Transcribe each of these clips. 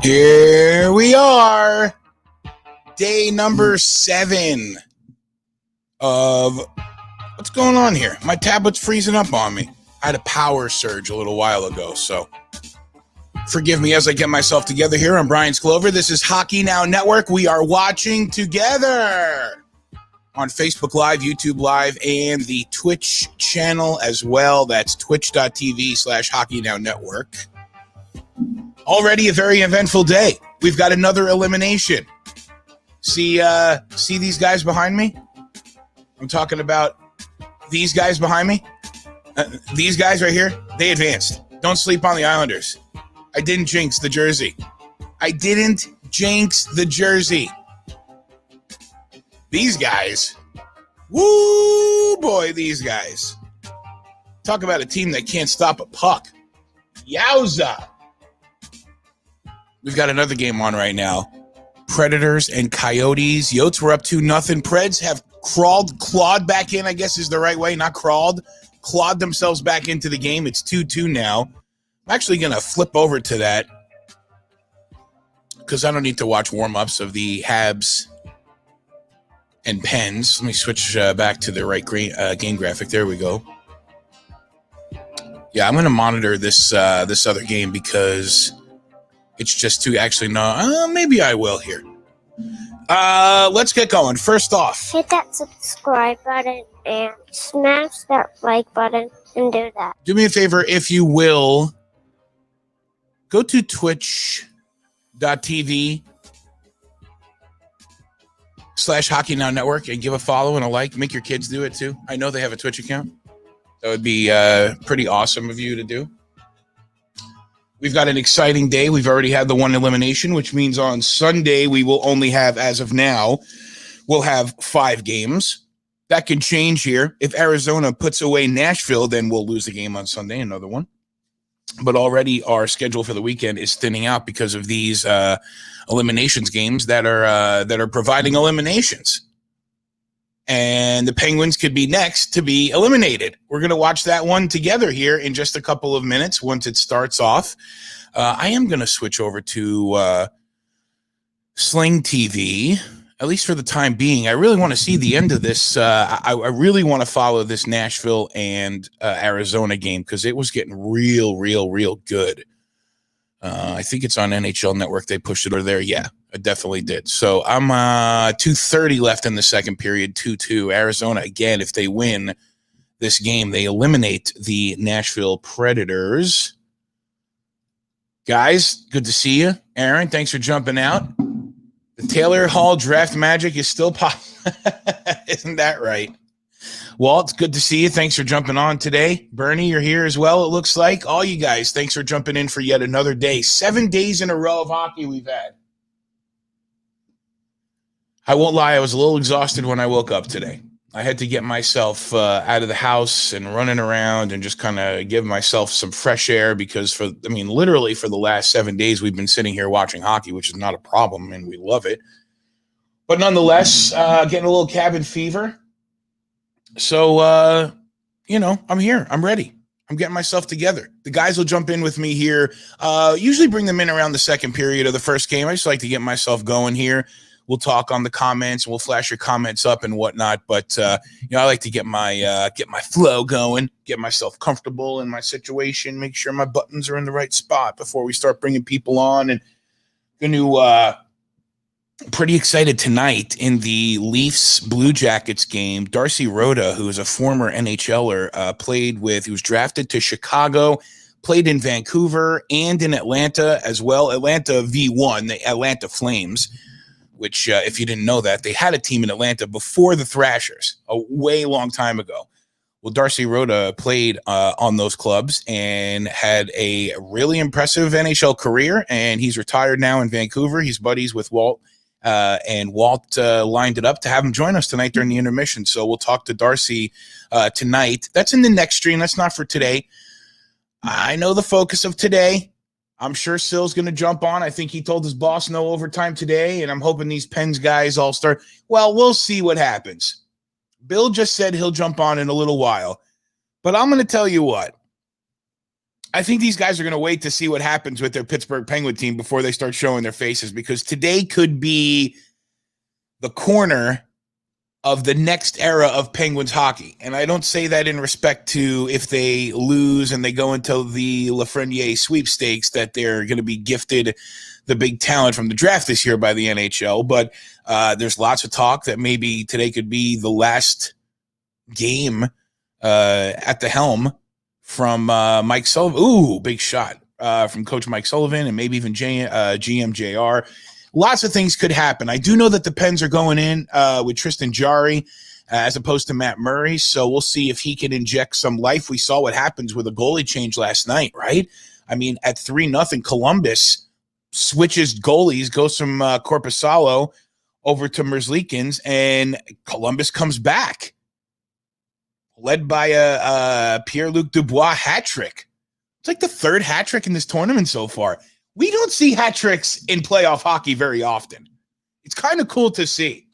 Here we are, day number 7 of what's going on here. My tablet's freezing up on me. I had a power surge a little while ago, so forgive me as I get myself together here. I'm Brian Sklover. This is Hockey Now Network. We are watching together on Facebook Live, YouTube Live, and the Twitch channel as well. That's twitch.tv/Hockey Now Network. Already a very eventful day. We've got another elimination. See these guys behind me? I'm talking about these guys behind me. These guys right here, they advanced. Don't sleep on the Islanders. I didn't jinx the jersey. These guys, woo boy, these guys. Talk about a team that can't stop a puck. Yowza. We've got another game on right now. Predators and Coyotes. Yotes were up 2-0. Preds have clawed back in, I guess is the right way. Not crawled. Clawed themselves back into the game. It's 2-2 now. I'm actually going to flip over to that because I don't need to watch warm-ups of the Habs and Pens. Let me switch back to the right game graphic. There we go. Yeah, I'm going to monitor this other game because it's just too actually no. Maybe I will here. Let's get going. First off, hit that subscribe button and smash that like button and do that. Do me a favor, if you will. Go to twitch.tv/Hockey Now Network and give a follow and a like. Make your kids do it too. I know they have a Twitch account. That would be pretty awesome of you to do. We've got an exciting day. We've already had the one elimination, which means on Sunday we will only have, as of now, we'll have 5 games. That can change here. If Arizona puts away Nashville, then we'll lose the game on Sunday, another one. But already our schedule for the weekend is thinning out because of these eliminations games that are providing eliminations. And the Penguins could be next to be eliminated. We're going to watch that one together here in just a couple of minutes once it starts off. I am going to switch over to Sling TV, at least for the time being. I really want to see the end of this. I really want to follow this Nashville and Arizona game because it was getting real good. I think it's on NHL Network. They pushed it over there. Yeah, I definitely did. So I'm 2:30 left in the second period, 2-2. Arizona, again, if they win this game, they eliminate the Nashville Predators. Guys, good to see you. Aaron, thanks for jumping out. The Taylor Hall draft magic is still popping. Isn't that right? Walt, good to see you. Thanks for jumping on today. Bernie, you're here as well, it looks like. All you guys, thanks for jumping in for yet another day. 7 days in a row of hockey we've had. I won't lie, I was a little exhausted when I woke up today. I had to get myself out of the house and running around and just kind of give myself some fresh air because literally for the last 7 days we've been sitting here watching hockey, which is not a problem, and we love it. But nonetheless, getting a little cabin fever. So, I'm here. I'm ready. I'm getting myself together. The guys will jump in with me here. Usually bring them in around the second period of the first game. I just like to get myself going here. We'll talk on the comments and we'll flash your comments up and whatnot. But, I like to get my flow going, get myself comfortable in my situation, make sure my buttons are in the right spot before we start bringing people on. And going to, pretty excited tonight in the Leafs Blue Jackets game. Darcy Rhoda, who is a former NHLer, he was drafted to Chicago, played in Vancouver and in Atlanta as well. Atlanta V1, the Atlanta Flames, which if you didn't know that, they had a team in Atlanta before the Thrashers a way long time ago. Well, Darcy Rhoda played on those clubs and had a really impressive NHL career, and he's retired now in Vancouver. He's buddies with Walt. And Walt lined it up to have him join us tonight during the intermission. So we'll talk to Darcy tonight. That's in the next stream. That's not for today. I know the focus of today. I'm sure Sill's going to jump on. I think he told his boss no overtime today, and I'm hoping these Pens guys all start. Well, we'll see what happens. Bill just said he'll jump on in a little while. But I'm going to tell you what. I think these guys are going to wait to see what happens with their Pittsburgh Penguin team before they start showing their faces, because today could be the corner of the next era of Penguins hockey. And I don't say that in respect to if they lose and they go into the Lafreniere sweepstakes that they're going to be gifted the big talent from the draft this year by the NHL. But there's lots of talk that maybe today could be the last game at the helm from Mike Sullivan. Ooh, big shot from Coach Mike Sullivan and maybe even GM JR. Lots of things could happen. I do know that the Pens are going in with Tristan Jarry as opposed to Matt Murray, so we'll see if he can inject some life. We saw what happens with a goalie change last night, right? I mean, at 3-0, Columbus switches goalies, goes from Korpisalo over to Merzlikins, and Columbus comes back, led by a Pierre-Luc Dubois hat trick. It's like the third hat trick in this tournament so far. We don't see hat tricks in playoff hockey very often. It's kind of cool to see.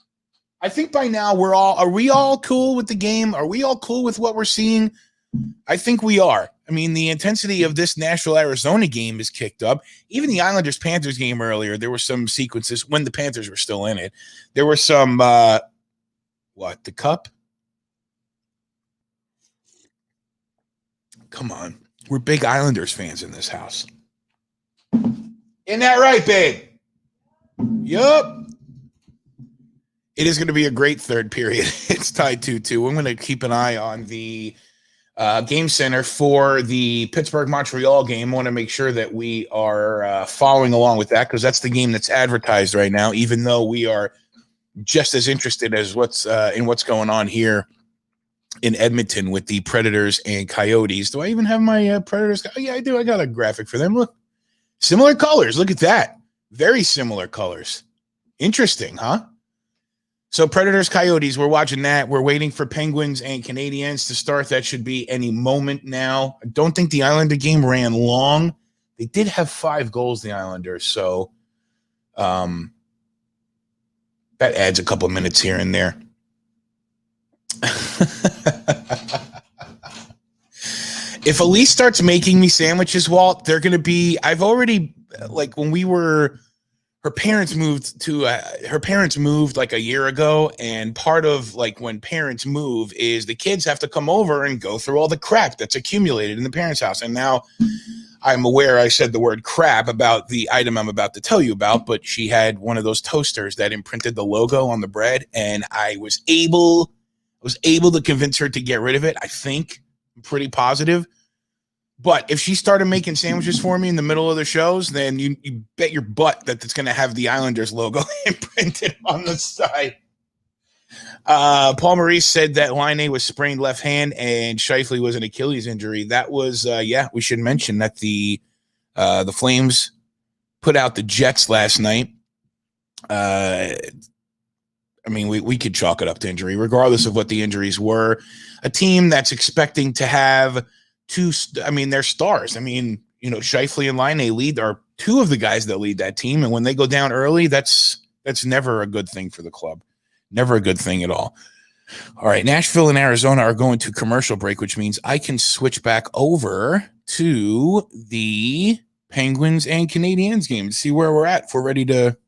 I think by now are we all cool with the game? Are we all cool with what we're seeing? I think we are. I mean, the intensity of this Nashville-Arizona game is kicked up. Even the Islanders-Panthers game earlier, there were some sequences when the Panthers were still in it. There were some, the cup? Come on. We're big Islanders fans in this house. Isn't that right, babe? Yup. It is going to be a great third period. It's tied 2-2. I'm going to keep an eye on the game center for the Pittsburgh-Montreal game. I want to make sure that we are following along with that, because that's the game that's advertised right now, even though we are just as interested as what's going on here in Edmonton with the Predators and Coyotes. Do I even have my Predators? Oh, yeah, I do. I got a graphic for them. Look. Similar colors. Look at that. Very similar colors. Interesting, huh? So Predators, Coyotes, we're watching that. We're waiting for Penguins and Canadiens to start. That should be any moment now. I don't think the Islander game ran long. They did have 5 goals, the Islanders, so that adds a couple minutes here and there. If Elise starts making me sandwiches, Walt, they're going to be, I've already, like when we were, her parents moved like a year ago. And part of like when parents move is the kids have to come over and go through all the crap that's accumulated in the parents' house. And now I'm aware I said the word crap about the item I'm about to tell you about, but she had one of those toasters that imprinted the logo on the bread. And I was able to convince her to get rid of it. I think. Pretty positive. But if she started making sandwiches for me in the middle of the shows, then you bet your butt that it's going to have the Islanders logo imprinted on the side. Paul Maurice said that Laine was sprained left hand and Scheifele was an Achilles injury. That was, we should mention that the Flames put out the Jets last night. I mean, we could chalk it up to injury, regardless of what the injuries were. A team that's expecting to have they're stars. I mean, Scheifele and Laine are 2 of the guys that lead that team. And when they go down early, that's never a good thing for the club. Never a good thing at all. All right, Nashville and Arizona are going to commercial break, which means I can switch back over to the Penguins and Canadiens game to see where we're at if we're ready to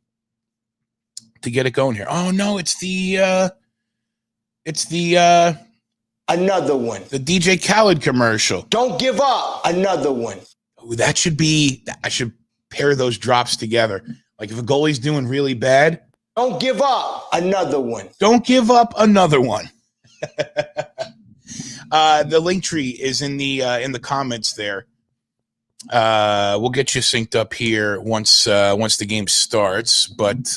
get it going here. Oh no, it's the another one. The DJ Khaled commercial. Don't give up. Another one. Oh, I should pair those drops together. Like if a goalie's doing really bad, don't give up. Another one. Don't give up another one. The link tree is in the comments there. We'll get you synced up here once the game starts, but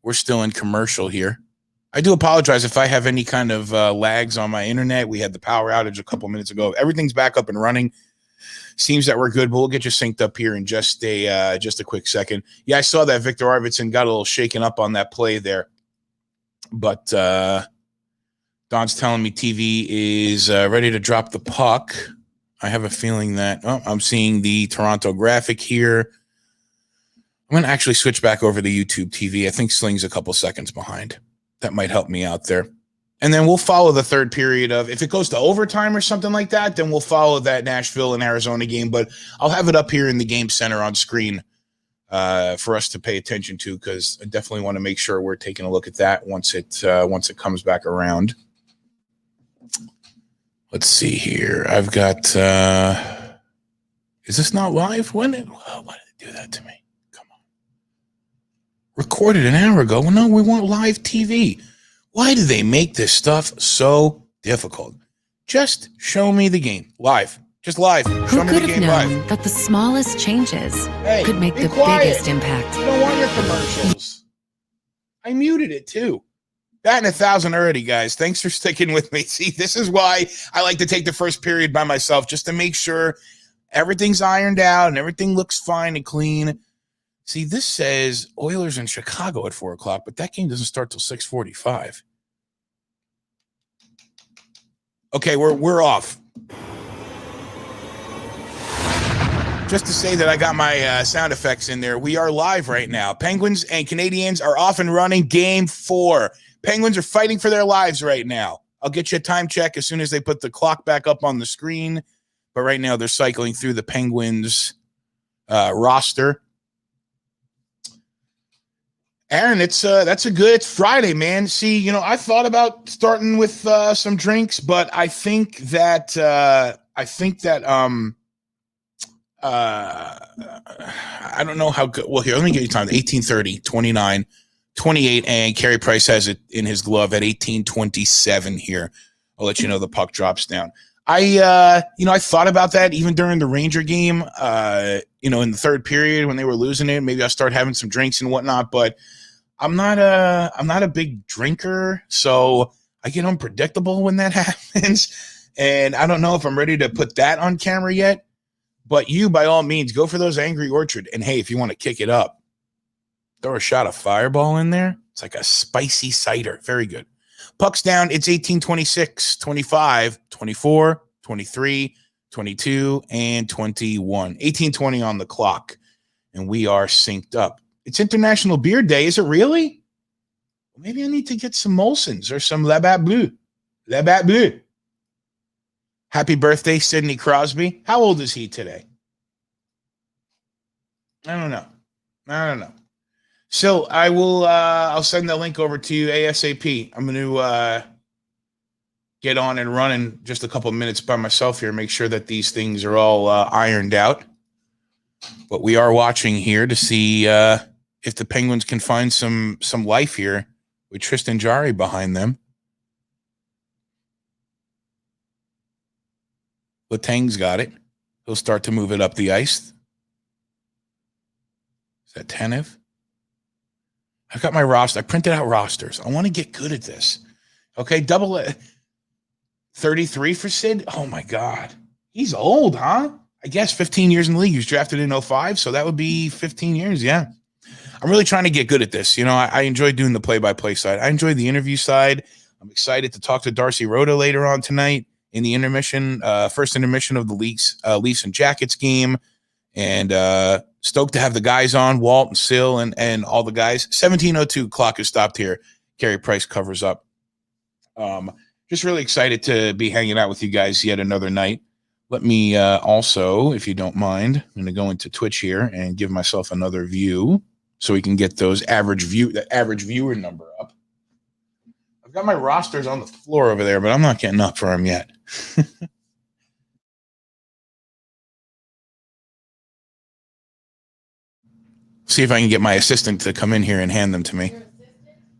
we're still in commercial here. I do apologize if I have any kind of lags on my internet. We had the power outage a couple minutes ago. Everything's back up and running. Seems that we're good, but we'll get you synced up here in just a quick second. Yeah, I saw that Victor Arvidsson got a little shaken up on that play there. But Don's telling me TV is ready to drop the puck. I have a feeling that I'm seeing the Toronto graphic here. I'm going to actually switch back over to YouTube TV. I think Sling's a couple seconds behind. That might help me out there. And then we'll follow the third period of, if it goes to overtime or something like that, then we'll follow that Nashville and Arizona game. But I'll have it up here in the game center on screen for us to pay attention to, because I definitely want to make sure we're taking a look at that once it comes back around. Let's see here. I've got. Is this not live? Why did it do that to me? Come on. Recorded an hour ago. Well, no, we want live TV. Why do they make this stuff so difficult? Just show me the game live. Just live. Show me the game live. That the smallest changes could make the biggest impact. You don't want your commercials. I muted it too. Batting 1,000 already, guys. Thanks for sticking with me. See, this is why I like to take the first period by myself, just to make sure everything's ironed out and everything looks fine and clean. See, this says Oilers in Chicago at 4 o'clock, but that game doesn't start till 6:45. Okay, we're off. Just to say that I got my sound effects in there. We are live right now. Penguins and Canadiens are off and running game 4. Penguins are fighting for their lives right now. I'll get you a time check as soon as they put the clock back up on the screen. But right now they're cycling through the Penguins roster. Aaron, it's Friday, man. See, I thought about starting with some drinks, but I think that I don't know how good. Well, here, let me get you time. 18:30, 29, 28, and Carey Price has it in his glove at 18:27 here. I'll let you know the puck drops down. I thought about that even during the Ranger game, in the third period when they were losing it. Maybe I'll start having some drinks and whatnot, but I'm not a big drinker, so I get unpredictable when that happens. And I don't know if I'm ready to put that on camera yet. But you, by all means, go for those Angry Orchard. And hey, if you want to kick it up, throw a shot of Fireball in there. It's like a spicy cider. Very good. Puck's down. It's 18, 26, 25, 24, 23, 22, and 21. 18:20 on the clock. And we are synced up. It's International Beer Day. Is it really? Maybe I need to get some Molson's or some La Bat Bleu. La Bat Bleu. Happy birthday, Sidney Crosby. How old is he today? I don't know. So I will, I'll send the link over to you ASAP. I'm going to get on and run in just a couple of minutes by myself here, make sure that these things are all ironed out. But we are watching here to see if the Penguins can find some life here with Tristan Jarry behind them. Letang's got it. He'll start to move it up the ice. Is that Tanev? I've got my roster. I printed out rosters. I want to get good at this. Okay, double 33 for Sid. Oh, my God. He's old, huh? I guess 15 years in the league. He was drafted in 05, so that would be 15 years, yeah. I'm really trying to get good at this. I enjoy doing the play-by-play side. I enjoy the interview side. I'm excited to talk to Darcy Rhoda later on tonight in the intermission, first intermission of the Leafs and Jackets game. And stoked to have the guys on, Walt and Sill and all the guys. 17:02 clock is stopped here. Carey Price covers up. Just really excited to be hanging out with you guys yet another night. Let me also, if you don't mind, I'm going to go into Twitch here and give myself another view so we can get the average viewer number up. I've got my rosters on the floor over there, but I'm not getting up for them yet. See if I can get my assistant to come in here and hand them to me.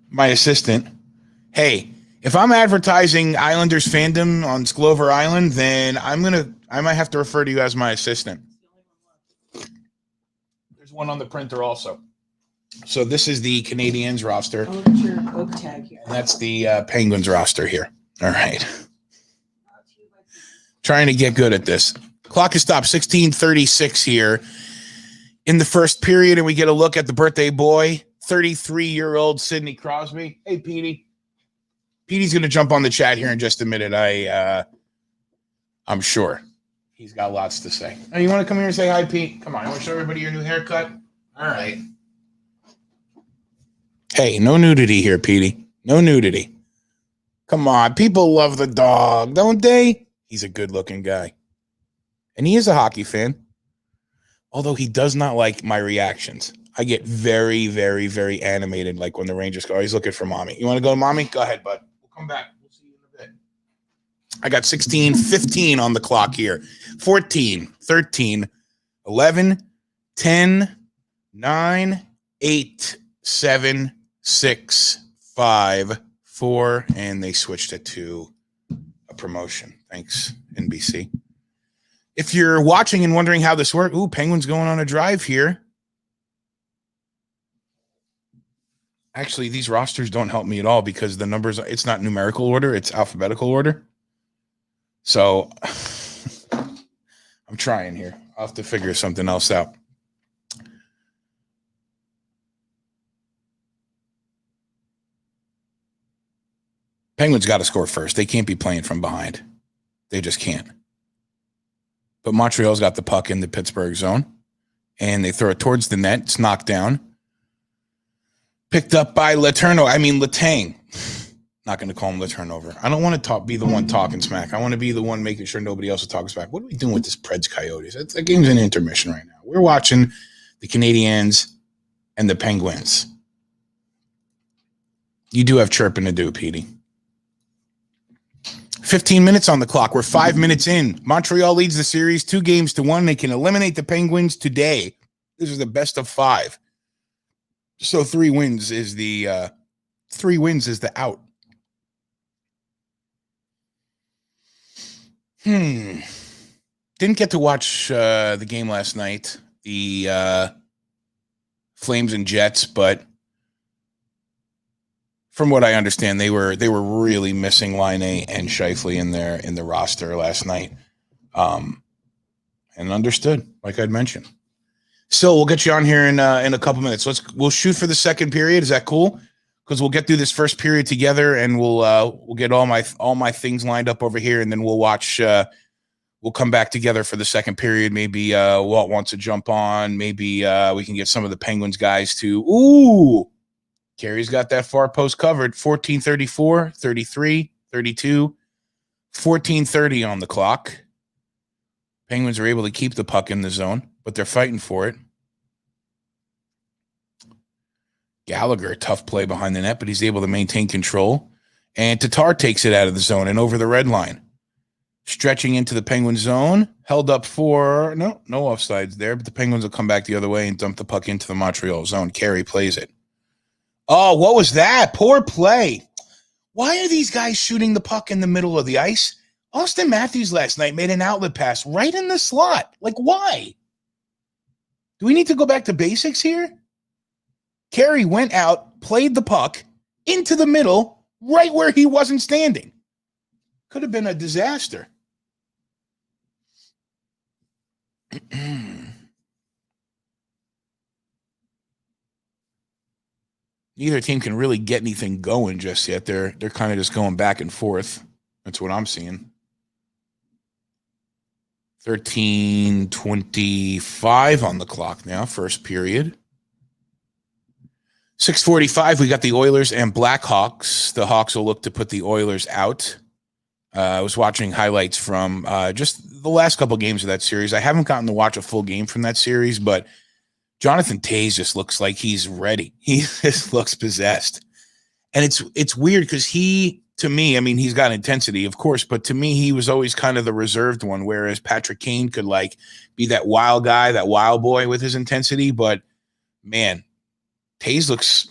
My assistant. Hey, if I'm advertising Islanders fandom on Sklover Island, then I might have to refer to you as my assistant. There's one on the printer also. So this is the Canadiens roster. Oh, that's your oak tag here. And that's the Penguins roster here. All right. Trying to get good at this. Clock is stopped. 16:36 here in the first period, and we get a look at the birthday boy, 33-year-old Sidney Crosby. Hey, Petey. Petey's going to jump on the chat here in just a minute. I'm sure he's got lots to say. Oh, you want to come here and say hi, Pete? Come on. You want to show everybody your new haircut? All right. Hey, no nudity here, Petey. No nudity. Come on. People love the dog, don't they? He's a good-looking guy. And he is a hockey fan. Although he does not like my reactions. I get very, very, very animated like when the Rangers go. He's looking for mommy. You want to go to mommy? Go ahead, bud. We'll come back. We'll see you in a bit. I got 16, 15 on the clock here. 14, 13, 11, 10, 9, 8, 7, 6, 5, 4, and they switched it to a promotion. Thanks, NBC. If you're watching and wondering how this works, Penguins going on a drive here. Actually, these rosters don't help me at all because the numbers, it's not numerical order, it's alphabetical order. So I'm trying here. I'll have to figure something else out. Penguins got to score first. They can't be playing from behind. They just can't. But Montreal's got the puck in the Pittsburgh zone, and they throw it towards the net. It's knocked down. Picked up by Letang. Not going to call him the turnover. I don't want to be the one talking smack. I want to be the one making sure nobody else is talking smack. What are we doing with this Preds Coyotes? That game's in intermission right now. We're watching the Canadiens and the Penguins. You do have chirping to do, Petey. 15 minutes on the clock. We're 5 minutes in. Montreal leads the series 2-1. They can eliminate the Penguins today. This is the best of 5. So 3 wins is the out. Didn't get to watch the game last night. The Flames and Jets, but from what I understand, they were really missing Line A and Scheifele in the roster last night. And understood, like I'd mentioned. So we'll get you on here in a couple minutes. We'll shoot for the second period. Is that cool? Because we'll get through this first period together, and we'll get all my things lined up over here, and then we'll watch. We'll come back together for the second period. Maybe Walt wants to jump on. Maybe we can get some of the Penguins guys to. Ooh, Carey's got that far post covered. 14:34, 33, 32, 14:30 on the clock. Penguins are able to keep the puck in the zone, but they're fighting for it. Gallagher, tough play behind the net, but he's able to maintain control. And Tatar takes it out of the zone and over the red line. Stretching into the Penguin zone. Held up for, no offsides there, but the Penguins will come back the other way and dump the puck into the Montreal zone. Carey plays it. Oh, what was that? Poor play. Why are these guys shooting the puck in the middle of the ice? Austin Matthews last night made an outlet pass right in the slot. Like, why? Do we need to go back to basics here? Carey went out, played the puck into the middle, right where he wasn't standing. Could have been a disaster. Neither team can really get anything going just yet. They're kind of just going back and forth. That's what I'm seeing. 13:25 on the clock now, first period. 6:45, we got the Oilers and Blackhawks. The Hawks will look to put the Oilers out. I was watching highlights from just the last couple games of that series. I haven't gotten to watch a full game from that series, but Jonathan Toews just looks like he's ready. He just looks possessed. And it's weird because to me, I mean, he's got intensity, of course, but to me, he was always kind of the reserved one, whereas Patrick Kane could like be that wild guy, that wild boy with his intensity. But man, Toews looks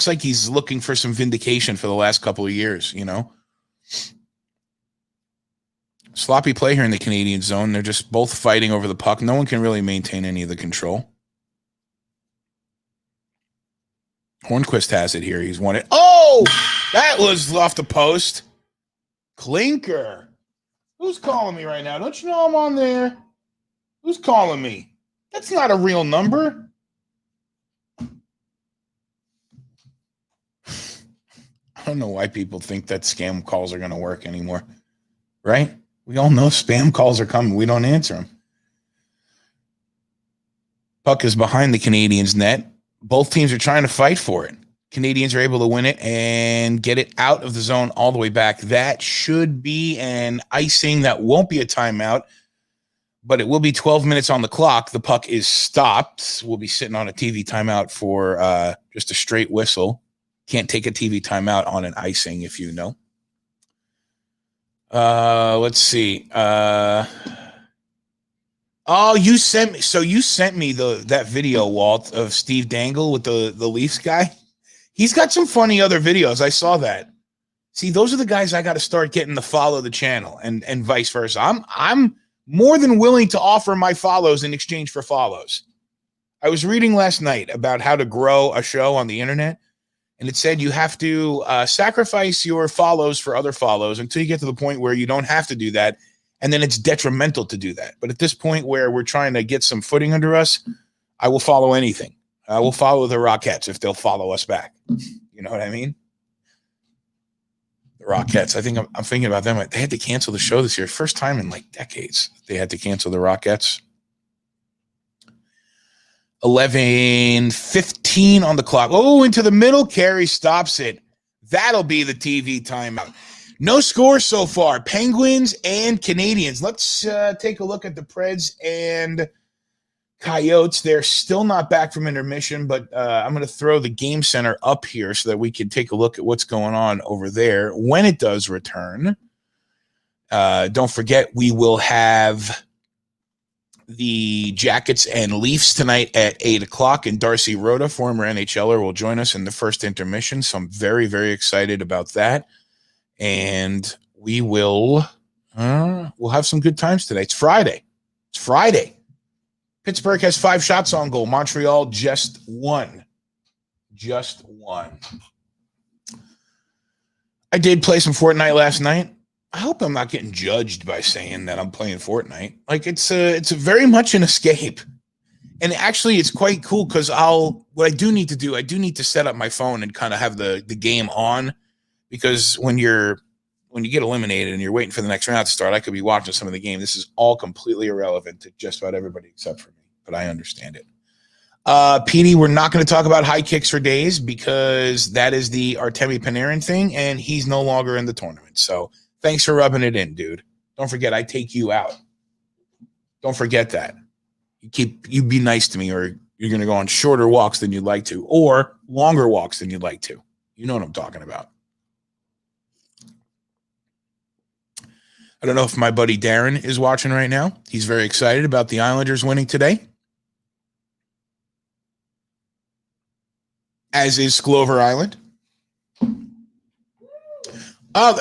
like he's looking for some vindication for the last couple of years, you know? Sloppy play here in the Canadian zone. They're just both fighting over the puck. No one can really maintain any of the control. Hornquist has it here. He's won it. Oh, that was off the post. Clinker. Who's calling me right now? Don't you know I'm on there? Who's calling me? That's not a real number. I don't know why people think that scam calls are going to work anymore, right? We all know spam calls are coming. We don't answer them. Puck is behind the Canadiens' net. Both teams are trying to fight for it. Canadiens are able to win it and get it out of the zone all the way back. That should be an icing. That won't be a timeout, but it will be 12 minutes on the clock. The puck is stopped. We'll be sitting on a TV timeout for just a straight whistle. Can't take a TV timeout on an icing, if you know. Let's see. Oh, you sent me that video, Walt, of Steve Dangle with the Leafs guy. He's got some funny other videos. I saw that. See, those are the guys I got to start getting to follow the channel, and vice versa. I'm more than willing to offer my follows in exchange for follows. I was reading last night about how to grow a show on the internet, and it said you have to sacrifice your follows for other follows until you get to the point where you don't have to do that, and then it's detrimental to do that. But at this point where we're trying to get some footing under us, I will follow anything. I will follow the Rockettes if they'll follow us back. You know what I mean? The Rockettes. I think I'm thinking about them. They had to cancel the show this year. First time in like decades they had to cancel the Rockettes. 11:15 on the clock. Oh, into the middle. Carey stops it. That'll be the TV timeout. No score so far. Penguins and Canadiens. Let's take a look at the Preds and Coyotes. They're still not back from intermission, but I'm going to throw the game center up here so that we can take a look at what's going on over there when it does return. Don't forget, we will have the Jackets and Leafs tonight at 8 o'clock, and Darcy Rhoda, former NHLer, will join us in the first intermission, so I'm very, very excited about that. And we will we'll have some good times today. It's Friday. Pittsburgh has 5 shots on goal. Montreal just one. I did play some Fortnite last night. I hope I'm not getting judged by saying that I'm playing Fortnite. Like it's very much an escape. And actually it's quite cool because what I do need to do, I do need to set up my phone and kind of have the game on, because when you get eliminated and you're waiting for the next round to start, I could be watching some of the game. This is all completely irrelevant to just about everybody except for me, but I understand it. Petey, we're not going to talk about high kicks for days because that is the Artemi Panarin thing, and he's no longer in the tournament. So thanks for rubbing it in, dude. Don't forget, I take you out. Don't forget that. You be nice to me, or you're going to go on shorter walks than you'd like to, or longer walks than you'd like to. You know what I'm talking about. I don't know if my buddy Darren is watching right now. He's very excited about the Islanders winning today, as is Glover Island. Oh,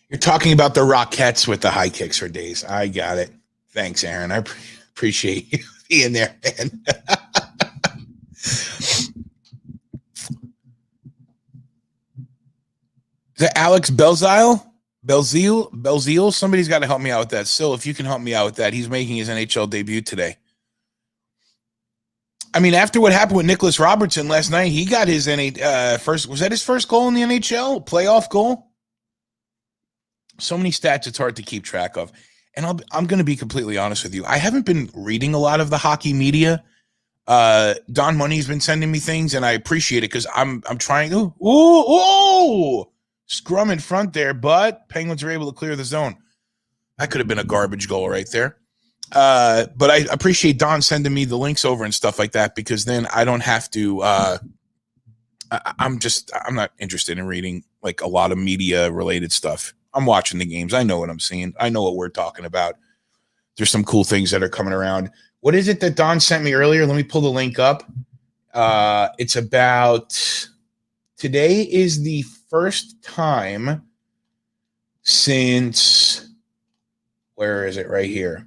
you're talking about the Rockettes with the high kicks for days. I got it. Thanks, Aaron. I appreciate you being there, man. Is that Alex Belzile? Belzile? Somebody's got to help me out with that. Sil, if you can help me out with that. He's making his NHL debut today. I mean, after what happened with Nicholas Robertson last night, he got his first. Was that his first goal in the NHL? Playoff goal? So many stats, it's hard to keep track of. And I'm going to be completely honest with you. I haven't been reading a lot of the hockey media. Don Money's been sending me things, and I appreciate it because I'm trying. Oh, scrum in front there, but Penguins are able to clear the zone. That could have been a garbage goal right there. But I appreciate Don sending me the links over and stuff like that, because then I don't have to. I'm not interested in reading like a lot of media related stuff. I'm watching the games. I know what I'm seeing. I know what we're talking about. There's some cool things that are coming around. What is it that Don sent me earlier? Let me pull the link up. It's about today is the first time since, where is it? Right here.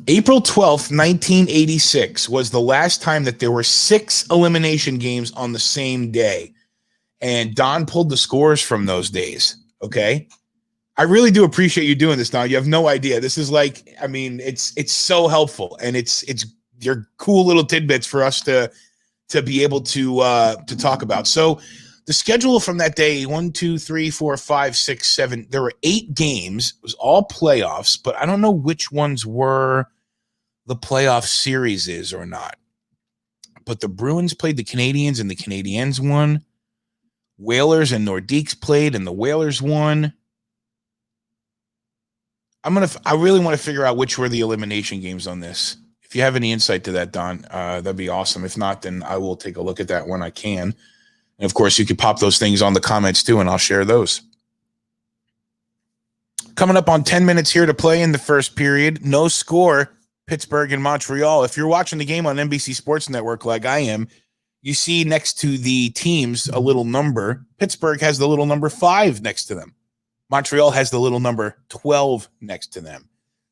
April 12th, 1986 was the last time that there were 6 elimination games on the same day. And Don pulled the scores from those days. Okay. I really do appreciate you doing this, Don. You have no idea. This is like, I mean, it's so helpful, and it's your cool little tidbits for us to be able to talk about. So the schedule from that day, 1, 2, 3, 4, 5, 6, 7, there were 8 games. It was all playoffs, but I don't know which ones were the playoff series or not. but the Bruins played the Canadiens and the Canadiens won. Whalers and Nordiques played and the Whalers won. I really want to figure out which were the elimination games on this. If you have any insight to that, Don, that'd be awesome. If not, then I will take a look at that when I can. And of course, you can pop those things on the comments too, and I'll share those. Coming up on 10 minutes here to play in the first period. No score, Pittsburgh and Montreal. If you're watching the game on NBC Sports Network like I am, you see next to the teams a little number. Pittsburgh has the little number 5 next to them. Montreal has the little number 12 next to them.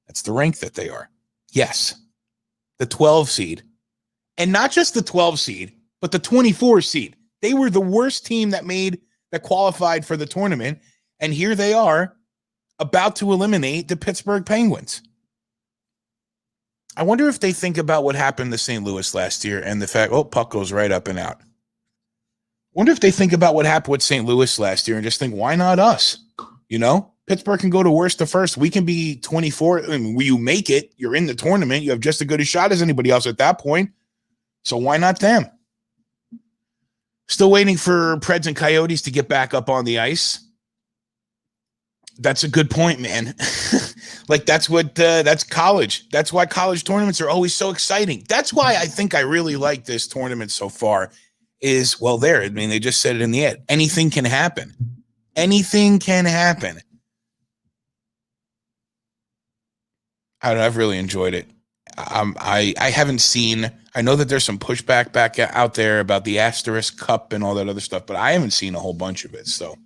That's the rank that they are. Yes, the 12 seed. And not just the 12 seed, but the 24 seed. They were the worst team that qualified for the tournament. And here they are about to eliminate the Pittsburgh Penguins. I wonder if they think about what happened to St. Louis last year and the fact, puck goes right up and out. Wonder if they think about what happened with St. Louis last year and just think, why not us? You know, Pittsburgh can go to worst to first. We can be 24. I mean, you make it, you're in the tournament. You have just as good a shot as anybody else at that point. So why not them? Still waiting for Preds and Coyotes to get back up on the ice. That's a good point, man. Like that's college. That's why college tournaments are always so exciting. That's why I think I really like this tournament so far is, I mean, they just said it in the end. Anything can happen. Anything can happen. I don't know, I've really enjoyed it. I haven't seen, I know that there's some pushback back out there about the Asterisk Cup and all that other stuff, but I haven't seen a whole bunch of it. So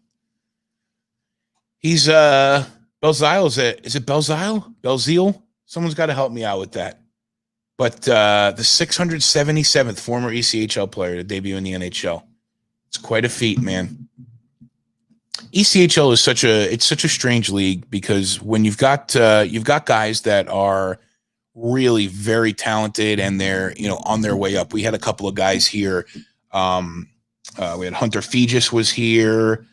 he's Belzile, is it Belzile? Belzile? Someone's got to help me out with that. But the 677th former ECHL player to debut in the NHL. It's quite a feat, man. ECHL is such a strange league because when you've got guys that are really very talented and they're on their way up. We had a couple of guys here. We had Hunter Fegis was here.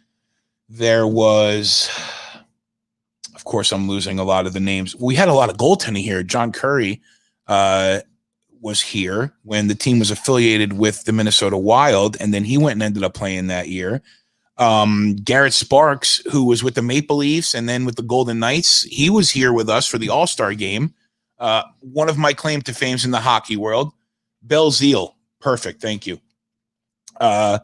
There was, of course, I'm losing a lot of the names. We had a lot of goaltending here. John Curry was here when the team was affiliated with the Minnesota Wild, and then he went and ended up playing that year. Garrett Sparks, who was with the Maple Leafs and then with the Golden Knights, he was here with us for the All-Star game. One of my claim to fames in the hockey world. Belzile. Perfect. Thank you. One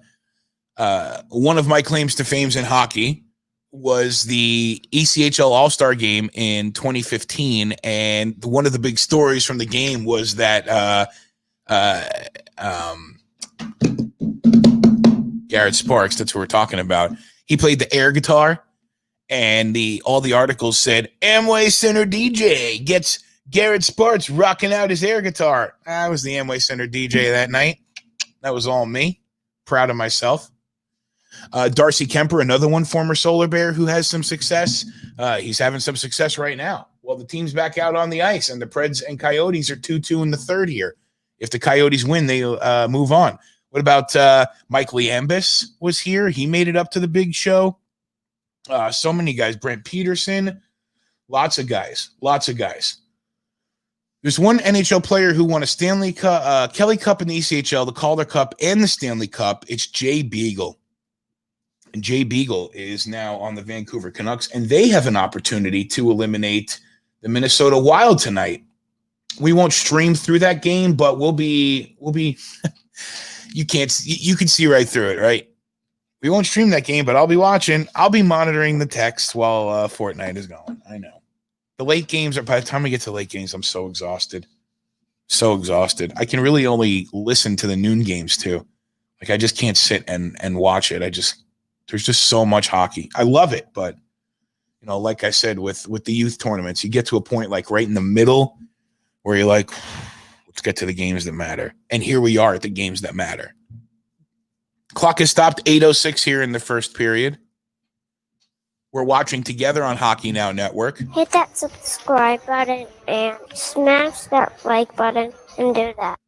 of my claims to fames in hockey was the ECHL All-Star game in 2015. And one of the big stories from the game was that Garrett Sparks, that's what we're talking about. He played the air guitar, and all the articles said, Amway Center DJ gets Garrett Sparks rocking out his air guitar. I was the Amway Center DJ that night. That was all me. Proud of myself. Darcy Kemper, another one, former Solar Bear who has some success. He's having some success right now. Well, the team's back out on the ice, and the Preds and Coyotes are 2-2 in the third here. If the Coyotes win, they move on. What about Mike Liambis was here? He made it up to the big show. So many guys. Brent Peterson. Lots of guys. There's one NHL player who won a Stanley Cup, Kelly Cup in the ECHL, the Calder Cup, and the Stanley Cup. It's Jay Beagle. And Jay Beagle is now on the Vancouver Canucks, and they have an opportunity to eliminate the Minnesota Wild tonight. We won't stream through that game, but we'll be you can see right through it, right? We won't stream that game, but I'll be watching. I'll be monitoring the text while Fortnite is going. I know. The late games by the time we get to late games, I'm so exhausted. So exhausted. I can really only listen to the noon games too. Like I just can't sit and watch it. There's just so much hockey. I love it, but like I said, with the youth tournaments, you get to a point like right in the middle where you're like, let's get to the games that matter. And here we are at the games that matter. Clock has stopped 8:06 here in the first period. We're watching together on Hockey Now Network. Hit that subscribe button and smash that like button and do that.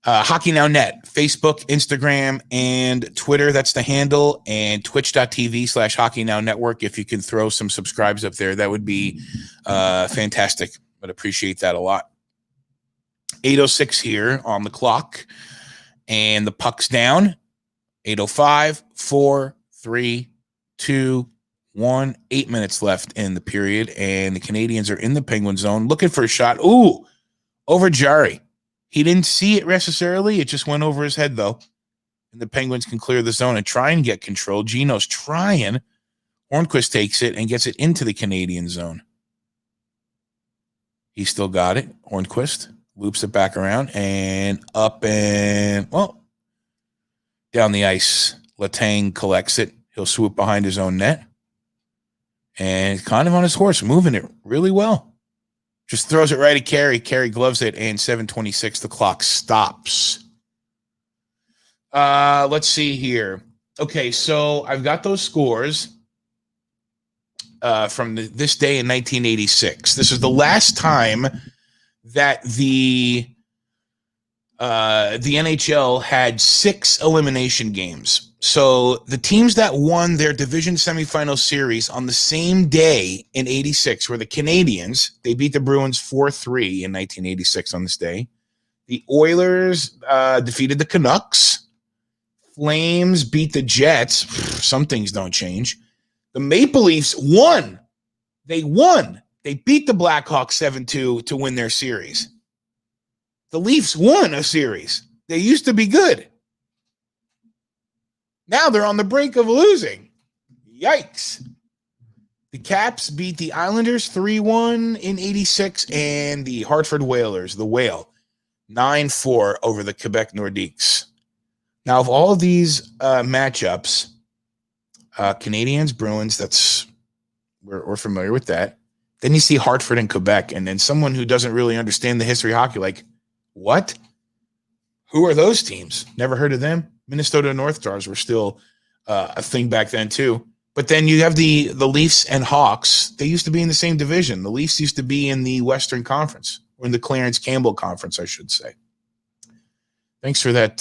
Hockey Now Net, Facebook, Instagram, and Twitter. That's the handle. And twitch.tv/Hockey Now Network. If you can throw some subscribes up there, that would be fantastic. I'd appreciate that a lot. 8:06 here on the clock. And the puck's down. 8:05, 4, 3, 2, 1. 8 minutes left in the period, and the Canadiens are in the Penguin zone looking for a shot. Ooh, over Jari. He didn't see it necessarily. It just went over his head, though. And the Penguins can clear the zone and try and get control. Gino's trying. Hornquist takes it and gets it into the Canadian zone. He still got it. Hornquist loops it back around and up and, well, down the ice. Letang collects it. He'll swoop behind his own net. And kind of on his horse, moving it really well. Just throws it right at Carey. Carey gloves it, and 7:26, the clock stops. Let's see here. Okay, so I've got those scores from this day in 1986. This is the last time that the NHL had 6 elimination games. So the teams that won their division semifinal series on the same day in 86 were the Canadiens. They beat the Bruins 4-3 in 1986 on this day. The Oilers defeated the Canucks. Flames beat the Jets. Some things don't change. The Maple Leafs won. They won. They beat the Blackhawks 7-2 to win their series. The Leafs won a series. They used to be good. Now they're on the brink of losing. Yikes. The Caps beat the Islanders 3-1 in 86, and the Hartford Whalers, the Whale, 9-4 over the Quebec Nordiques. Now, of all of these matchups, Canadiens, Bruins, we're familiar with that. Then you see Hartford and Quebec, and then someone who doesn't really understand the history of hockey, like, what? Who are those teams? Never heard of them. Minnesota North Stars were still a thing back then too. But then you have the Leafs and Hawks. They used to be in the same division. The Leafs used to be in the Western Conference, or in the Clarence Campbell Conference, I should say. Thanks for that.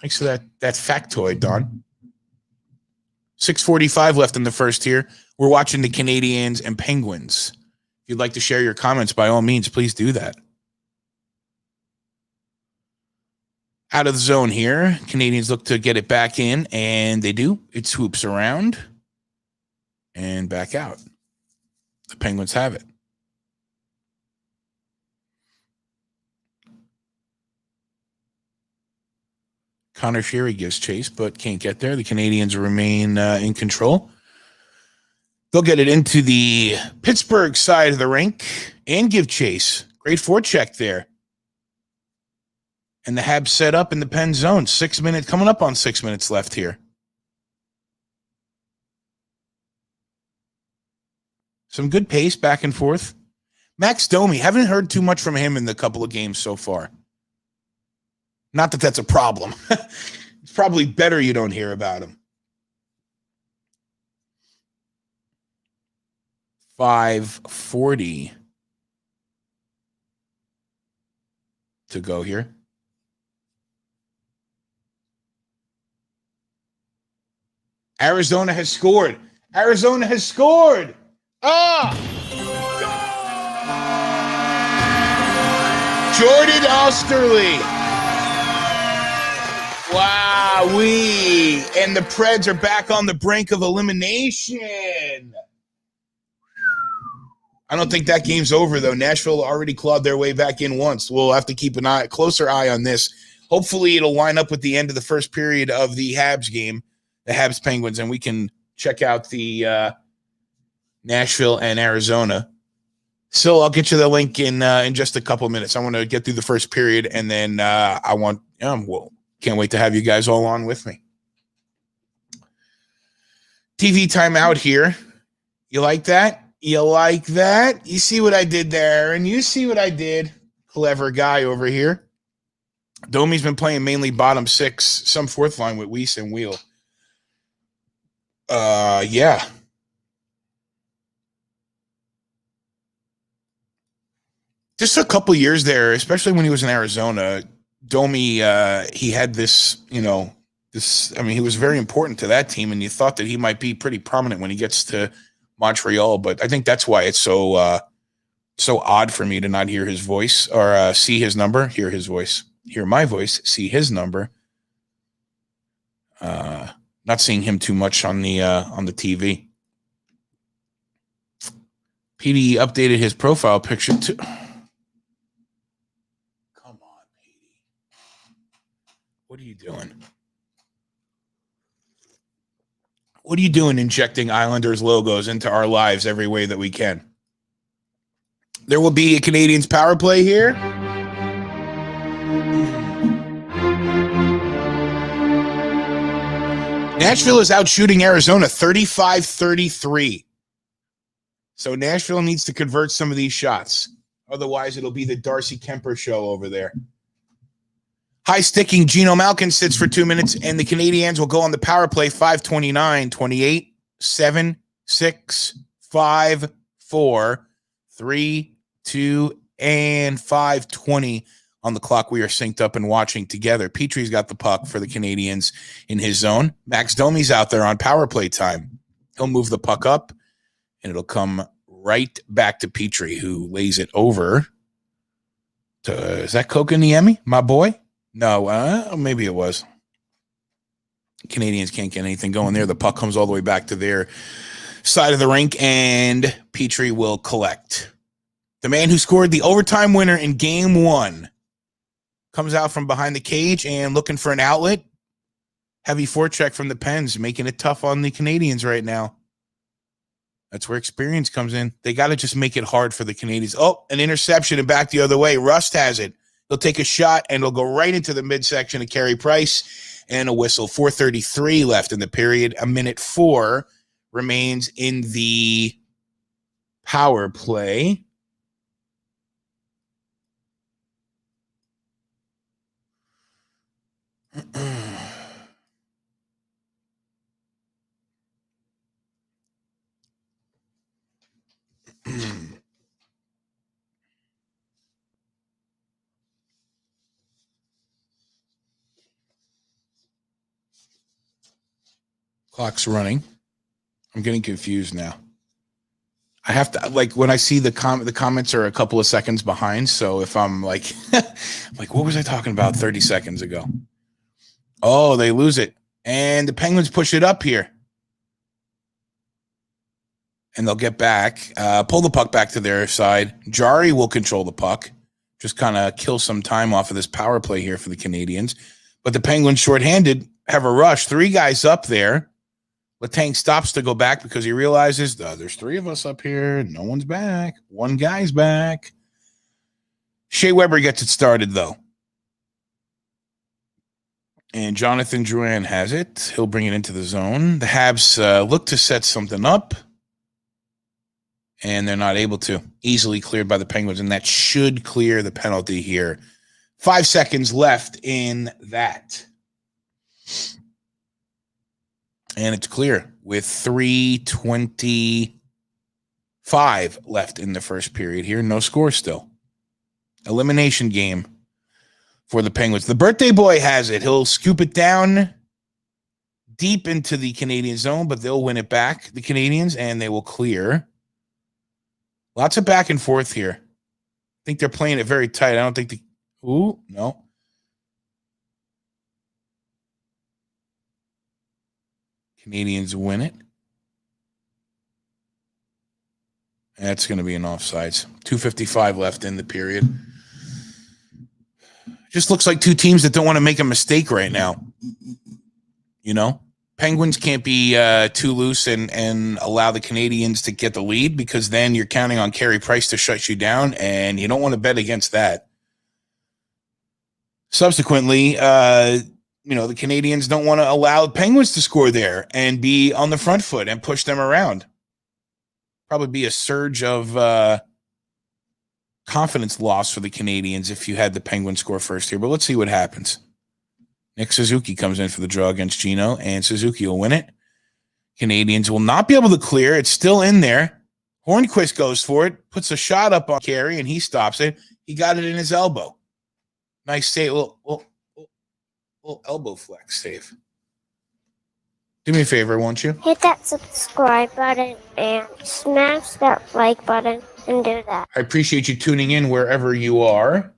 Thanks for that factoid, Don. 6:45 left in the first here. We're watching the Canadiens and Penguins. If you'd like to share your comments, by all means, please do that. Out of the zone here. Canadiens look to get it back in, and they do. It swoops around and back out. The Penguins have it. Connor Sheary gives chase, but can't get there. The Canadiens remain in control. They'll get it into the Pittsburgh side of the rink and give chase. Great forecheck there. And the Habs set up in the Penn zone. Coming up on 6 minutes left here. Some good pace back and forth. Max Domi, haven't heard too much from him in the couple of games so far. Not that that's a problem. It's probably better you don't hear about him. 5:40 to go here. Arizona has scored. Arizona has scored. Jordan Osterley. Wow-wee. And the Preds are back on the brink of elimination. I don't think that game's over, though. Nashville already clawed their way back in once. We'll have to keep a closer eye on this. Hopefully it'll line up with the end of the first period of the Habs game, the Habs Penguins, and we can check out the Nashville and Arizona. So I'll get you the link in just a couple of minutes. I want to get through the first period, and then can't wait to have you guys all on with me. TV timeout here. You like that? You like that? You see what I did there, and you see what I did. Clever guy over here. Domi's been playing mainly bottom six, some fourth line with Weiss and Wheel. Yeah. Just a couple years there, especially when he was in Arizona, Domi, he had this, he was very important to that team, and you thought that he might be pretty prominent when he gets to Montreal, but I think that's why it's so odd for me to not hear his voice or see his number, hear his voice, hear my voice, see his number, Not seeing him too much on the TV. PD updated his profile picture too. Come on, PD. What are you doing? What are you doing injecting Islanders logos into our lives every way that we can? There will be a Canadiens power play here. Nashville is out shooting Arizona 35-33. So Nashville needs to convert some of these shots. Otherwise, it'll be the Darcy Kemper show over there. High sticking Geno Malkin sits for 2 minutes, and the Canadiens will go on the power play 5:29, 28, 7, 6, 5, 4, 3, 2, and 5:20 on the clock. We are synced up and watching together. Petry's got the puck for the Canadiens in his zone. Max Domi's out there on power play time. He'll move the puck up, and it'll come right back to Petry, who lays it over to, is that Kokaniemi, my boy? No, maybe it was. Canadiens can't get anything going there. The puck comes all the way back to their side of the rink, and Petry will collect. The man who scored the overtime winner in game 1 comes out from behind the cage and looking for an outlet. Heavy forecheck from the Pens, making it tough on the Canadiens right now. That's where experience comes in. They got to just make it hard for the Canadiens. Oh, an interception and back the other way. Rust has it. He'll take a shot, and it'll go right into the midsection of Carey Price, and a whistle. 4:33 left in the period. A minute 4 remains in the power play. Clock's running. I'm getting confused now. I have to, like, when I see the comments are a couple of seconds behind. So if I'm like, what was I talking about 30 seconds ago? Oh, they lose it. And the Penguins push it up here. And they'll get back, pull the puck back to their side. Jari will control the puck. Just kind of kill some time off of this power play here for the Canadiens. But the Penguins shorthanded have a rush. 3 guys up there. Letang stops to go back because he realizes there's 3 of us up here. No one's back. 1 guy's back. Shea Weber gets it started, though. And Jonathan Drouin has it. He'll bring it into the zone. The Habs look to set something up. And they're not able to. Easily cleared by the Penguins, and that should clear the penalty here. 5 seconds left in that. And it's clear with 3:25 left in the first period here. No score still. Elimination game for the Penguins. The birthday boy has it. He'll scoop it down deep into the Canadian zone, but they'll win it back, the Canadiens, and they will clear. Lots of back and forth here. I think they're playing it very tight. I don't think ooh, no. Canadiens win it. That's going to be an offsides. 2:55 left in the period. Just looks like 2 teams that don't want to make a mistake right now. You know? Penguins can't be too loose and allow the Canadiens to get the lead, because then you're counting on Carey Price to shut you down, and you don't want to bet against that. Subsequently, the Canadiens don't want to allow Penguins to score there and be on the front foot and push them around. Probably be a surge of confidence loss for the Canadiens if you had the Penguins score first here. But let's see what happens. Nick Suzuki comes in for the draw against Geno, and Suzuki will win it. Canadiens will not be able to clear. It's still in there. Hornquist goes for it, puts a shot up on Carey, and he stops it. He got it in his elbow. Nice save. Little elbow flex save. Do me a favor, won't you? Hit that subscribe button and smash that like button and do that. I appreciate you tuning in wherever you are.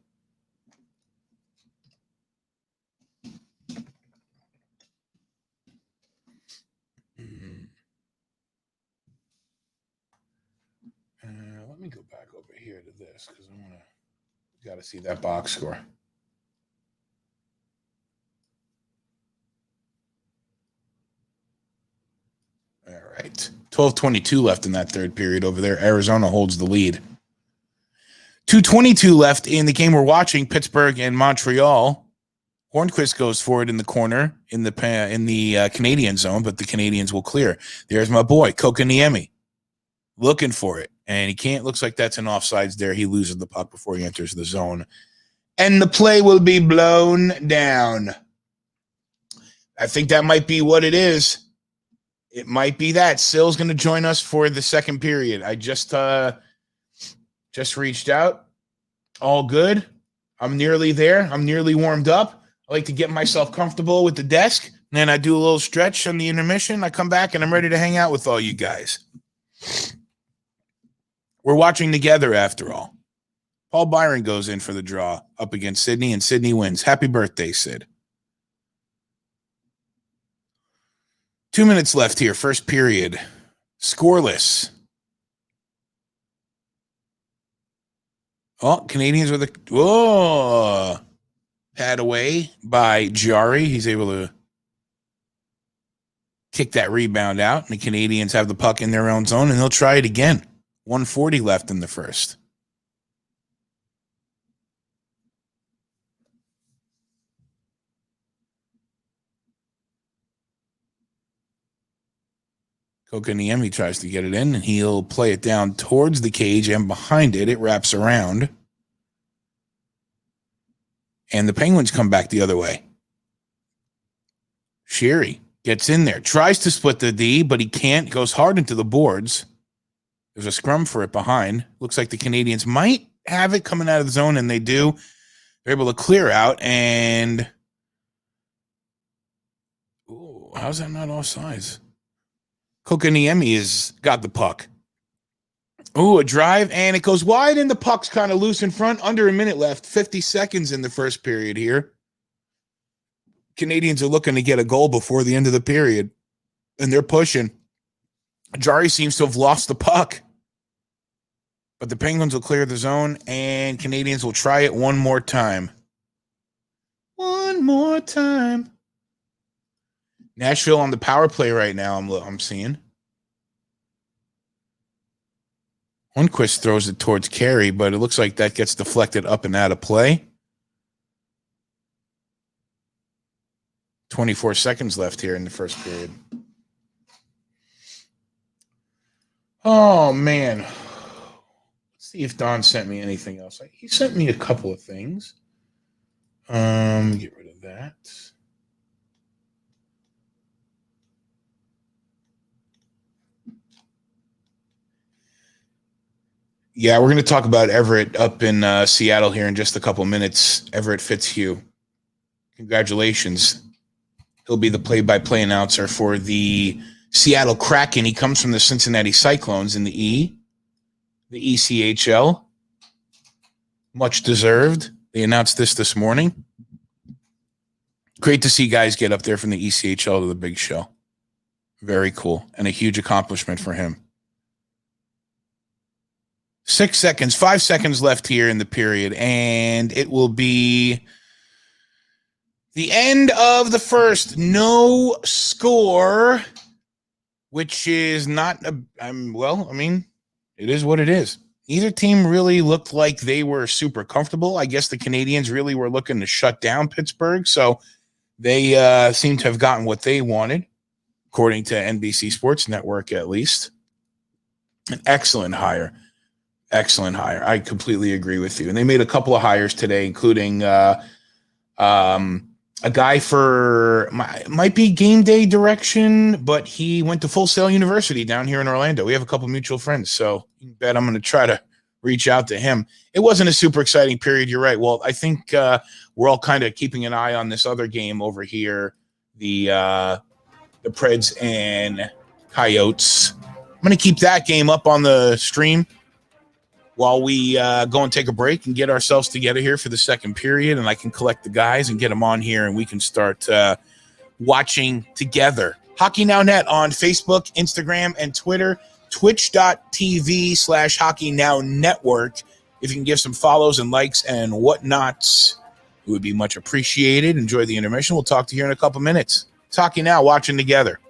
back over here to this because I want to. Got to see that box score. All right. 12:22 left in that third period over there. Arizona holds the lead. 2:22 left in the game we're watching, Pittsburgh and Montreal. Hornquist goes forward in the corner in the Canadian zone, but the Canadiens will clear. There's my boy, Kokaniemi, looking for it. And he can't. Looks like that's an offsides there. He loses the puck before he enters the zone. And the play will be blown down. I think that might be what it is. It might be that. Sill's going to join us for the second period. I just reached out. All good. I'm nearly there. I'm nearly warmed up. I like to get myself comfortable with the desk. And then I do a little stretch on the intermission. I come back and I'm ready to hang out with all you guys. We're watching together after all. Paul Byron goes in for the draw up against Sydney, and Sydney wins. Happy birthday, Sid. 2 minutes left here, first period. Scoreless. Oh, Canadiens with a pad away by Jari. He's able to kick that rebound out, and the Canadiens have the puck in their own zone, and they'll try it again. 1:40 left in the first. Kokaniemi tries to get it in, and he'll play it down towards the cage, and behind it, it wraps around. And the Penguins come back the other way. Sherry gets in there, tries to split the D, but he can't. Goes hard into the boards. There's a scrum for it behind. Looks like the Canadiens might have it coming out of the zone, and they do. They're able to clear out, and how's that not offsides? Kokaniemi has got the puck. A drive, and it goes wide, and the puck's kind of loose in front. Under a minute left, 50 seconds in the first period here. Canadiens are looking to get a goal before the end of the period, and they're pushing. Jari seems to have lost the puck, but the Penguins will clear the zone, and Canadiens will try it one more time. One more time. Nashville on the power play right now, I'm seeing. Hornquist throws it towards Carey, but it looks like that gets deflected up and out of play. 24 seconds left here in the first period. Oh, man. Let's see if Don sent me anything else. He sent me a couple of things. Get rid of that. Yeah, we're going to talk about Everett up in Seattle here in just a couple minutes. Everett Fitzhugh. Congratulations. He'll be the play-by-play announcer for the Seattle Kraken. He comes from the Cincinnati Cyclones in the ECHL. Much deserved. They announced this morning. Great to see guys get up there from the ECHL to the big show. Very cool, and a huge accomplishment for him. 5 seconds left here in the period, and it will be the end of the first. No score, which is not it is what it is. Neither team really looked like they were super comfortable. I guess the Canadiens really were looking to shut down Pittsburgh, so they seem to have gotten what they wanted, according to NBC Sports Network at least. An excellent hire. Excellent hire. I completely agree with you. And they made a couple of hires today, including a guy for might be game day direction, but he went to Full Sail University down here in Orlando. We have a couple mutual friends, so you can bet I'm going to try to reach out to him. It wasn't a super exciting period. You're right. Well, I think we're all kind of keeping an eye on this other game over here, the Preds and Coyotes. I'm going to keep that game up on the stream while we go and take a break and get ourselves together here for the second period, and I can collect the guys and get them on here, and we can start watching together. Hockey Now Net on Facebook, Instagram, and Twitter. twitch.tv/Hockey Now Network. If you can give some follows and likes and whatnots, it would be much appreciated. Enjoy the intermission. We'll talk to you in a couple minutes. It's Hockey Now, watching together.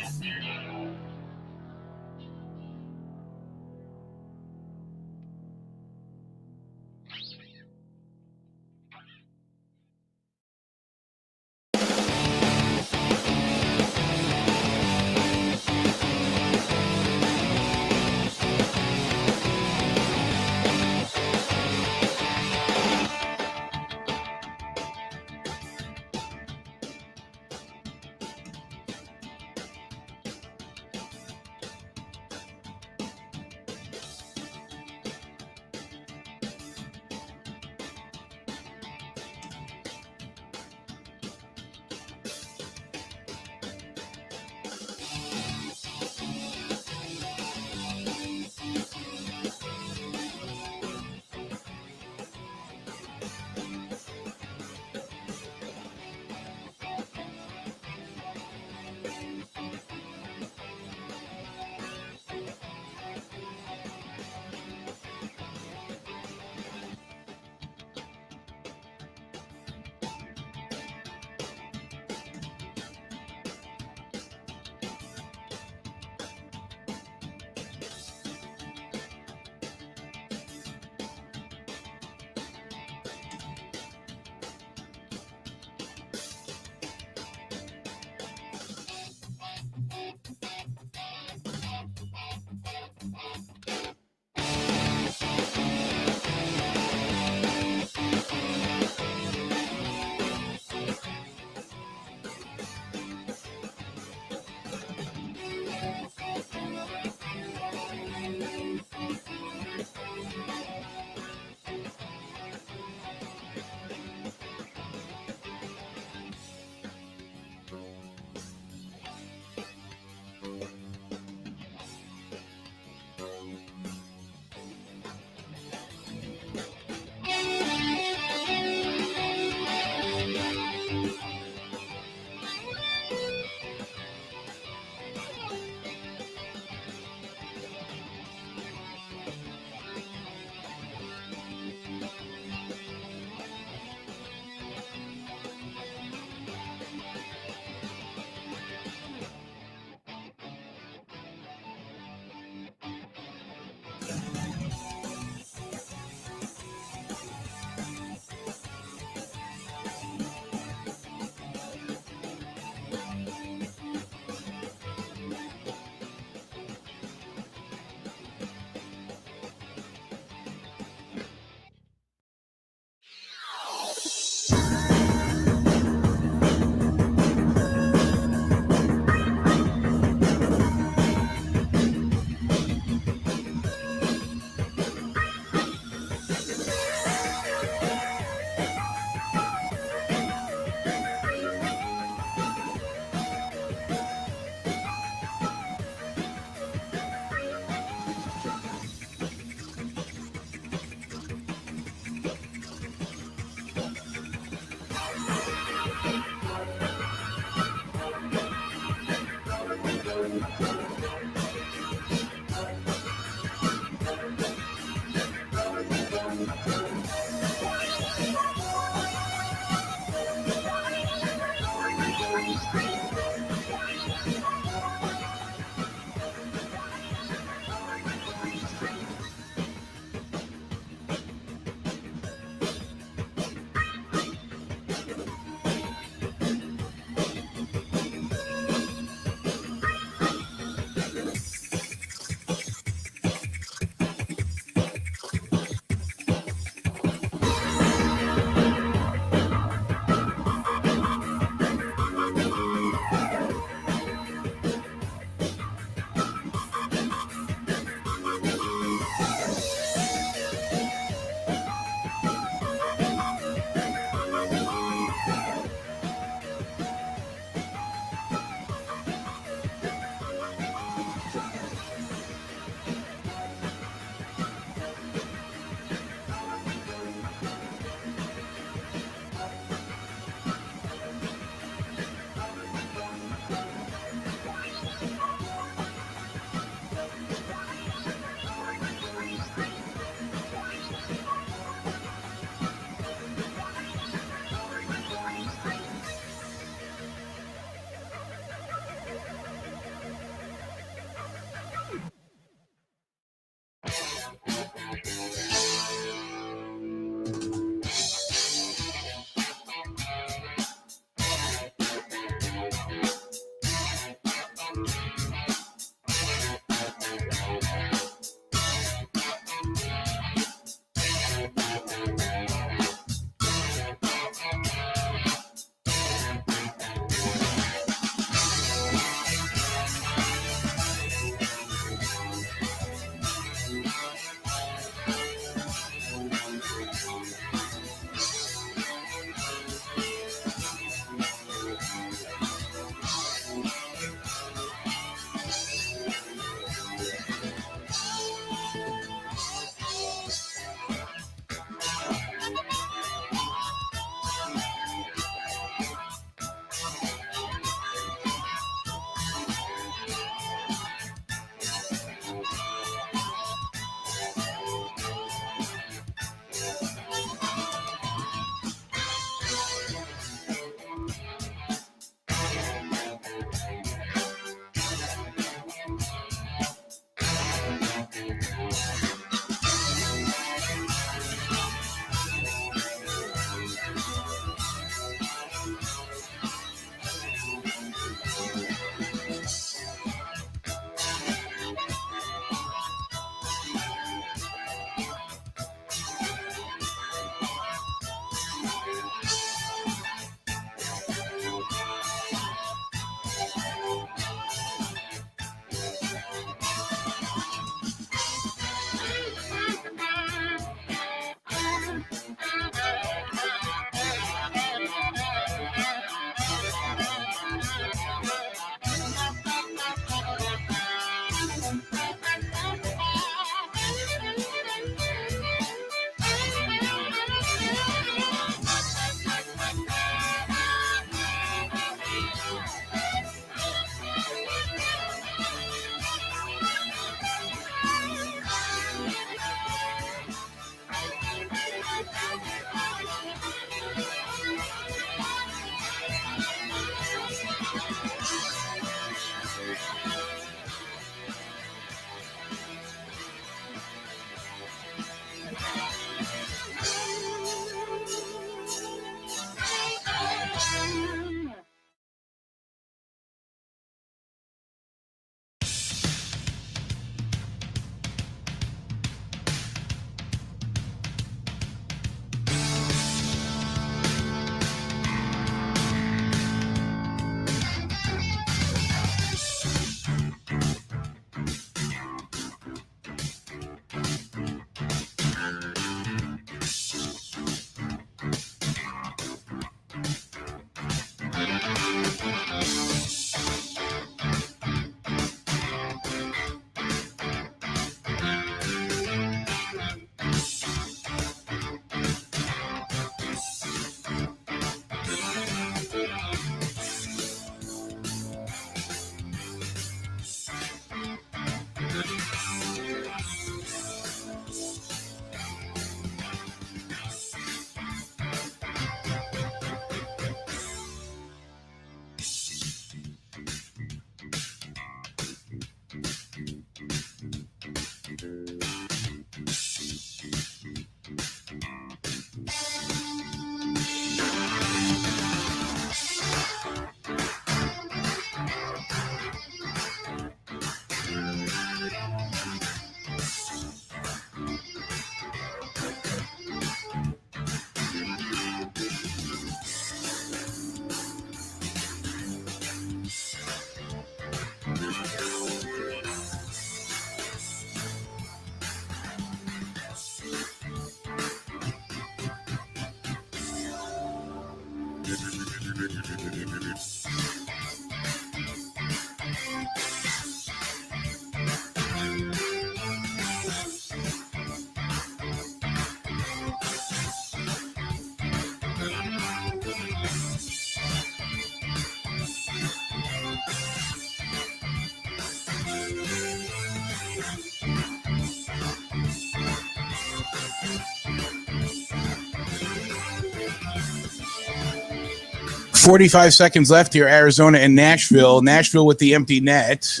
45 seconds left here, Arizona and Nashville. Nashville with the empty net.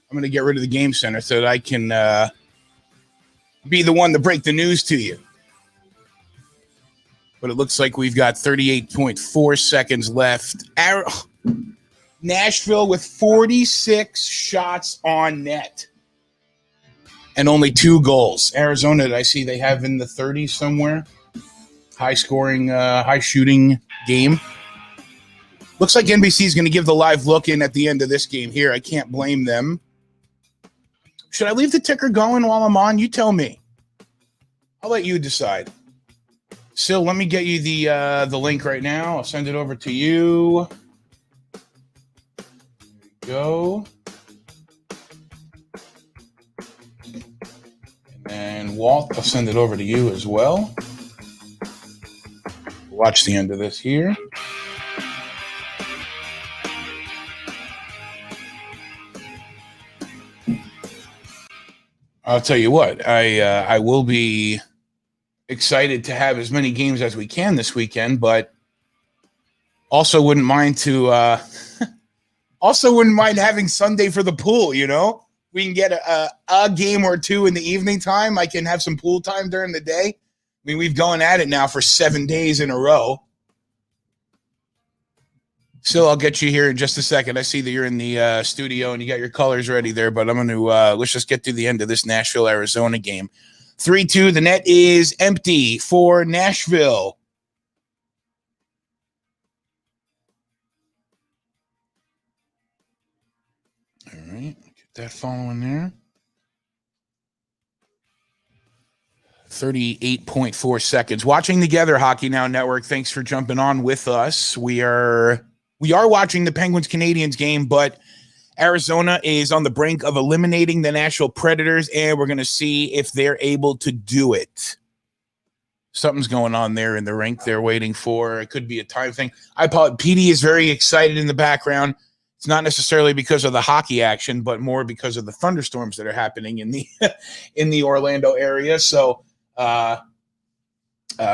I'm going to get rid of the game center so that I can be the one to break the news to you. But it looks like we've got 38.4 seconds left. Nashville with 46 shots on net and only 2 goals. Arizona, I see they have in the 30s somewhere. High scoring, high shooting game. Looks like NBC is going to give the live look in at the end of this game here. I can't blame them. Should I leave the ticker going while I'm on? You tell me. I'll let you decide. Sil, let me get you the link right now. I'll send it over to you. There you go. And then Walt, I'll send it over to you as well. Watch the end of this here. I'll tell you what, I will be excited to have as many games as we can this weekend, but also wouldn't mind having Sunday for the pool, you know? We can get a game or 2 in the evening time. I can have some pool time during the day. I mean, we've gone at it now for 7 days in a row. Still, I'll get you here in just a second. I see that you're in the studio and you got your colors ready there, but I'm going to let's just get to the end of this Nashville-Arizona game. 3-2, the net is empty for Nashville. All right, get that following there. 38.4 seconds. Watching together, Hockey Now Network. Thanks for jumping on with us. We are watching the Penguins Canadiens game, but Arizona is on the brink of eliminating the Nashville Predators, and we're going to see if they're able to do it. Something's going on there in the rink. They're waiting for, it could be a time thing. PD is very excited in the background. It's not necessarily because of the hockey action, but more because of the thunderstorms that are happening in the in the Orlando area. So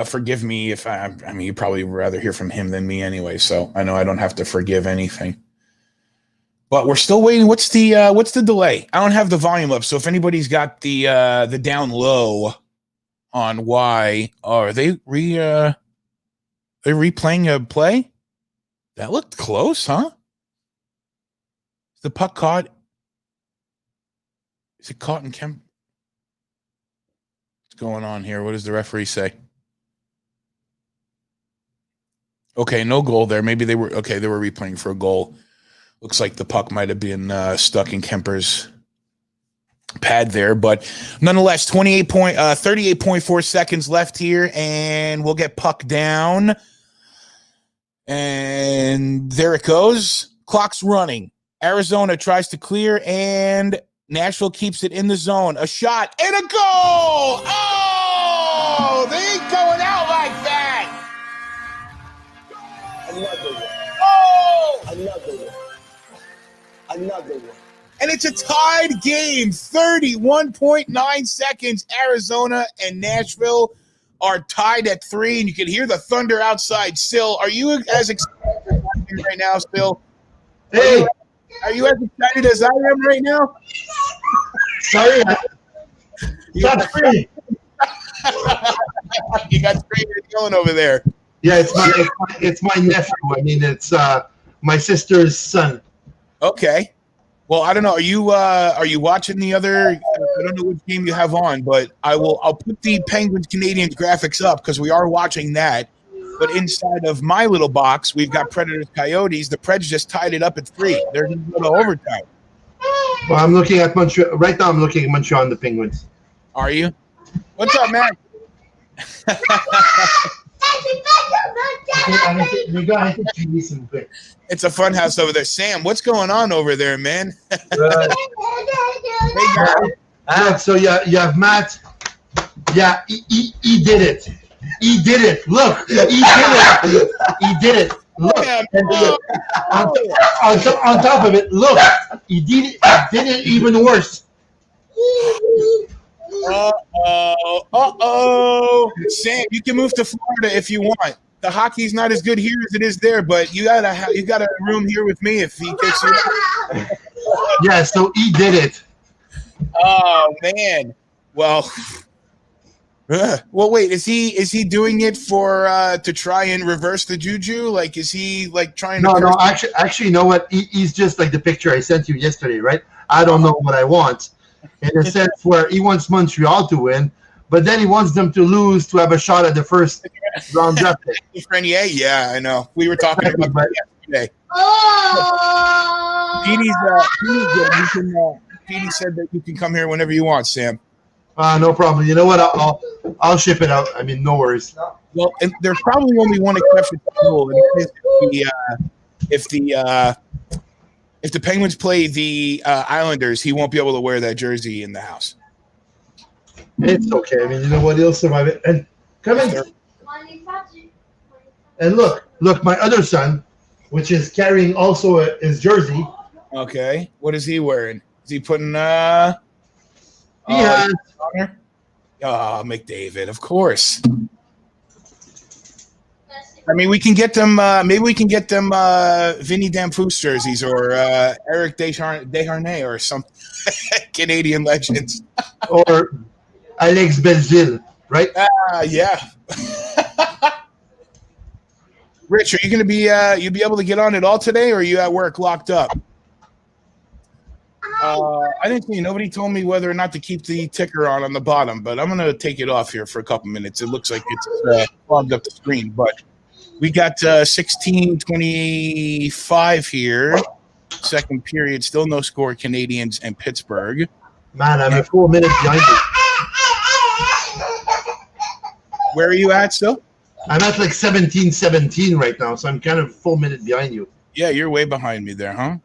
forgive me if I mean, you'd probably rather hear from him than me anyway. So I know I don't have to forgive anything. But we're still waiting. What's the delay? I don't have the volume up. So if anybody's got the down low on why, are they replaying a play? That looked close, huh? Is the puck caught? Is it caught in Kemp? What's going on here? What does the referee say? Okay, no goal there. Maybe they were replaying for a goal. Looks like the puck might have been stuck in Kemper's pad there, but nonetheless, 38.4 seconds left here, and we'll get puck down. And there it goes. Clock's running. Arizona tries to clear, and Nashville keeps it in the zone. A shot and a goal! Oh, they ain't going out like that. Another one. Oh! Another one. Another one. And it's a tied game. 31.9 seconds. Arizona and Nashville are tied at 3, and you can hear the thunder outside. Still, are you as excited right now, Still? Hey! Are you as excited as I am right now? Sorry. That's free. You got 3 going over there. Yeah, it's my nephew. I mean, it's my sister's son. Okay. Well, I don't know. Are you watching the other? I don't know which game you have on, but I'll put the Penguins Canadiens graphics up because we are watching that. But inside of my little box, we've got Predators Coyotes. The Preds just tied it up at 3. They're going to go to overtime. Well, I'm looking at Montreal right now. I'm looking at Montreal and the Penguins. Are you? What's up, Matt? It's a fun house over there. Sam, what's going on over there, man? Hey, guys. So you have Matt. Yeah, he did it. He did it. Look, he did it. He did it. Look. Yeah, on top of it, look, he did it even worse. Uh-oh. Sam, you can move to Florida if you want. the hockey's not as good here as it is there, but you got a room here with me if he kicks you out. Yeah, so he did it. Oh man. Well, wait, is he doing it for to try and reverse the juju? Like, is he like trying to No, actually, you know what? He's just like the picture I sent you yesterday, right? I don't know what I want. In a sense where he wants Montreal to win, but then he wants them to lose to have a shot at the first round draft pick. Frenier? Yeah, I know. We were talking about that yesterday. Petey said that you can come here whenever you want, Sam. No problem. You know what? I'll ship it out. I mean, no worries. Well, and there's probably only one exception to the rule, and if the Penguins play the Islanders, he won't be able to wear that jersey in the house. It's okay. I mean, you know what? He'll survive it. And come in. And look, my other son, which is carrying also his jersey. Okay, what is he wearing? Is he putting? He has. Oh, McDavid, of course. I mean, we can get them. Maybe we can get them Vinny Damphousse jerseys or Eric Desharnais or some Canadian legends. Or Alex Belzile, right? Yeah. Rich, are you going to be you be able to get on it all today, or are you at work locked up? I didn't see. Nobody told me whether or not to keep the ticker on the bottom, but I'm going to take it off here for a couple minutes. It looks like it's clogged up the screen, but we got 16:25 here. Second period, still no score. Canadiens and Pittsburgh. Man, I'm a full minute behind you. Where are you at still? I'm at like 17-17 right now, so I'm kind of full minute behind you. Yeah, you're way behind me there, huh?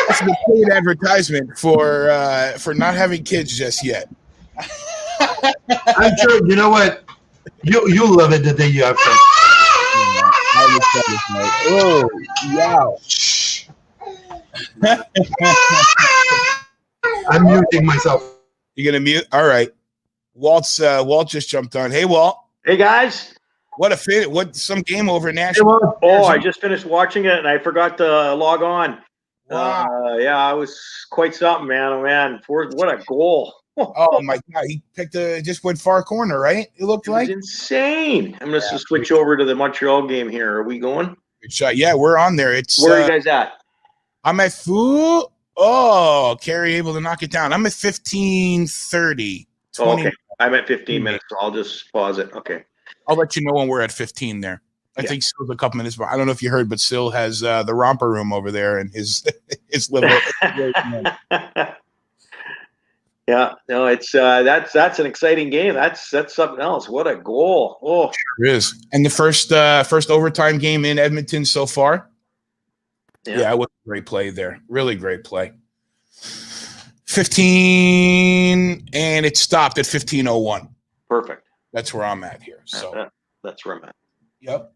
That's a paid advertisement for not having kids just yet. I'm sure. You know what? You'll love it the day you have friends. Oh, wow. I'm muting myself. You're gonna mute? All right. Walt just jumped on. Hey, Walt. Hey guys. What some game over in Nashville? Oh, I just finished watching it and I forgot to log on. Wow. Yeah, it was quite something, man. Oh man, what a goal! Oh my God, he just went far corner, right? It looked like insane. I'm gonna switch over to the Montreal game here. Are we going? Good shot. Yeah, we're on there. It's where are you guys at? I'm at Foo. Oh, Carey able to knock it down. I'm at 15:30. Okay, I'm at 15 minutes. So I'll just pause it. Okay. I'll let you know when we're at 15 there. I think Sill's a couple minutes. I don't know if you heard, but Sill has the romper room over there and his little. Yeah, no, it's that's an exciting game. That's something else. What a goal! Oh, sure is. And the first overtime game in Edmonton so far. Yeah, it was a great play there. Really great play. 15, and it stopped at 15:01. Perfect. That's where I'm at here. So that's where I'm at. Yep.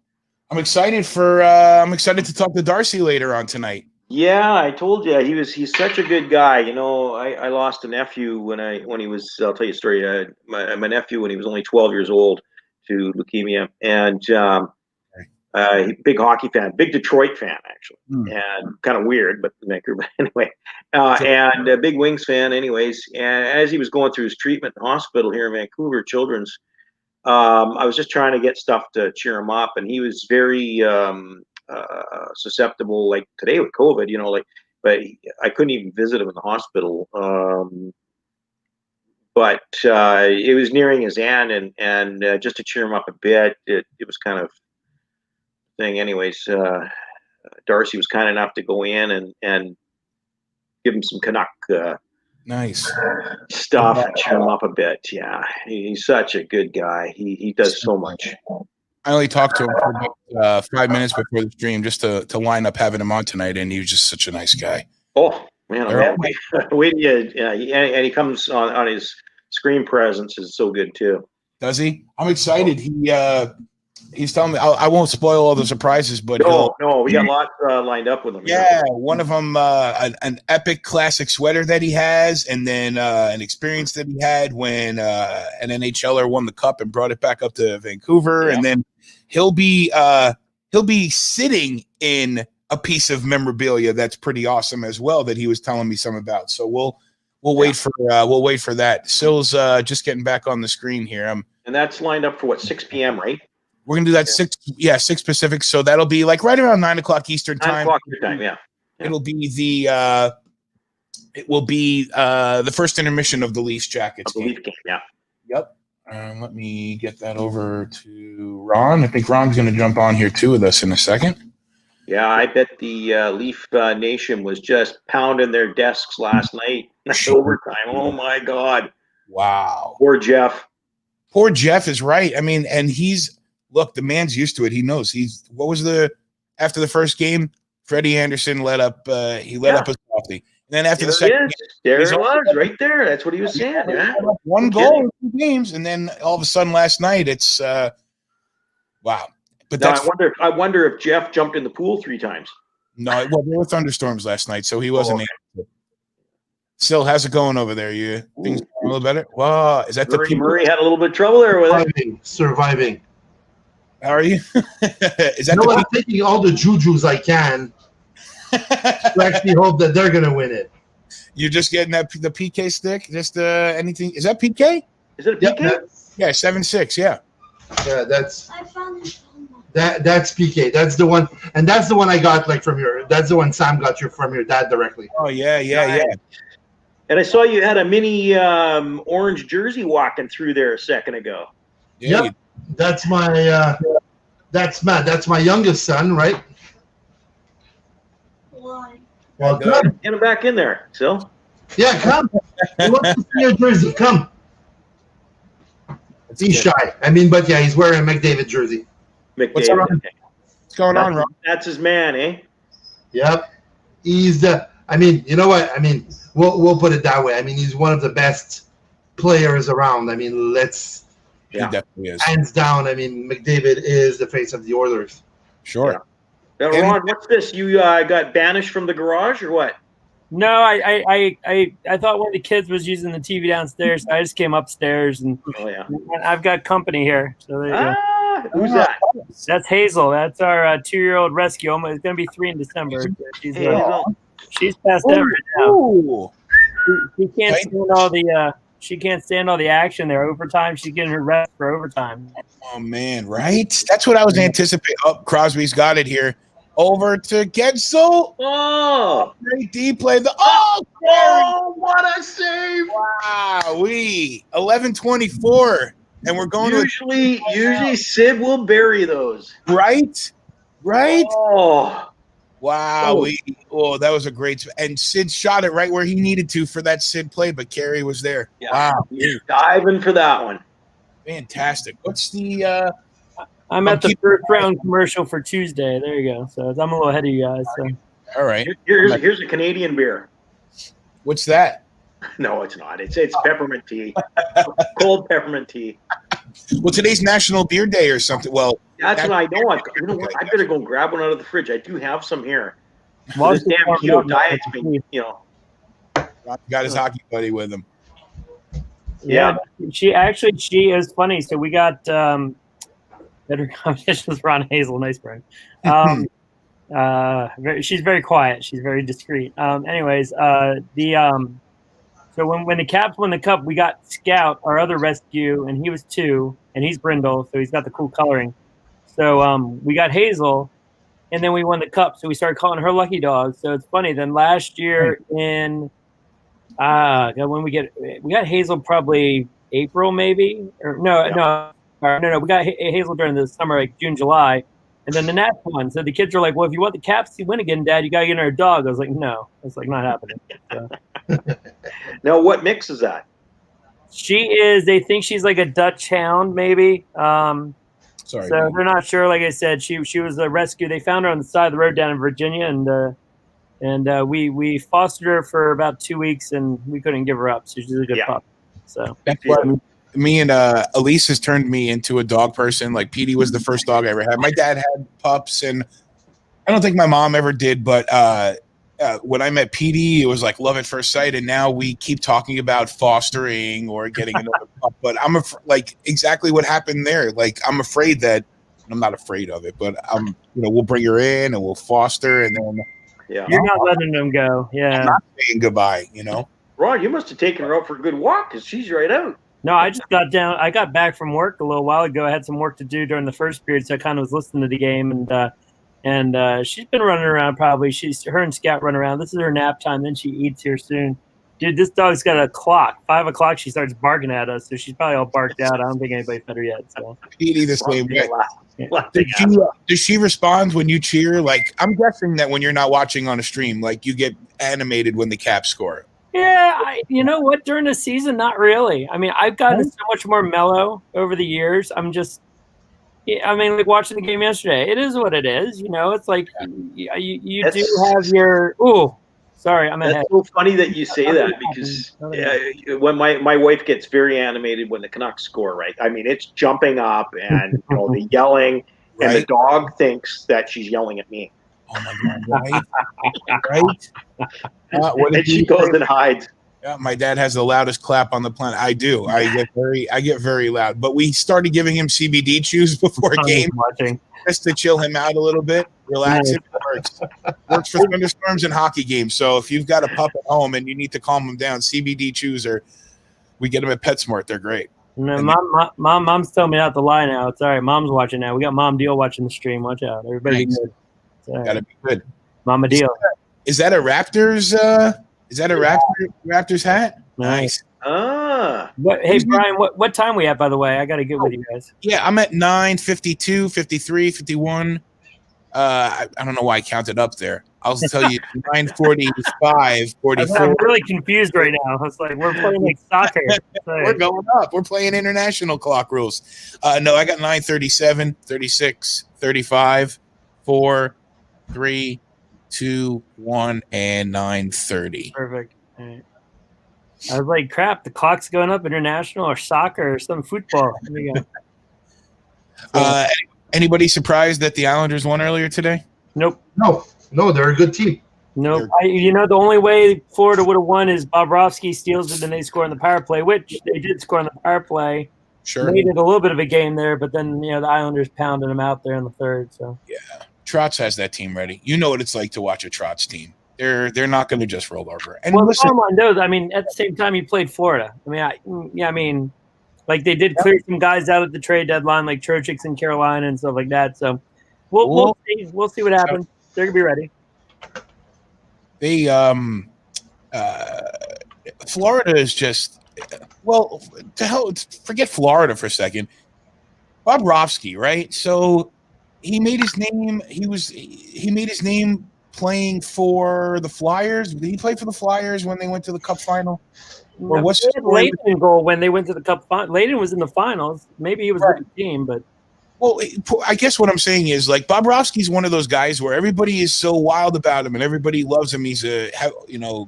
I'm excited to talk to Darcy later on tonight. Yeah, I told you he's such a good guy. You know, I lost a nephew when he was. I'll tell you a story. My nephew when he was only 12 years old to leukemia, and big hockey fan, big Detroit fan actually, and kind of weird, but anyway, and a big Wings fan, anyways. And as he was going through his treatment in the hospital here in Vancouver Children's, I was just trying to get stuff to cheer him up, and he was very susceptible, like today with COVID, you know, but I couldn't even visit him in the hospital. But it was nearing his end, and just to cheer him up a bit, it was kind of thing. Anyways, Darcy was kind enough to go in and give him some Canuck nice stuff and cheer him up a bit. Yeah, he's such a good guy. He does so much. I only talked to him for about 5 minutes before the stream just to line up having him on tonight, and he was just such a nice guy. Oh man, wait, and he comes on his screen presence is so good too. Does he? I'm excited. He's telling me I won't spoil all the surprises, but No, we got lots lined up with him. yeah, one of them an epic classic sweater that he has, and then an experience that he had when an NHLer won the cup and brought it back up to Vancouver, and then he'll be sitting in a piece of memorabilia that's pretty awesome as well that he was telling me some about. So we'll wait for that. Sill's just getting back on the screen here. And that's lined up for what, 6 p.m. right? We're gonna do that 6 Pacific. So that'll be like right around 9 o'clock Eastern time. 9 o'clock your time, yeah. It'll be the first intermission of the Leafs Jackets game. Yeah. Yep. Let me get that over to Ron. I think Ron's going to jump on here too with us in a second. Yeah, I bet the Leaf Nation was just pounding their desks last night. Overtime. Oh my God. Wow. Poor Jeff. Poor Jeff is right. I mean, and look, the man's used to it. He knows. After the first game, Freddie Anderson let up a softie. And then after the second game, it was right there. That's what he was saying. Yeah. One goal in 2 games, and then all of a sudden last night it's wow. But now, I wonder if Jeff jumped in the pool 3 times. No, well, there were thunderstorms last night, so he wasn't able to. Still, how's it going over there? Things a little better? Wow, is that Murray had a little bit of trouble there with it. Surviving. How are you? Is that I'm taking all the jujus I can to actually hope that they're gonna win it. You're just getting the PK stick? Just anything? Is that PK? Is it a PK? Yeah, 7-6. Yeah. Yeah, that's PK. That's the one, and that's the one I got that's the one Sam got from your dad directly. Oh yeah. And I saw you had a mini orange jersey walking through there a second ago. Yeah. Yep. That's my that's Matt. That's my youngest son, right? Why? Well, come. Get him back in there, Sil. Yeah, come. He wants to see your jersey. Come. He's shy. I mean, but yeah, he's wearing a McDavid jersey. What's going on, Ron? That's his man, eh? Yep. He's the. I mean, you know what? I mean, we'll put it that way. I mean, he's one of the best players around. I mean, He definitely is. Hands down. I mean, McDavid is the face of the Oilers. Sure. Now, Ron, what's this? You got banished from the garage or what? No, I thought one of the kids was using the TV downstairs. So I just came upstairs, and I've got company here. So there you go. Who's that? That's Hazel. That's our 2-year-old rescue. It's going to be 3 in December. She's past that right now. She can't stand all the. She can't stand all the action there. Overtime, she's getting her rest for overtime. Oh man, right? That's what I was anticipating. Oh, Crosby's got it here. Over to Gensel. Oh, great D play. What a save! Wow, 11-24, and we're going usually Sid will bury those. Right. Oh, wow. That was a great. And Sid shot it right where he needed to for that Sid play, but Carey was there. Yeah. Wow, diving for that one. Fantastic. What's the? I'm at the first round commercial for Tuesday. There you go. So I'm a little ahead of you guys. So. All right. Here's a Canadian beer. What's that? No, it's not. It's peppermint tea. Cold peppermint tea. Well, today's National Beer Day or something. Well, that's what I know. You know what? I better go grab one out of the fridge. I do have some here. Well, this damn keto diet's been, got his hockey buddy with him. Yeah. She is funny. So we got better competition with Ron Hazel. Nice, Brian. She's very quiet. She's very discreet. Anyways, so when the Caps won the cup, we got Scout, our other rescue, and he was 2, and he's brindle, so he's got the cool coloring. So we got Hazel, and then we won the cup, so we started calling her Lucky Dog. So it's funny. Then last year when we got Hazel probably April maybe, or no. We got Hazel during the summer, like June, July, and then the Nats won. So the kids were like, "Well, if you want the Caps to win again, Dad, you got to get her a dog." I was like, "No, it's like not happening." So. Now, what mix is that? They think she's like a Dutch Hound, maybe. Sorry. So they're not sure. Like I said, she was a rescue. They found her on the side of the road down in Virginia, and we fostered her for about 2 weeks, and we couldn't give her up. So she's a good pup. So it me and Elise has turned me into a dog person. Like Petey was the first dog I ever had. My dad had pups, and I don't think my mom ever did. But when I met Petey, it was like love at first sight. And now we keep talking about fostering or getting another pup. But I'm like exactly what happened there. Like I'm afraid that I'm not afraid of it, but we'll bring her in and we'll foster, and then you're not letting them go. Yeah, I'm not saying goodbye. Ron, you must have taken her out for a good walk because she's right out. No, I just got down. I got back from work a little while ago. I had some work to do during the first period, so I kind of was listening to the game, and she's been running around. Probably her and Scout run around. This is her nap time. Then she eats here soon. Dude, this dog's got a clock. 5 o'clock, she starts barking at us, so she's probably all barked out. I don't think anybody fed her yet. So Petey the same way. Does she respond when you cheer? Like I'm guessing that when you're not watching on a stream, like you get animated when the Caps score. Yeah, you know what? During the season, not really. I mean, I've gotten so much more mellow over the years. Like watching the game yesterday, it is what it is. It's like you do have your. Ooh, sorry, I'm ahead. That's so funny that you say that because when my wife gets very animated when the Canucks score, right? I mean, it's jumping up and the yelling, and the dog thinks that she's yelling at me. Oh my God! Right? And she goes and hides. Yeah, my dad has the loudest clap on the planet. I do. I get very loud. But we started giving him CBD chews before a game, just to chill him out a little bit, relax. It works for thunderstorms and hockey games. So if you've got a pup at home and you need to calm him down, CBD chews we get them at PetSmart. They're great. No, mom's telling me not to lie now. It's all right. Mom's watching now. We got Mom Deal watching the stream. Watch out, everybody. Gotta be good. Mama Deal. Is that a Raptors? Is that a Raptors hat? Nice. Hey Brian, what time we at, by the way? I got to get with you guys. Yeah, I'm at 9:52, 53, 51. I don't know why I counted up there. I'll tell you 9:45, 44. I'm really confused right now. It's like we're playing like soccer. We're going up. We're playing international clock rules. No, I got 9:37, 36, 35, 4, 3, 2, 1, and 9:30. Perfect. All right. I was like, crap, the clock's going up international or soccer or some football. There you go. Anybody surprised that the Islanders won earlier today? Nope. No, they're a good team. Nope. The only way Florida would have won is Bobrovsky steals it and they score on the power play, which they did score on the power play. Sure. Made it a little bit of a game there, but then the Islanders pounded them out there in the third. So yeah. Trotz has that team ready. You know what it's like to watch a Trotz team. They're not going to just roll over. And listen, at the same time, he played Florida. Like they did clear some guys out at the trade deadline, like Trocheck's in Carolina and stuff like that. So we'll see. We'll see what happens. They're gonna be ready. They Florida is just to hell. Forget Florida for a second. Bobrovsky, right? So he made his name. He made his name playing for the Flyers. Did he play for the Flyers when they went to the Cup final? Or what's Leighton goal when they went to the Cup final? Leighton was in the finals. Maybe he was with the team, but I guess what I'm saying is like Bobrovsky's one of those guys where everybody is so wild about him and everybody loves him. He's a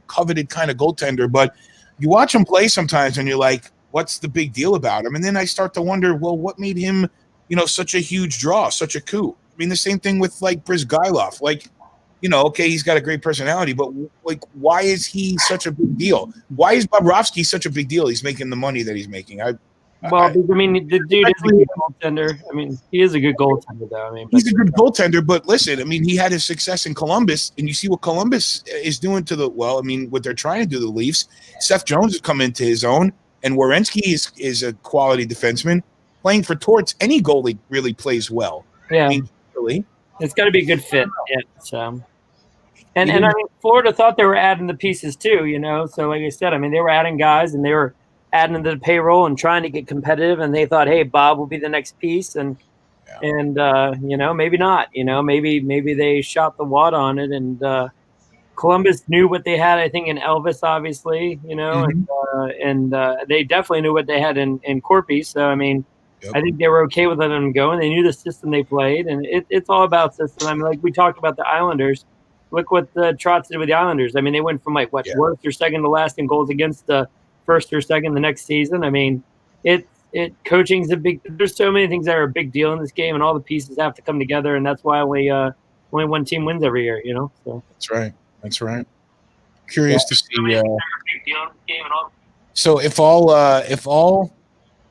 coveted kind of goaltender, but you watch him play sometimes and you're like, what's the big deal about him? And then I start to wonder, well, what made him, such a huge draw, such a coup? I mean, the same thing with like Brizgailov, like. Okay, he's got a great personality, but like, why is he such a big deal? Why is Bobrovsky such a big deal? He's making the money that he's making. The dude is a good goaltender. I mean, he is a good goaltender, though. He's a good goaltender, but listen, he had his success in Columbus, and you see what Columbus is doing to what they're trying to do to the Leafs. Seth Jones has come into his own, and Werenski is a quality defenseman. Playing for Torts, any goalie really plays well. Yeah. Really. It's got to be a good fit. Yeah. So. And Florida thought they were adding the pieces too, So like I said, they were adding guys and they were adding to the payroll and trying to get competitive. And they thought, hey, Bob will be the next piece, and maybe not. Maybe they shot the wad on it. And Columbus knew what they had. I think in Elvis, obviously, and they definitely knew what they had in Corpy. So I think they were okay with letting them go, and they knew the system they played. And it's all about system. Like we talked about the Islanders. Look what the Trotz did with the Islanders. They went from worst or second to last in goals against, the first or second the next season. It's coaching's a big. There's so many things that are a big deal in this game, and all the pieces have to come together, and that's why only one team wins every year. So That's right. That's right. Curious to see. So if all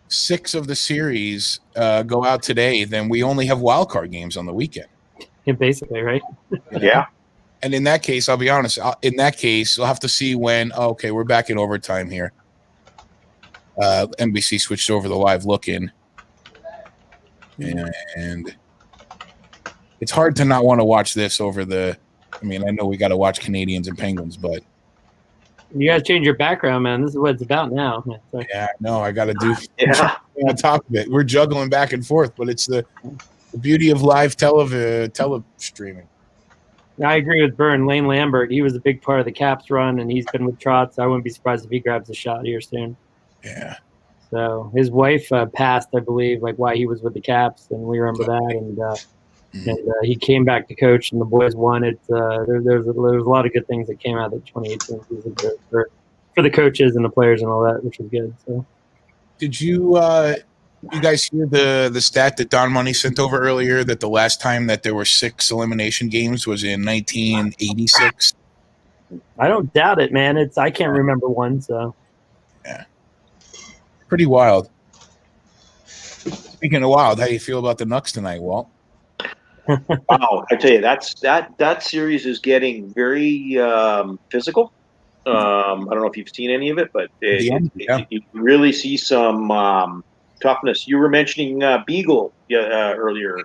6 of the series go out today, then we only have wild card games on the weekend. Yeah, basically, right? Yeah. And in that case, I'll be honest. In that case, we'll have to see when. Okay, we're back in overtime here. NBC switched over the live look-in, and it's hard to not want to watch this over the. I mean, I know we got to watch Canadiens and Penguins, but you guys change your background, man. This is what it's about now. yeah, no, I got to do Yeah. on top of it. We're juggling back and forth, but it's the beauty of live tele-streaming. I agree with Byrne. Lane Lambert, he was a big part of the Caps run, and he's been with Trotz. So I wouldn't be surprised if he grabs a shot here soon. Yeah. So his wife passed, I believe, like why he was with the Caps, and we remember that. And he came back to coach, and the boys won it. There's a lot of good things that came out of the 2018 season for the coaches and the players and all that, which was good. So, did you guys hear the stat that Don Money sent over earlier that the last time that there were 6 elimination games was in 1986? I don't doubt it, man. I can't remember one. So yeah. Pretty wild. Speaking of wild, how do you feel about the Nucks tonight, Walt? Wow, I tell you, that series is getting very physical. I don't know if you've seen any of it, but you really see some toughness. You were mentioning Beagle earlier.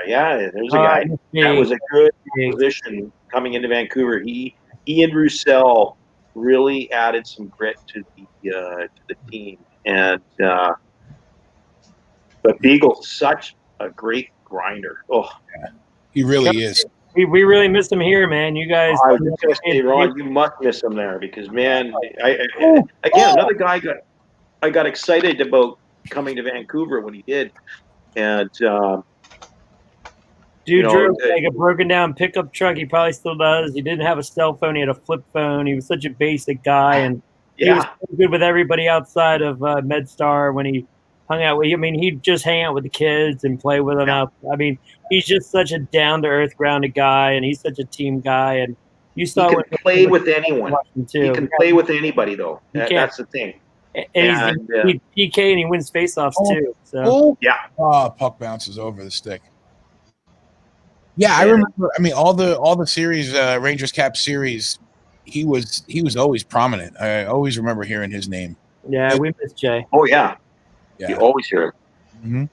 There's a guy that was a good position coming into Vancouver. He and Roussel really added some grit to the team. And but Beagle's such a great grinder. Oh, yeah, he really is. We really miss him here, man. You guys. I was just gonna say, Ron, you must miss him there because, man, another guy I got excited about coming to Vancouver when he did, and dude drove like a broken down pickup truck. He probably still does. He didn't have a cell phone. He had a flip phone. He was such a basic guy, and he was so good with everybody outside of MedStar when he hung out with. I mean, he'd just hang out with the kids and play with them out. I mean, he's just such a down to earth, grounded guy, and he's such a team guy. And you saw he can play with anyone. He can play with anybody, though. That's the thing. And he's PK and he wins faceoffs too. So puck bounces over the stick. Yeah, I remember. I mean, all the series, Rangers Cap series, he was always prominent. I always remember hearing his name. Yeah, we miss Jay. Oh yeah. You always hear him. Mm-hmm.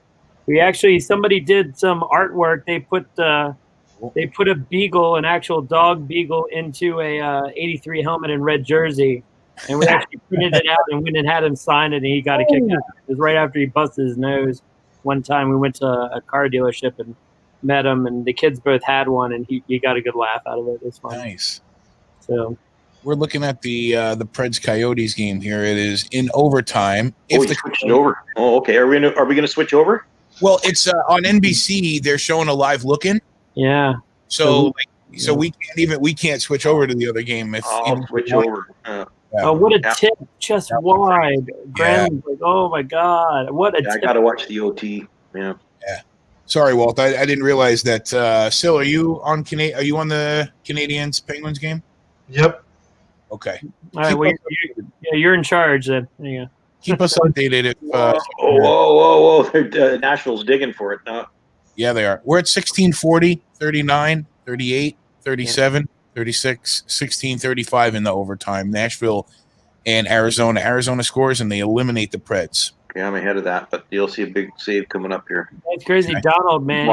We actually, somebody did some artwork. They put a beagle, an actual dog beagle, into a 83 helmet and red jersey, and we actually printed it out and went and had him sign it, and he got a kick out. It was right after he busted his nose. One time we went to a car dealership and met him, and the kids both had one, and he got a good laugh out of it. It was fun. Nice. So we're looking at the Preds Coyotes game here. It is in overtime. Switched over. Oh, okay. Are we going to switch over? Well, it's on NBC. They're showing a live look-in. Yeah. So we can't switch over to the other game if switch over. Oh, what a tip! Just wide. Brandon's like, oh my god, what a tip! I got to watch the OT. Yeah. Yeah. Sorry, Walt. I didn't realize that. Sil, are you on the Canadiens Penguins game? Yep. Okay. All right. Well, you're in charge then. There you go. Keep us updated. Whoa. Nashville's digging for it now. Yeah, they are. We're at 16:40, 39, 38, 37, 36, 16, 35 in the overtime. Nashville and Arizona. Arizona scores, and they eliminate the Preds. Yeah, I'm ahead of that, but you'll see a big save coming up here. That's crazy. Donald, man.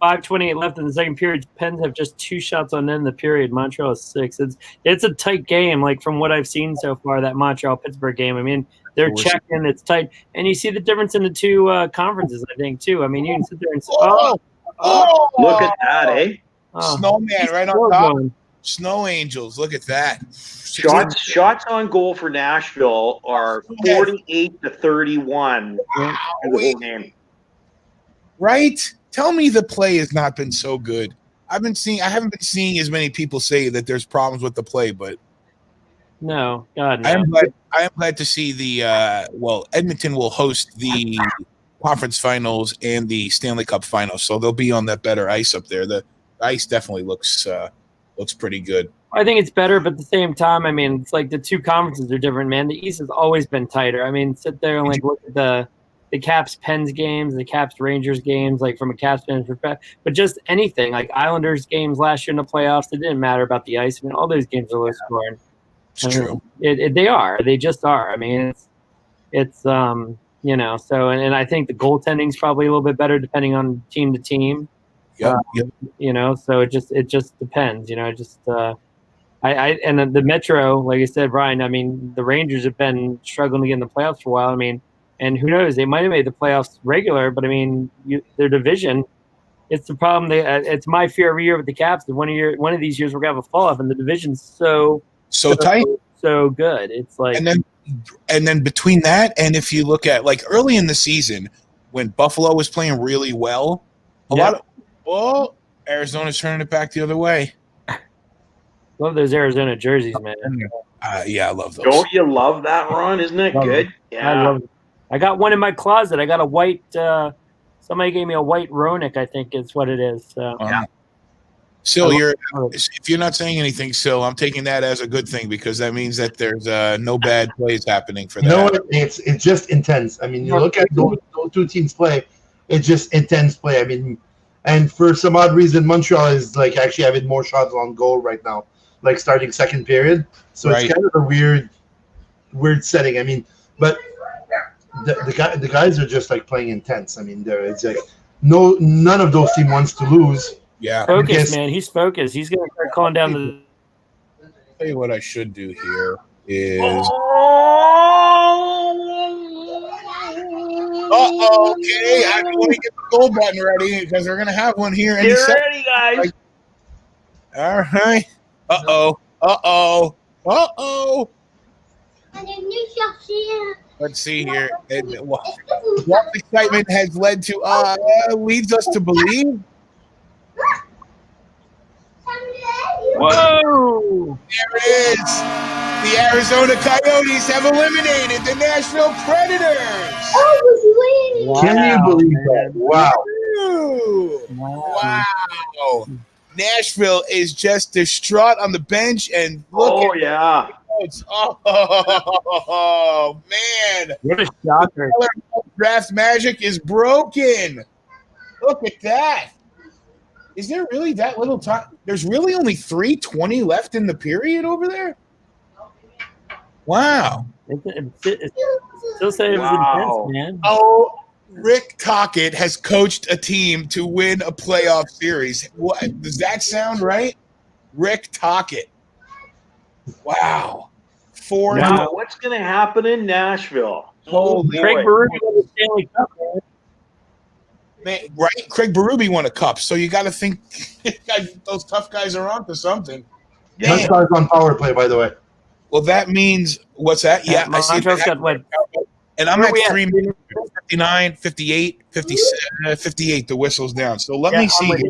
5:28 left in the second period. Pens have just 2 shots on end the period. Montreal has 6. It's a tight game, like from what I've seen so far, that Montreal-Pittsburgh game. I mean, they're checking. It's tight. And you see the difference in the 2 conferences, I think, too. I mean, you can sit there and say, look at that, eh? Snowman right on top. Snow Angels. Look at that. Shots on goal for Nashville are 48-31. Wow. Right? Tell me the play has not been so good. I haven't been seeing as many people say that there's problems with the play, but No, God, I no. am glad to see the Edmonton will host the conference finals and the Stanley Cup finals, so they'll be on that better ice up there. The ice definitely looks pretty good. I think it's better, but at the same time, I mean, it's like the two conferences are different, man. The East has always been tighter. I mean, sit there and like look at the Caps Pens games, the Caps Rangers games, like from a Caps Pens perspective, but just anything like Islanders games last year in the playoffs, it didn't matter about the ice. I mean, all those games are low scoring. It's true. They are. They just are. I mean, it's you know. So and I think the goaltending's probably a little bit better depending on team to team. Yep. You know, so it just depends. You know, and the Metro, like I said, Brian. I mean, the Rangers have been struggling to get in the playoffs for a while. I mean, and who knows? They might have made the playoffs regular, but I mean, their division. It's the problem. It's my fear every year with the Caps. That one of these years we're gonna have a fall off, and the division's so tight, so good. It's like, and then between that and if you look at like early in the season when Buffalo was playing really well, Arizona's turning it back the other way. Love those Arizona jerseys, man. Yeah, I love those. Don't you love that, Ron? Isn't that good? Yeah. I love it. I got one in my closet. I got a white. Somebody gave me a white Ronick, I think is what it is. So. Yeah. Sil, if you're not saying anything, Sil, I'm taking that as a good thing because that means that there's no bad plays happening for that. No, it's just intense. I mean, you look at those two teams play, it's just intense play. I mean, and for some odd reason, Montreal is like actually having more shots on goal right now, like starting second period. So It's kind of a weird setting. I mean, but the guys are just like playing intense. I mean, it's like none of those teams wants to lose. Yeah, focus, man. He's focused. He's gonna start calling down the. I'll tell you what I should do here is. Okay, I'm going to get the goal button ready because we're gonna have one here. Get ready, guys. All right. Let's see here. What excitement has led to leads us to believe. Whoa! There it is. The Arizona Coyotes have eliminated the Nashville Predators. Wow. Can you believe that? Wow. Nashville is just distraught on the bench and look Oh man. What a shocker. Draft magic is broken. Look at that. Is there really that little time? There's really only 3:20 left in the period over there? Wow. It's still saying it was intense, man. Oh, Rick Tocchet has coached a team to win a playoff series. What does that sound right? Rick Tocchet. Wow. Now, what's going to happen in Nashville? Holy Craig Berube won the Stanley Cup, man, right? Craig Berube won a cup, so you got to think those tough guys are on to something. Montreal's on power play, by the way. Well, that means what's that? Yeah, I see. And I'm at 3 minutes, 59, 58, 58. The whistle's down. So let me see.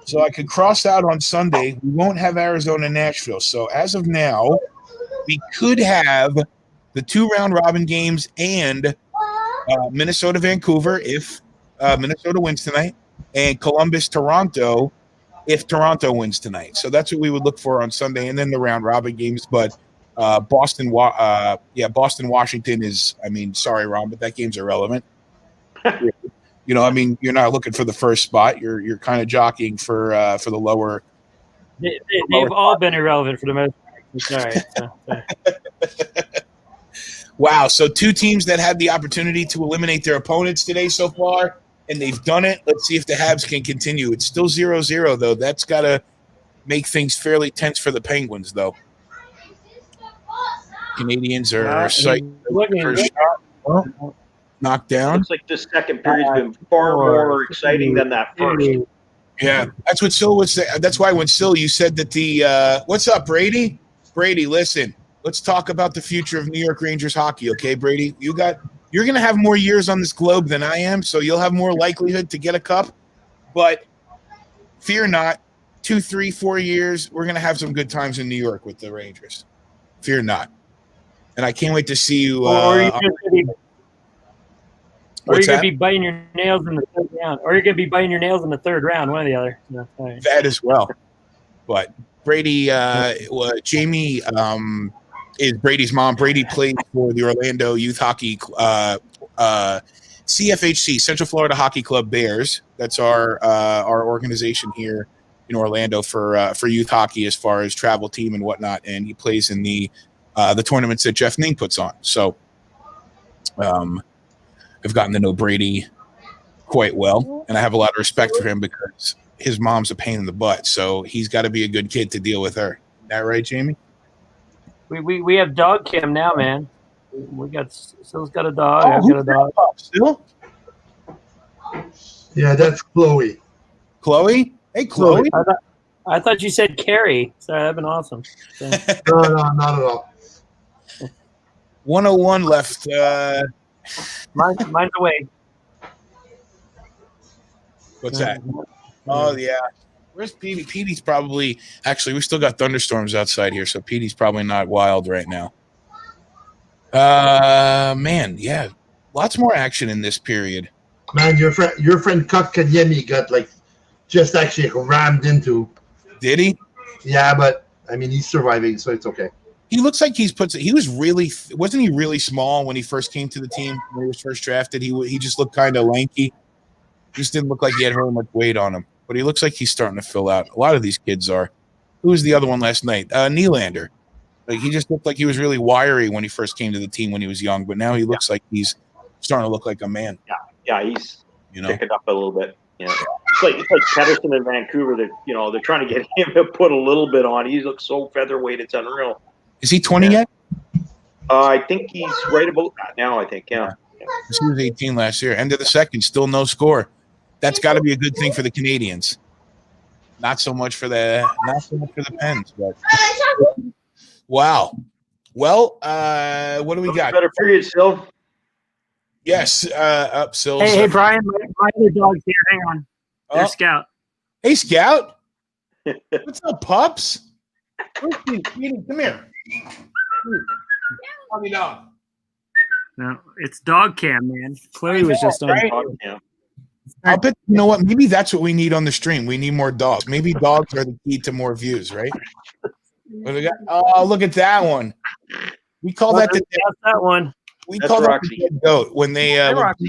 So I could cross out on Sunday. We won't have Arizona, Nashville. So as of now, we could have the 2 round robin games and Minnesota, Vancouver if Minnesota wins tonight, and Columbus, Toronto if Toronto wins tonight. So that's what we would look for on Sunday, and then the round robin games. But Boston, Washington is. I mean, sorry, Ron, but that game's irrelevant. You know, I mean, you're not looking for the first spot. You're kind of jockeying for the lower. They've all been irrelevant for the most part. Sorry. Wow. So 2 teams that had the opportunity to eliminate their opponents today so far, and they've done it. Let's see if the Habs can continue. It's still 0-0, though. That's got to make things fairly tense for the Penguins, though. Canadians are knocked down. Looks like this second period's been far more exciting than that first. Yeah, that's what Sil would say. That's why when Sil, you said that the what's up, Brady? Brady, listen, let's talk about the future of New York Rangers hockey, okay, Brady? You're going to have more years on this globe than I am, so you'll have more likelihood to get a cup. But fear not, 2, 3, 4 years, we're going to have some good times in New York with the Rangers. Fear not. And I can't wait to see you. Or you're What's going that? to be biting your nails in the third round. Or you're going to be biting your nails in the third round, one or the other. No, sorry. That as well. But Brady, Jamie is Brady's mom. Brady played for the Orlando Youth Hockey CFHC, Central Florida Hockey Club Bears. That's our organization here in Orlando for youth hockey as far as travel team and whatnot. And he plays in the tournaments that Jeff Ning puts on. So I've gotten to know Brady quite well, and I have a lot of respect for him because his mom's a pain in the butt. So he's got to be a good kid to deal with her. Is that right, Jamie? We have dog cam now, man. Sill's got a dog. I've got a dog. Still? Yeah, that's Chloe. Chloe? Hey, Chloe. I thought you said Carrie. Sorry, that'd been awesome. So. No, not at all. 101 left. Mine's away. What's that? Oh, yeah. Where's Petey? Petey's probably – actually, we still got thunderstorms outside here, so Petey's probably not wild right now. Man, yeah. Lots more action in this period. Man, your friend Kotkaniemi got just actually rammed into. Did he? Yeah, but I mean he's surviving, so it's okay. He looks like he was really wasn't he really small when he first came to the team when he was first drafted? He just looked kind of lanky. He just didn't look like he had very much weight on him. But he looks like he's starting to fill out. A lot of these kids are. Who was the other one last night? Nylander. He just looked like he was really wiry when he first came to the team when he was young, but now he looks like he's starting to look like a man. Yeah, he's picking up a little bit. Yeah, it's like Pedersen in Vancouver. That they're trying to get him to put a little bit on. He looks so featherweight, it's unreal. Is he 20 yet? I think he's right about that now. I think, yeah. He was 18 last year. End of the second, still no score. That's got to be a good thing for the Canadiens. Not so much for the Pens, but wow. Well, what do we got? Better period, Sil. Yes, up Sil. Hey, Brian, my other dog's here. Hang on. There's Scout. Hey, Scout. What's up, pups? Come here. Puppy dog. No, it's dog cam, man. Chloe was just on dog cam. I'll bet you know what? Maybe that's what we need on the stream. We need more dogs. Maybe dogs are the key to more views, right? What do we got? Oh, look at that one. We call that that one. We call that the dead goat when he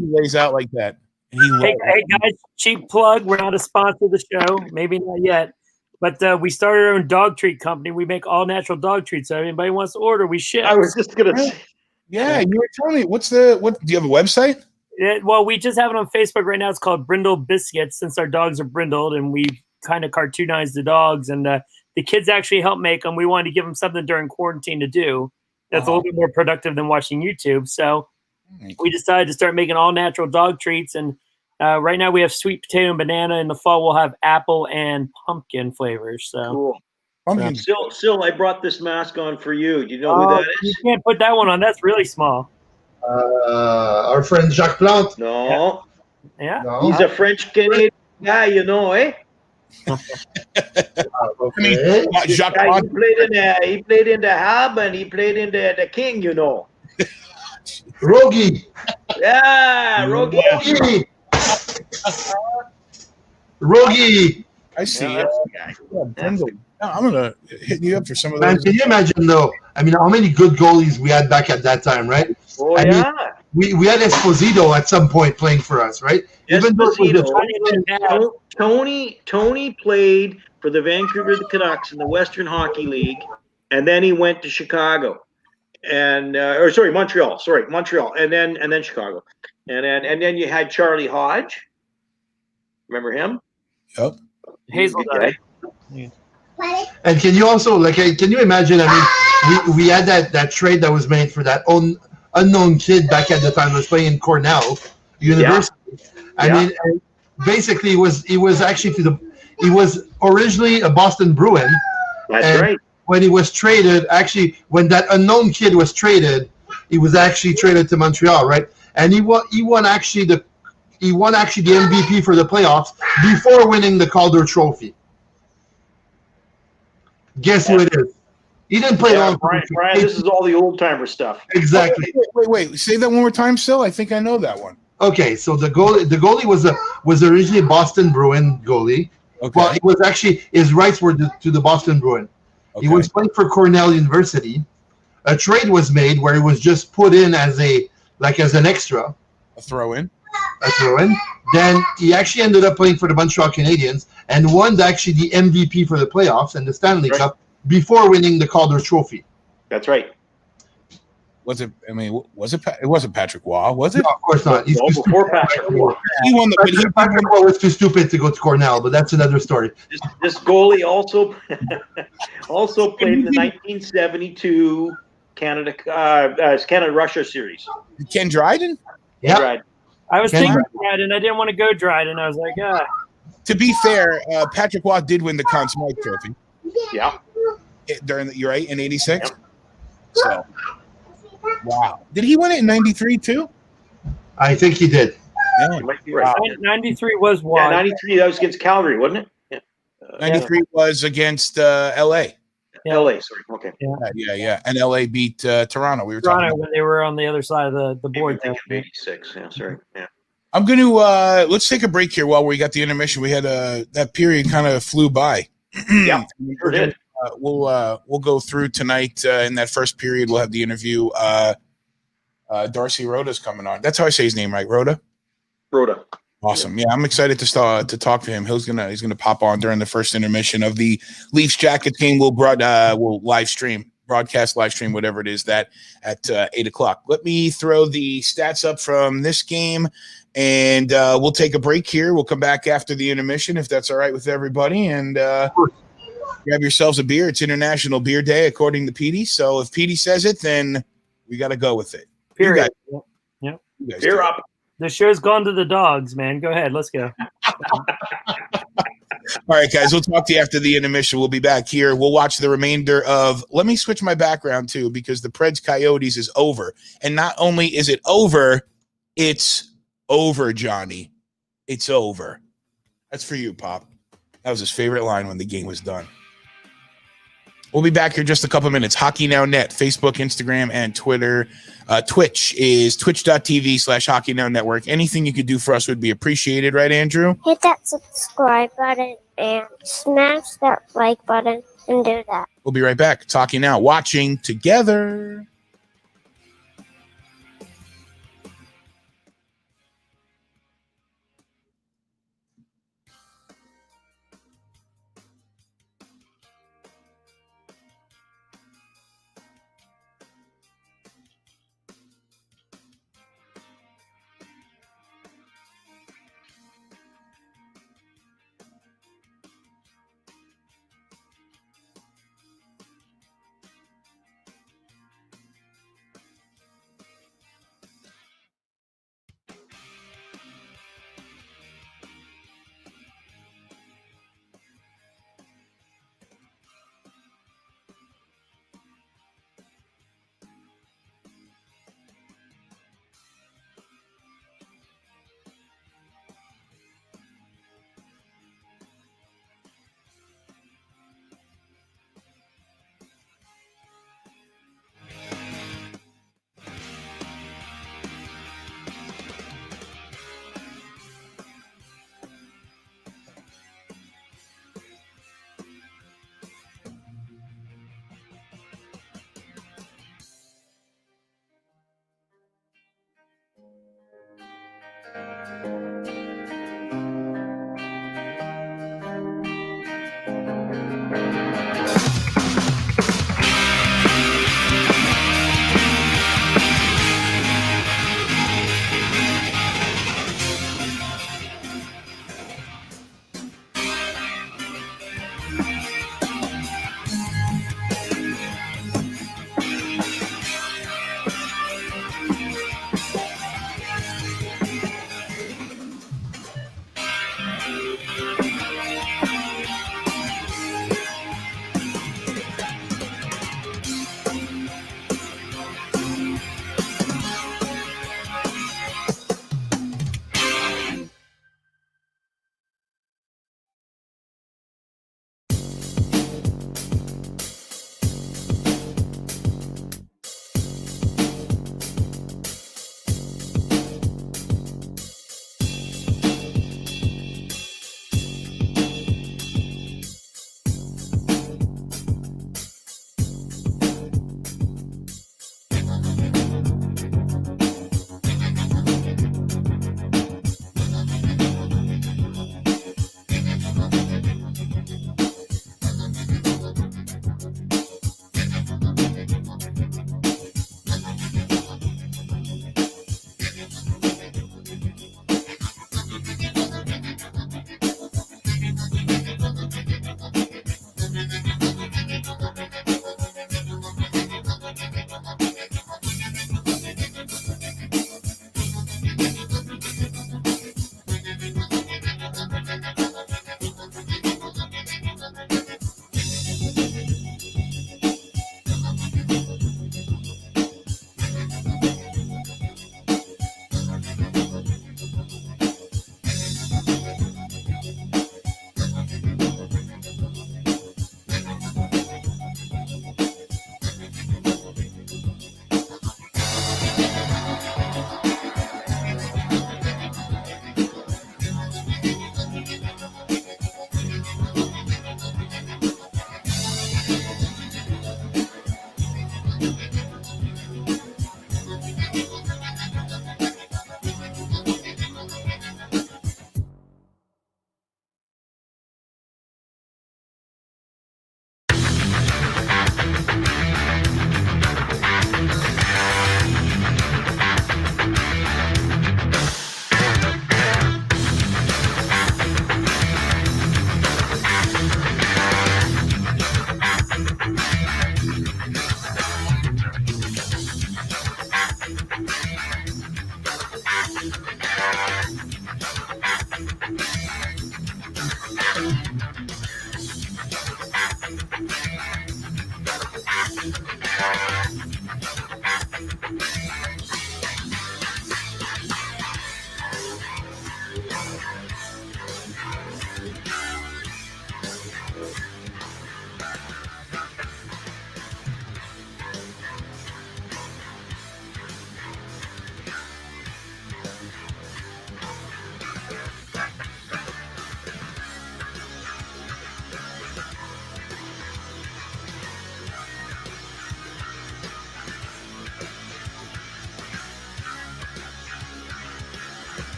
lays out like that. Hey guys, cheap plug. We're not a sponsor of the show. Maybe not yet. But we started our own dog treat company. We make all natural dog treats. So if anybody wants to order, we ship. I was just gonna say. Yeah, you were telling me. Do you have a website? Well, we just have it on Facebook right now. It's called Brindle Biscuits, since our dogs are brindled, and we kind of cartoonized the dogs, and the kids actually help make them. We wanted to give them something during quarantine to do that's a little bit more productive than watching YouTube. So we decided to start making all natural dog treats, and right now we have sweet potato and banana. In the fall, we'll have apple and pumpkin flavors. So cool. Sil, I brought this mask on for you. Do you know who that is? You can't put that one on. That's really small. Our friend Jacques Plante. No. Yeah. No. He's a French Canadian guy, eh? Okay. Jacques Guy, he played in the Hab and he played in the King, Rogie. Yeah, Rogie. Rogie. I see. Yeah, I'm gonna hit you up for some of Man, those. can you imagine though? I mean, how many good goalies we had back at that time, right? Oh, I mean, we had Esposito at some point playing for us, right? Even though Tony played for the Vancouver Canucks in the Western Hockey League, and then he went to Chicago, Montreal, and then Chicago, and then you had Charlie Hodge. Remember him? Yep. Hazel guy. And can you also can you imagine? I mean, we had that trade that was made for that unknown kid back at the time who was playing in Cornell University. Yeah. I mean, basically, he was actually he was originally a Boston Bruin. That's right. When he was traded, actually, when that unknown kid was traded, he was actually traded to Montreal, right? And he won actually the MVP for the playoffs before winning the Calder Trophy. Guess who it is? He didn't play long. Brian, this is all the old timer stuff. Exactly. Wait. Say that one more time, Sil. I think I know that one. Okay, so the goalie was originally a Boston Bruin goalie. Okay. Well, it was actually his rights were to the Boston Bruin. Okay. He was playing for Cornell University. A trade was made where he was just put in as an extra. A throw in. Then he actually ended up playing for the Montreal Canadiens and won actually the MVP for the playoffs and the Stanley Cup before winning the Calder Trophy. That's right. Was it? I mean, was it? It wasn't Patrick Waugh, was it? No, of course not. He's No, before Patrick Waugh. He won the. Patrick Waugh was too stupid to go to Cornell, but that's another story. This goalie also played in the 1972 Canada-Russia series. Ken Dryden. Yeah. Right. I was thinking Dryden. I didn't want to go Dryden. I was like, To be fair, Patrick Waugh did win the Conn Smythe Trophy. Yeah. You're right, in '86. Yep. So, wow. Did he win it in '93 too? I think he did. Yeah. You might be right. 93 was Waugh. Yeah, 93, that was against Calgary, wasn't it? Yeah. 93 was against LA. Yeah. LA, sorry. Okay. Yeah. And LA beat Toronto. We were talking about when they were on the other side of the board. 86. Yeah, sorry. Yeah. I'm going to let's take a break here while we got the intermission. We had that period kind of flew by. Yeah, sure did. We'll go through tonight in that first period. We'll have the interview. Darcy Rhoda's coming on. That's how I say his name, right? Rhoda. Awesome. Yeah, I'm excited to talk to him. He's gonna pop on during the first intermission of the Leafs Jackets game. We'll broadcast live stream, whatever it is, that at 8:00. Let me throw the stats up from this game, and we'll take a break here. We'll come back after the intermission if that's all right with everybody, and grab yourselves a beer. It's International Beer Day according to Petey. So if Petey says it, then we got to go with it. Period. Yep. Beer up. The show's gone to the dogs, man. Go ahead. Let's go. All right, guys. We'll talk to you after the intermission. We'll be back here. We'll watch the remainder of – let me switch my background, too, because the Preds Coyotes is over. And not only is it over, it's over, Johnny. It's over. That's for you, Pop. That was his favorite line when the game was done. We'll be back here in just a couple minutes. Hockey Now Net, Facebook, Instagram, and Twitter. Twitch is twitch.tv/Hockey Now Network. Anything you could do for us would be appreciated, right, Andrew? Hit that subscribe button and smash that like button and do that. We'll be right back. It's Hockey Now, watching together.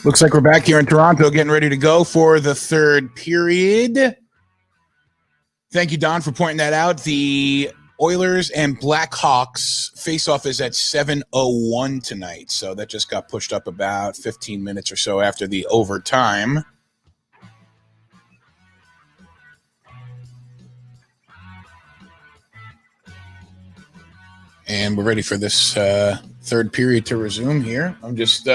Looks like we're back here in Toronto getting ready to go for the third period. Thank you, Don, for pointing that out. The Oilers and Blackhawks face-off is at 7:01 tonight, so that just got pushed up about 15 minutes or so after the overtime. And we're ready for this third period to resume here. I'm just...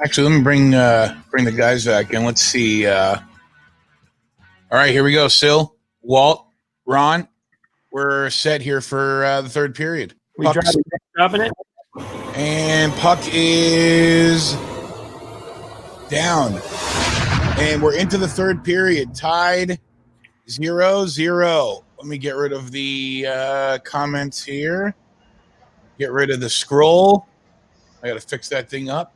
Actually, let me bring the guys back in. Let's see. All right, here we go. Sil, Walt, Ron, we're set here for the third period. We dropping it, and puck is down, and we're into the third period. Tied 0-0. Let me get rid of the comments here. Get rid of the scroll. I got to fix that thing up.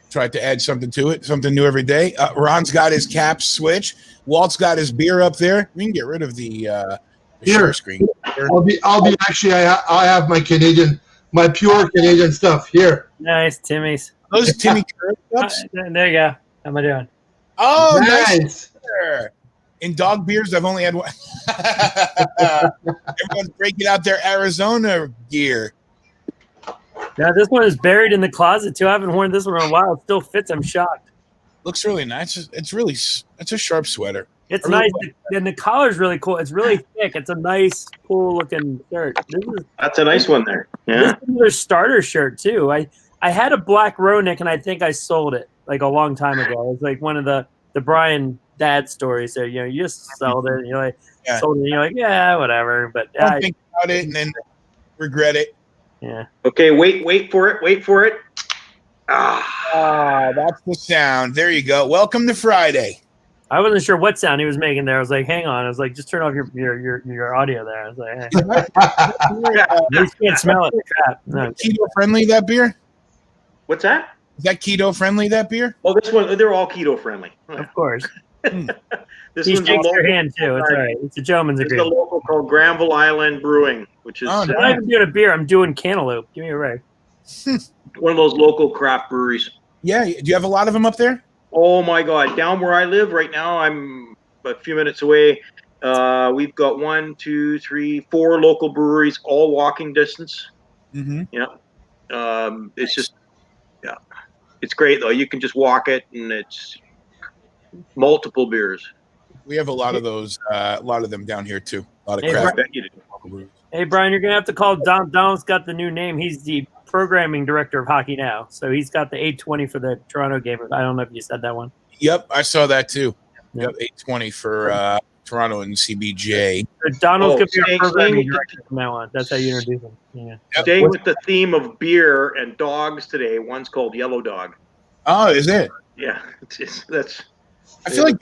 Tried to add something to it, something new every day. Ron's got his cap switch. Walt's got his beer up there. We can get rid of the share screen. I'll be actually. I have my Canadian, my pure Canadian stuff here. Nice, Timmy's. Those Timmy cups. There you go. How am I doing? Oh, nice. In dog beers, I've only had one. Everyone's breaking out their Arizona gear. Yeah, this one is buried in the closet too. I haven't worn this one in a while. It still fits. I'm shocked. Looks really nice. It's a sharp sweater. It's nice, and the collar's really cool. It's really thick. It's a nice, cool looking shirt. That's a nice one there. Yeah. This is another starter shirt too. I had a black row neck, and I think I sold it like a long time ago. It was like one of the Brian dad stories there. You know, you just sold it, and you're like, sold it, and you're like, yeah, whatever. But don't think about it and then regret it. Yeah. Okay, wait for it. That's the sound. There you go. Welcome to Friday. I wasn't sure what sound he was making there. I was like, hang on. I was like, just turn off your audio there. I was like, hey. You can't smell it. Crap. No. Keto friendly, that beer? What's that? Is that keto friendly, that beer? Oh, this one, they're all keto friendly. Of course. This he one's shakes your hand too. It's all right. It's a gentleman's It's a agreement. local called Granville Island Brewing, which is I'm not even doing a beer. I'm doing cantaloupe. Give me a break. one of those local craft breweries. Yeah. Do you have a lot of them up there? Oh my God! Down where I live right now, I'm a few minutes away. We've got 1, 2, 3, 4 local breweries, all walking distance. Mm-hmm. Yeah. It's just, it's great though. You can just walk it, and it's multiple beers. We have a lot of those, a lot of them down here too. A lot of Hey, craft. Hey, Brian, you're going to have to call Don. Donald's got the new name. He's the programming director of hockey now. So he's got the 820 for the Toronto game. I don't know if you said that one. Yep, I saw that too. Yep. 820 for Toronto and CBJ. So Donald's going to be our programming staying director from now on. That's how you introduce him. Yeah. Staying with the theme of beer and dogs today, one's called Yellow Dog. Oh, is it? Yeah, that's. I feel like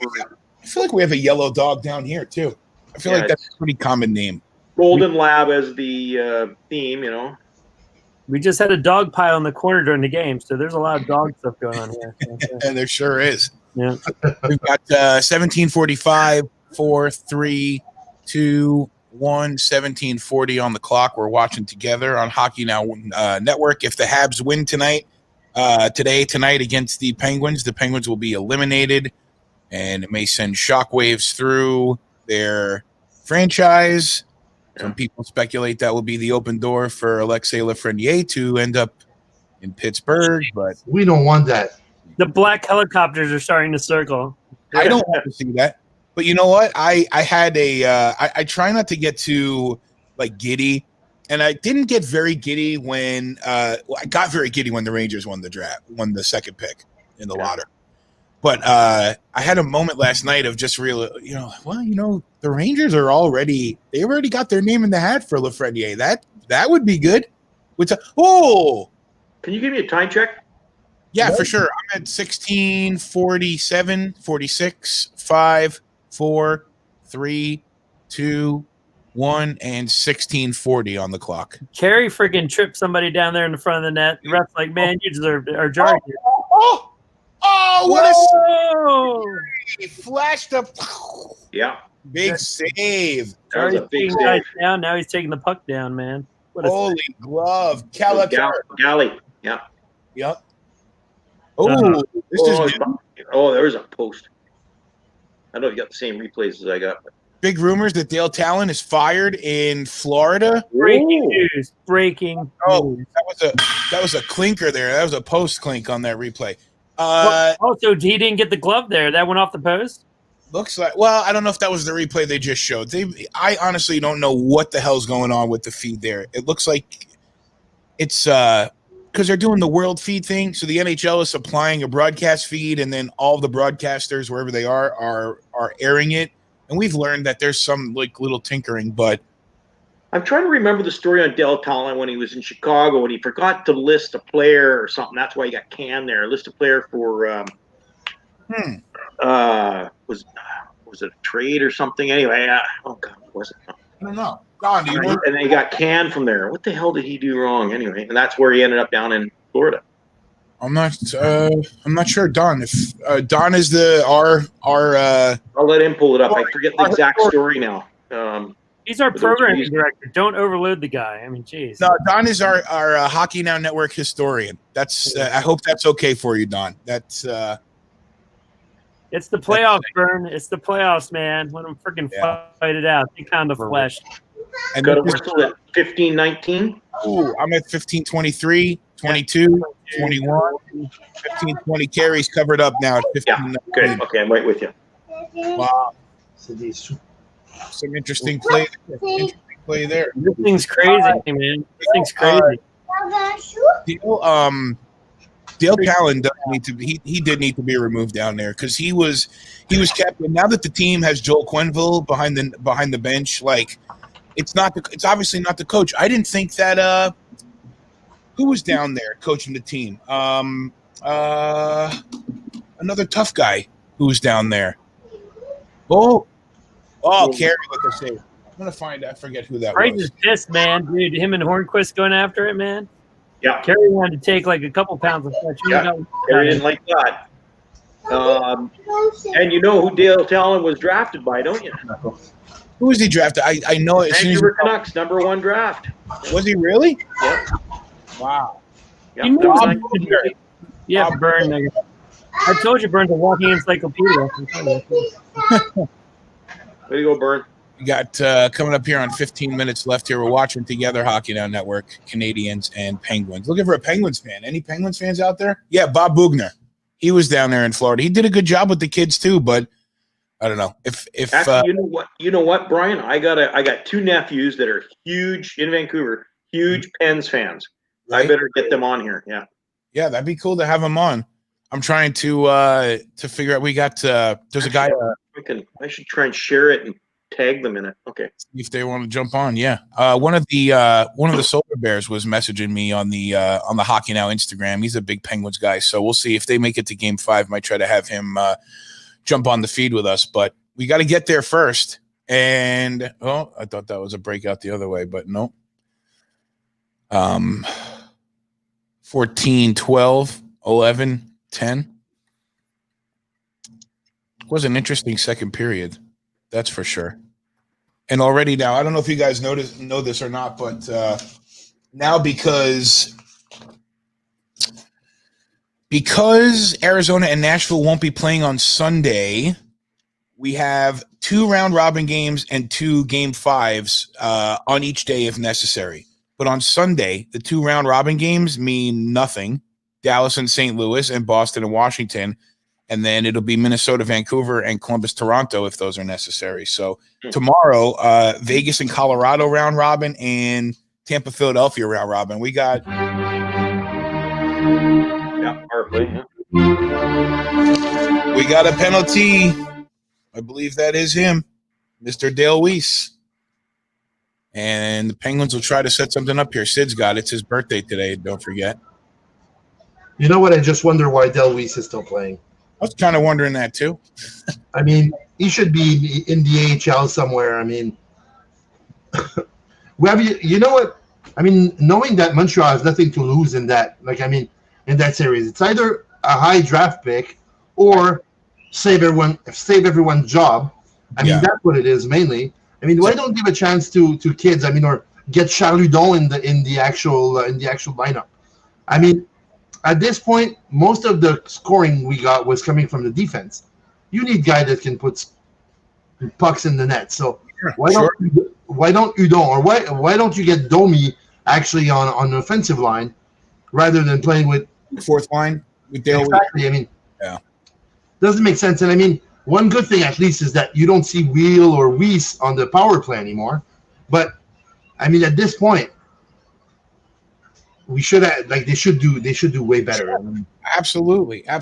we have a yellow dog down here too. I feel like that's a pretty common name. Golden Lab as the theme, you know. We just had a dog pile in the corner during the game, so there's a lot of dog stuff going on here. And there sure is. Yeah. We've got 17:45, 4, 3, 2, 1, 17:40 on the clock. We're watching together on Hockey Now Network. If the Habs win tonight against the Penguins will be eliminated, and it may send shockwaves through their franchise. Some people speculate that will be the open door for Alexei Lafreniere to end up in Pittsburgh, but we don't want that. The black helicopters are starting to circle. I don't want to see that. But you know what? I had I try not to get too like giddy, and I didn't get very giddy when I got very giddy when the Rangers won the second pick in the lottery. But I had a moment last night of just real, the Rangers are already got their name in the hat for Lafreniere. That would be good. Can you give me a time check? Yeah, for sure. I'm at 16:47, 46, 5, 4, 3, 2, 1, and 16:40 on the clock. Carey freaking tripped somebody down there in the front of the net. The ref's like, man, you deserve our jar here. Oh, what a he flashed up. Yeah. Big save. That was a big Taking save. guys down. Now he's taking the puck down, man. What a Holy glove. That was Calatar. Galley. Yeah. Yep. Oh, this is there was a post. I don't know if you got the same replays as I got. But. big rumors that Dale Talon is fired in Florida. breaking news. Breaking news. That was a clinker there. That was a post clink on that replay. Also, he didn't get the glove there. That went off the post. Looks like. Well, I don't know if that was the replay they just showed. I honestly don't know what the hell's going on with the feed there. It looks like it's because they're doing the world feed thing. So the NHL is supplying a broadcast feed, and then all the broadcasters, wherever they are airing it. And we've learned that there's some like little tinkering, but I'm trying to remember the story on Dale Talon when he was in Chicago and he forgot to list a player or something. That's why he got canned there. List a player for was it a trade or something? Anyway, oh god, what was it? I don't know. Don, do you know? And then he got canned from there. What the hell did he do wrong? Anyway, and that's where he ended up down in Florida. I'm not sure. Don, if Don is our I'll let him pull it up. I forget the exact story now. He's our programming director. Don't overload the guy. I mean, geez. No, Don is our Hockey Now Network historian. That's I hope that's okay for you, Don. That's it's the playoffs, Burn. It's the playoffs, man. Let them freaking fight it out. They kind of flesh. and Got to whistle at 15-19. Ooh, I'm at 15-23, 22, 21, 15-20 carries covered up now at 15. Yeah, okay, I'm right with you. Wow. Some interesting play. There. This thing's crazy, man. This thing's crazy. Dale Talon does need to be. He did need to be removed down there because he was captain. Now that the team has Joel Quenneville behind the bench, like it's obviously not the coach. I didn't think that. Who was down there coaching the team? Another tough guy who was down there. Oh, Carey, what they say. I'm gonna find. I forget who that Price was. is pissed, man. Dude, him and Hornquist going after it, man. Yeah. Kerry wanted to take like a couple pounds of flesh. Yeah, Kerry didn't like that. And you know who Dale Talon was drafted by, don't you? Who was he drafted? I know it. Vancouver Canucks, #1 draft. Was he really? Yep. Wow. Yep. You That know was yeah, Burn. I told you, Burn's a walking encyclopedia. Way to go, Burn. We got coming up here on 15 minutes left here. We're watching together Hockey Now Network, Canadiens and Penguins. Looking for a Penguins fan. Any Penguins fans out there? Yeah, Bob Bugner. He was down there in Florida. He did a good job with the kids too, but I don't know. If Actually, you know what, Brian? I got two nephews that are huge in Vancouver, huge Pens fans. Right? I better get them on here. Yeah. Yeah, that'd be cool to have them on. I'm trying to figure out. We got there's a guy. I should try and share it and tag them in it. Okay. If they want to jump on, yeah. One of the Solar Bears was messaging me on the Hockey Now Instagram. He's a big Penguins guy, so we'll see if they make it to Game 5. Might try to have him jump on the feed with us, but we got to get there first. And I thought that was a breakout the other way, but no. 14, 12, 11, 10. It was an interesting second period. That's for sure. And already now, I don't know if you guys know this or not, but now because Arizona and Nashville won't be playing on Sunday, we have 2 round robin games and 2 game 5s on each day if necessary. But on Sunday, the 2 round robin games mean nothing. Dallas and St. Louis and Boston and Washington. And then it'll be Minnesota, Vancouver, and Columbus, Toronto if those are necessary. So tomorrow, Vegas and Colorado round robin and Tampa, Philadelphia round robin. We got we got a penalty. I believe that is him, Mr. Dale Weiss. And the Penguins will try to set something up here. Sid's got it. It's his birthday today. Don't forget. You know what? I just wonder why Dale Weiss is still playing. I was kind of wondering that too. I mean, he should be in the AHL somewhere. I mean, you know what? I mean, knowing that Montreal has nothing to lose in that, in that series, it's either a high draft pick or save everyone's job. I mean, that's what it is mainly. I mean, why don't give a chance to kids? I mean, or get Charles Hudon in the actual lineup. I mean, at this point, most of the scoring we got was coming from the defense. You need guy that can put pucks in the net. So why don't Hudon, or why don't you get Domi actually on the offensive line rather than playing with fourth line with Dale? Exactly. I mean, doesn't make sense. And I mean, one good thing at least is that you don't see Wheel or Weiss on the power play anymore. But I mean, at this point, we should have, they should do way better. Absolutely. Yeah.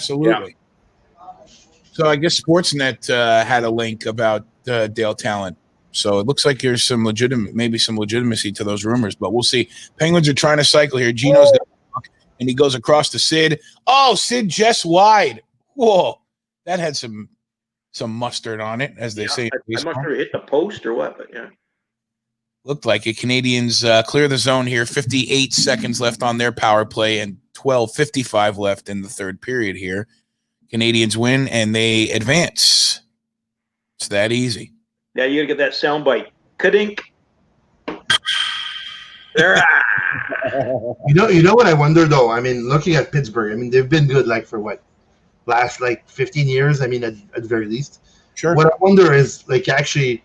So I guess Sportsnet had a link about Dale Talent. So it looks like there's maybe some legitimacy to those rumors, but we'll see. Penguins are trying to cycle here. Gino's got the puck, and he goes across to Sid. Oh, Sid just wide. Whoa, that had some mustard on it, as they say. I must have hit the post or what, but yeah. Looked like it. Canadians clear the zone here. 58 seconds left on their power play and 12:55 left in the third period here. Canadians win, and they advance. It's that easy. Yeah, you got to get that sound bite. Kadink. You know what I wonder, though? I mean, looking at Pittsburgh, I mean, they've been good, for what? Last, 15 years, I mean, at the very least. Sure. What I wonder is, actually,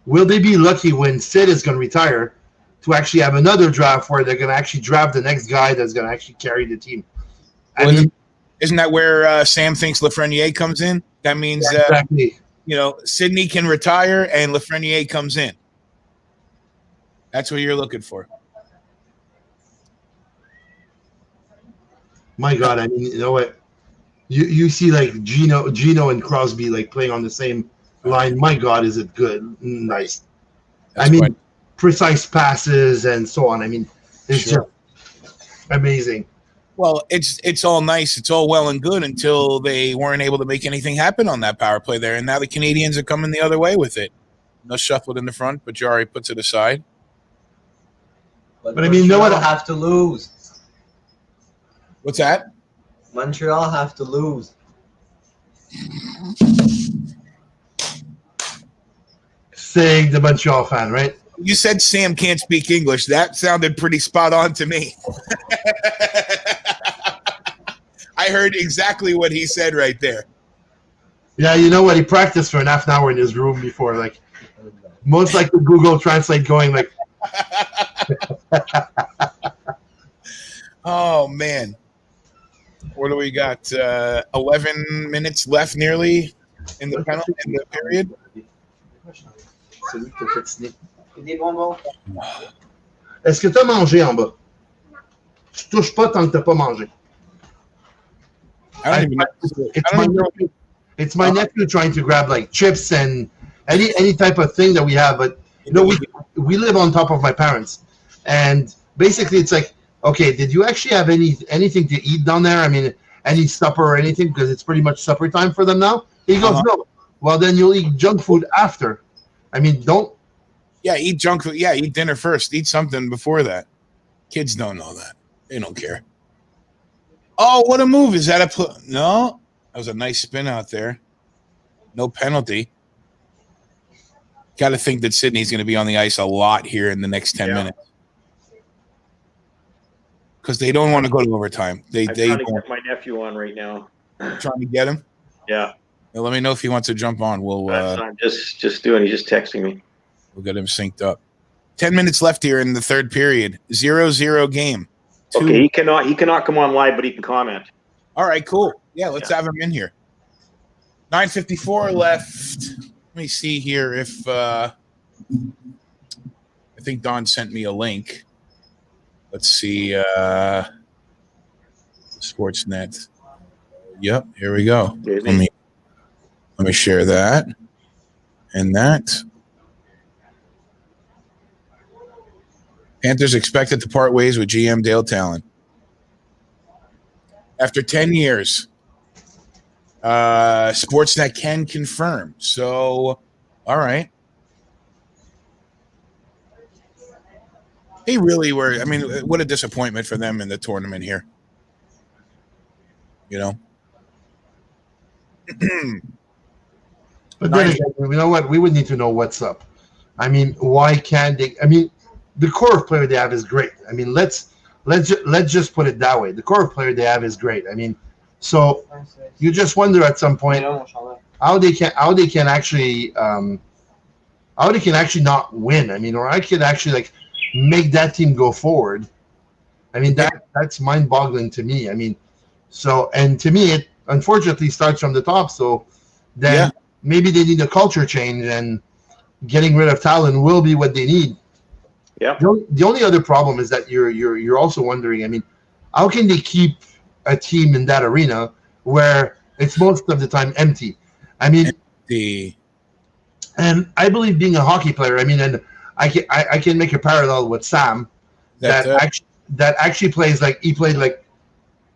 will they be lucky when Sid is going to retire to actually have another draft where they're going to actually draft the next guy that's going to actually carry the team? Isn't that where Sam thinks Lafreniere comes in? That means exactly. Sidney can retire and Lafreniere comes in. That's what you're looking for. My God, I mean, you know what? You see Gino and Crosby playing on the same line. My God, is it good? Nice. That's precise passes and so on. I mean, it's just amazing. Well, it's all nice. It's all well and good until they weren't able to make anything happen on that power play there. And now the Canadians are coming the other way with it. No shuffled in the front, but Jari puts it aside. But I mean, Montreal have to lose. What's that? Montreal have to lose. Saying the Montreal fan, right? You said Sam can't speak English. That sounded pretty spot on to me. I heard exactly what he said right there. Yeah, you know what? He practiced for half an hour in his room before, most likely Google Translate going Oh, man. What do we got? 11 minutes left nearly in the penalty in the period. Est-ce que tu as mangé en bas? Tu touches pas tant que tu n'as pas mangé. I don't even know. It's my nephew trying to grab chips and any type of thing that we have, but we live on top of my parents, and basically it's okay, did you actually have anything to eat down there? I mean, any supper or anything, because it's pretty much supper time for them now. He goes, no. Well, then you'll eat junk food after. I mean, don't. Yeah, eat junk food. Yeah, eat dinner first. Eat something before that. Kids don't know that. They don't care. Oh, what a move. Is that no? That was a nice spin out there. No penalty. Got to think that Sydney's going to be on the ice a lot here in the next 10 minutes. Because they don't want to go to overtime. I'm trying to get my nephew on right now. Trying to get him? Yeah. Well, let me know if he wants to jump on. I'm just doing. He's just texting me. We'll get him synced up. 10 minutes left here in the third period. 0-0 game. Okay, he cannot come on live, but he can comment. All right, cool. Yeah, let's have him in here. 9:54 left. Let me see here if I think Don sent me a link. Let's see. Sportsnet. Yep, here we go. Let me share that and that. Panthers expected to part ways with GM Dale Talent. After 10 years, Sportsnet can confirm. So, all right. They really were. I mean, what a disappointment for them in the tournament here. But then again, you know what? We would need to know what's up. I mean, why can't they? I mean, the core of player they have is great. I mean, let's just put it that way. The core of player they have is great. I mean, so you just wonder at some point how they can actually not win. I mean, or I could actually like make that team go forward. I mean, that's mind-boggling to me. I mean, so, and to me, it unfortunately starts from the top. So then maybe they need a culture change, and getting rid of talent will be what they need. Yeah. The only other problem is that you're also wondering, I mean, how can they keep a team in that arena where it's most of the time empty? I mean, and I believe being a hockey player, I mean, and I can make a parallel with Sam that actually plays like he played like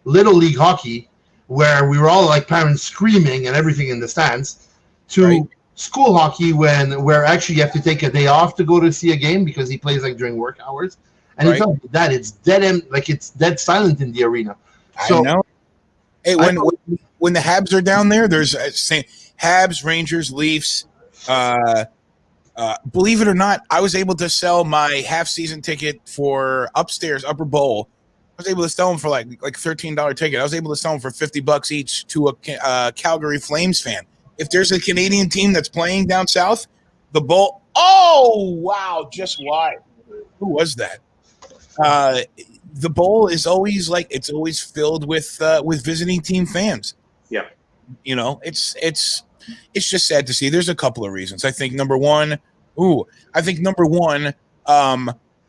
little league hockey, where we were all like parents screaming and everything in the stands, to school hockey where actually you have to take a day off to go to see a game because he plays like during work hours, and he tells me that it's dead like it's dead silent in the arena. So I know. Hey, when the Habs are down there, there's same Habs, Rangers, Leafs. Believe it or not, I was able to sell my half-season ticket for upstairs Upper Bowl. I was able to sell them for like $13 ticket. I was able to sell them for $50 each to a Calgary Flames fan. If there's a Canadian team that's playing down south, the Bowl. Oh wow! Just why? Who was that? The Bowl is always it's always filled with visiting team fans. Yeah, you know, it's just sad to see. There's a couple of reasons. I think number one,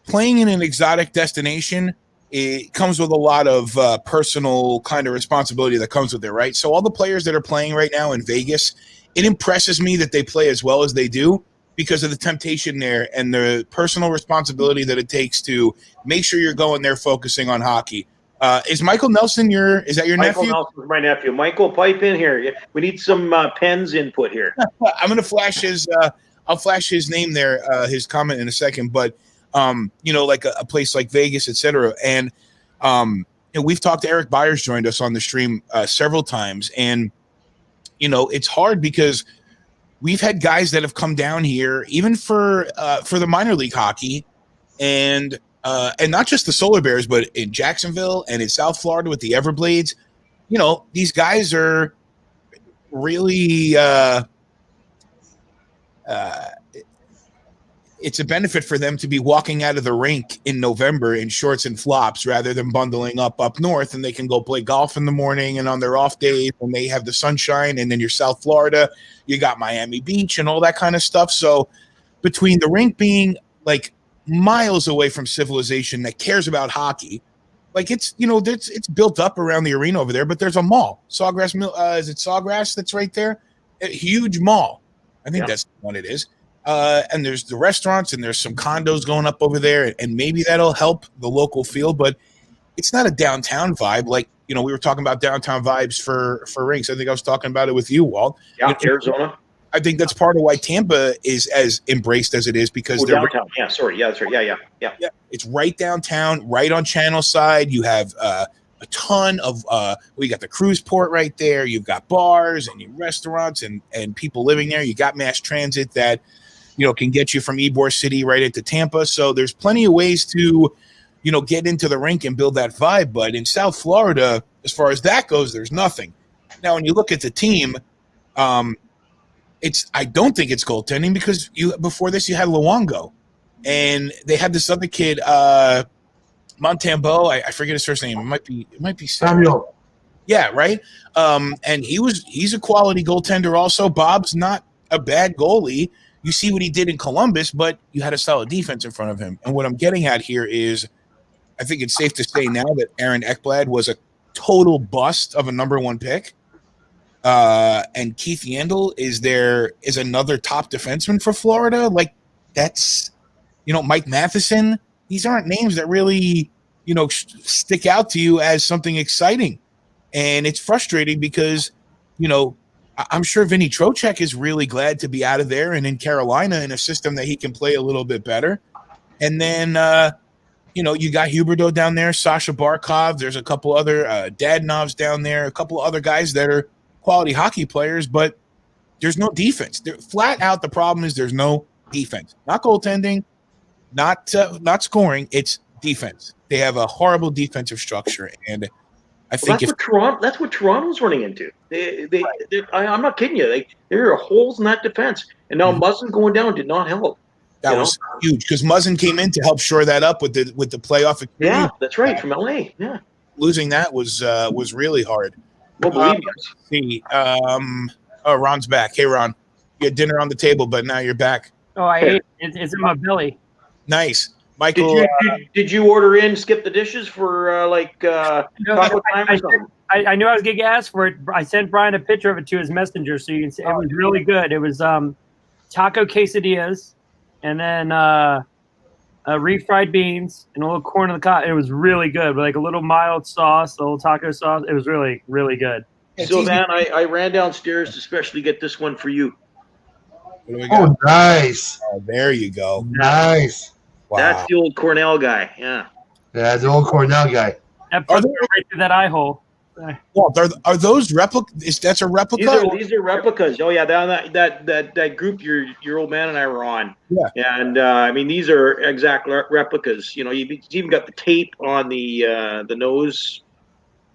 playing in an exotic destination, it comes with a lot of personal kind of responsibility that comes with it, right? So all the players that are playing right now in Vegas, it impresses me that they play as well as they do because of the temptation there and the personal responsibility that it takes to make sure you're going there focusing on hockey. Is Michael Nelson is that your nephew? Michael Nelson's my nephew. Michael, pipe in here. We need some Penn's input here. I'm going to flash his I'll flash his name there, his comment in a second, but you know, like a place like Vegas, etc. And you know, we've talked to Eric Byers, joined us on the stream several times, and you know, it's hard because we've had guys that have come down here, even for the minor league hockey, and not just the Solar Bears, but in Jacksonville and in South Florida with the Everblades. You know, these guys are really it's a benefit for them to be walking out of the rink in November in shorts and flops rather than bundling up north, and they can go play golf in the morning and on their off days when they have the sunshine. And then you're South Florida, you got Miami Beach and all that kind of stuff. So between the rink being like miles away from civilization that cares about hockey, like it's, you know, it's built up around the arena over there, but there's a mall, Sawgrass Mill. Is it Sawgrass that's right there? A huge mall. I think that's what it is. And there's the restaurants and there's some condos going up over there, and maybe that'll help the local feel, but it's not a downtown vibe. Like, you know, we were talking about downtown vibes for rinks. I think I was talking about it with you, Walt. Yeah, Arizona. I think that's part of why Tampa is as embraced as it is because they're downtown. Yeah, sorry. Yeah, that's right. Yeah. It's right downtown, right on Channel Side. You have a ton of we got the cruise port right there. You've got bars and restaurants and people living there. You got mass transit that, you know, can get you from Ybor City right into Tampa. So there's plenty of ways to, you know, get into the rink and build that vibe. But in South Florida, as far as that goes, there's nothing. Now, when you look at the team, I don't think it's goaltending because before this you had Luongo, and they had this other kid, Montembeau. I forget his first name. It might be Samuel. Yeah, right. And he's a quality goaltender also. Bob's not a bad goalie. You see what he did in Columbus, but you had a solid defense in front of him. And what I'm getting at here is, I think it's safe to say now that Aaron Ekblad was a total bust of a number one pick. And Keith Yandel is another top defenseman for Florida. Like, that's, you know, Mike Matheson. These aren't names that really, you know, stick out to you as something exciting. And it's frustrating because, you know, I'm sure Vinny Trocheck is really glad to be out of there and in Carolina in a system that he can play a little bit better. And then, you know, you got Huberdeau down there, Sasha Barkov. There's a couple other Dadnovs down there, a couple other guys that are quality hockey players. But There's no defense. Flat out, the problem is there's no defense. Not goaltending, not scoring. It's defense. They have a horrible defensive structure, and I think that's what Toronto's running into. I'm not kidding you. There are holes in that defense, and now Muzzin going down did not help. That was huge because Muzzin came in to help shore that up with the playoff experience. Yeah, that's right, from LA. Yeah, losing that was really hard. Well, believe me. Ron's back. Hey, Ron, you had dinner on the table, but now you're back. Oh, I ate it. It's in my belly. Nice, Michael. Did you order in, skip the dishes for taco time or something? I knew I was gonna get asked for it. I sent Brian a picture of it to his messenger, so you can see it was really good. It was taco quesadillas, and then refried beans and a little corn on the cob. It was really good, with like a little mild sauce, a little taco sauce. It was really, really good. So, Van, I ran downstairs to specially get this one for you. Oh, nice. Oh, there you go. Nice. Wow. That's the old Cornell guy. Yeah. Yeah, the old Cornell guy. That puts right through that eye hole. Walt, are those replicas? That's a replica? These are replicas. Oh yeah, that group your old man and I were on. Yeah. And I mean, these are exact replicas. You know, you've even got the tape on the nose.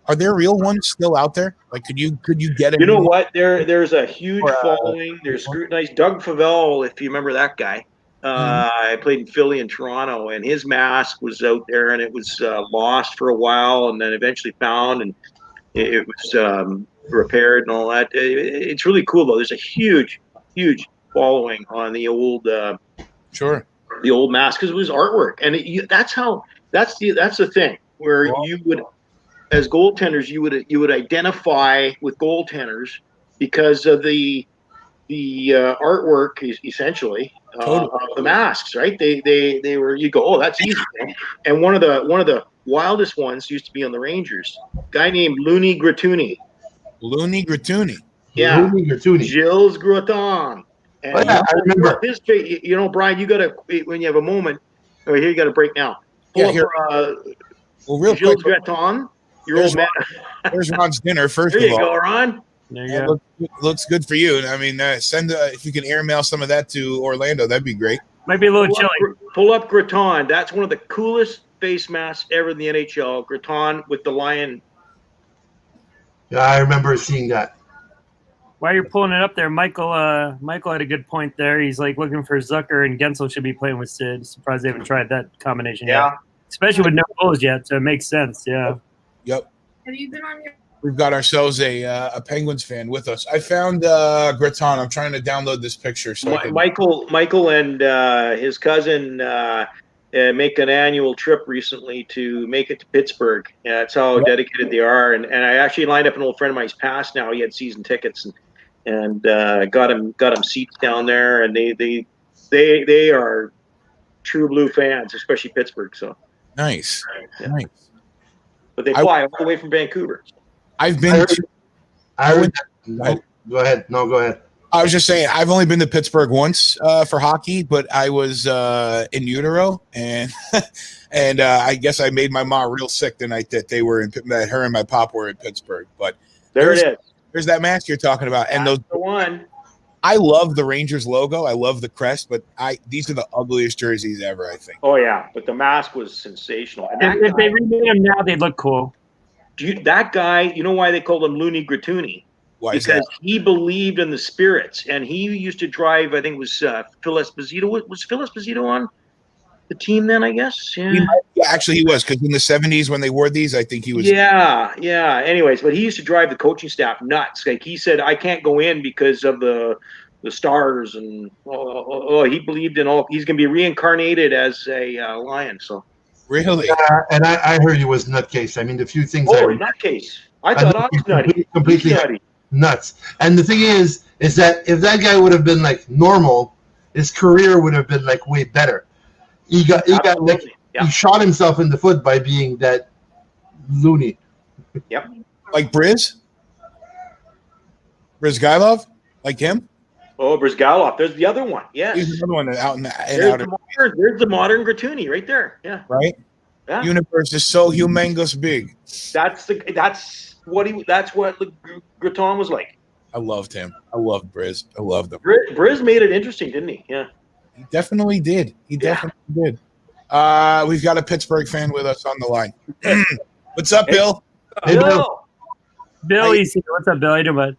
Are there real ones still out there? Like, could you get it? You know what? There's a huge following. There's scrutinized. Doug Favell, if you remember that guy. I played in Philly and Toronto, and his mask was out there, and it was lost for a while, and then eventually found, and it was repaired and all that. It's really cool, though. There's a huge following on the old, the old mask, because it was artwork, and that's the thing where you would, as goaltenders, you would identify with goaltenders because of the artwork, essentially, of the masks, right? They were, you go, oh, that's easy. And one of the wildest ones used to be on the Rangers. A guy named Looney Gratuni. Yeah. Looney Gratuni. Gilles Gratton. And I remember. His, Brian, you got to, when you have a moment, here you got to break now. Real Gilles quick. Gratton, your old man. There's Ron's dinner, first there of all. There you go, Ron. There you go. Looks good for you. I mean, send if you can airmail some of that to Orlando, that'd be great. Might be a little chilly. Pull up Gratton. That's one of the coolest face masks ever in the NHL. Gratton with the lion. Yeah, I remember seeing that. While you're pulling it up there, Michael had a good point there. He's like looking for Zucker, and Gensel should be playing with Sid. Surprised they haven't tried that combination yet. Especially with no goals yet, so it makes sense. Yeah. Yep. Have you been on your? We've got ourselves a Penguins fan with us. I found Gratton. I'm trying to download this picture. So Michael and his cousin make an annual trip recently to make it to Pittsburgh. Yeah, that's how dedicated they are. And I actually lined up an old friend of mine. He's passed now. He had season tickets and got him seats down there. And they are true blue fans, especially Pittsburgh. So nice. But they fly all the way from Vancouver. I've been. Go ahead. No, go ahead. I was just saying, I've only been to Pittsburgh once for hockey, but I was in utero, and I guess I made my mom real sick the night that they were that her and my pop were in Pittsburgh. But it is. There's that mask you're talking about, and that's the one. I love the Rangers logo. I love the crest, but these are the ugliest jerseys ever, I think. Oh yeah, but the mask was sensational. And if they remade them now, they'd look cool. That guy, you know why they called him Looney Gratuni? Why is because that? He believed in the spirits, and he used to drive. I think it was Phil Esposito. Was Phil Esposito on the team then? I guess. Yeah. Actually, he was, because in the 70s when they wore these, I think he was. Yeah. Anyways, but he used to drive the coaching staff nuts. Like he said, I can't go in because of the stars, and he believed in all. He's going to be reincarnated as a lion. So. Really? And I heard he was nutcase. I mean, the few things. Nutcase! I thought I was nutty. Completely nutty. Nuts. And the thing is that if that guy would have been like normal, his career would have been like way better. He shot himself in the foot by being that loony. Yep. Like Brizgailov, like him. Oh, Brizgailov. There's the other one. Yes. He's another one out in the there's the modern Gratuni right there. Yeah. Right. Yeah. Universe is so humongous big. That's what Gratton was like. I loved him. I loved Briz. I loved him. Briz made it interesting, didn't he? Yeah. He definitely did. He definitely did. We've got a Pittsburgh fan with us on the line. What's up, Bill? Hey, Bill. Bill, what's up, Bill? How you doing, bud?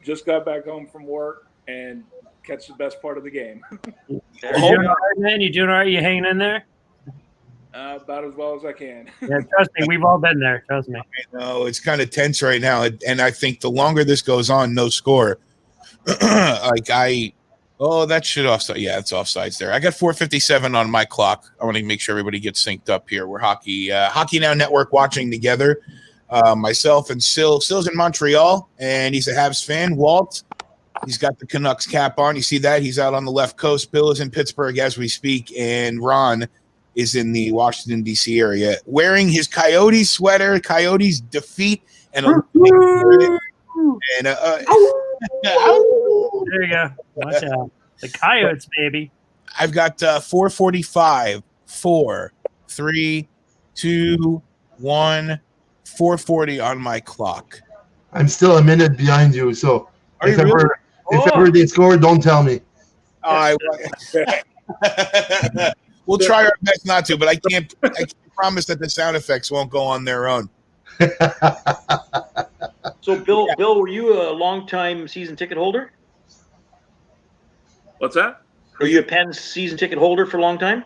Just got back home from work and catch the best part of the game. You doing all right, man? You doing all right? You hanging in there? About as well as I can. Yeah, trust me, we've all been there. Trust me. I know it's kind of tense right now, and I think the longer this goes on, no score. That shit offside. Yeah, it's offsides there. I got 4:57 on my clock. I want to make sure everybody gets synced up here. We're Hockey Now Network watching together. Myself and Sill's in Montreal, and he's a Habs fan. Walt, he's got the Canucks cap on. You see that? He's out on the left coast. Bill is in Pittsburgh as we speak, and Ron is in the Washington, D.C. area wearing his Coyotes sweater, Coyotes defeat, and a there you go. Watch out. The Coyotes, baby. I've got 4:45, 4, 3, 2, 1, 4:40 on my clock. I'm still a minute behind you, so if really? ever they score, don't tell me. We'll try our best not to, but I can't promise that the sound effects won't go on their own. So, Bill, were you a long-time season ticket holder? What's that? Were you a Pens season ticket holder for a long time?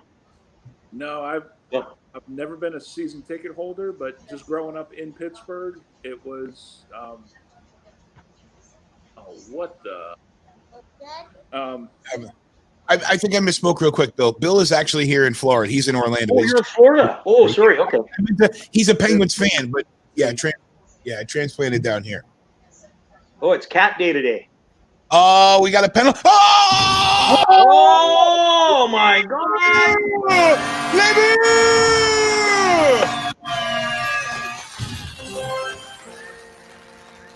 No, I've never been a season ticket holder, but just growing up in Pittsburgh, it was I think I misspoke real quick, Bill. Bill is actually here in Florida. He's in Orlando. Oh, you're in Florida. Oh, sorry. Okay. He's a Penguins fan, but I transplanted down here. Oh, it's Cat Day today. Oh, we got a penalty. Oh my God!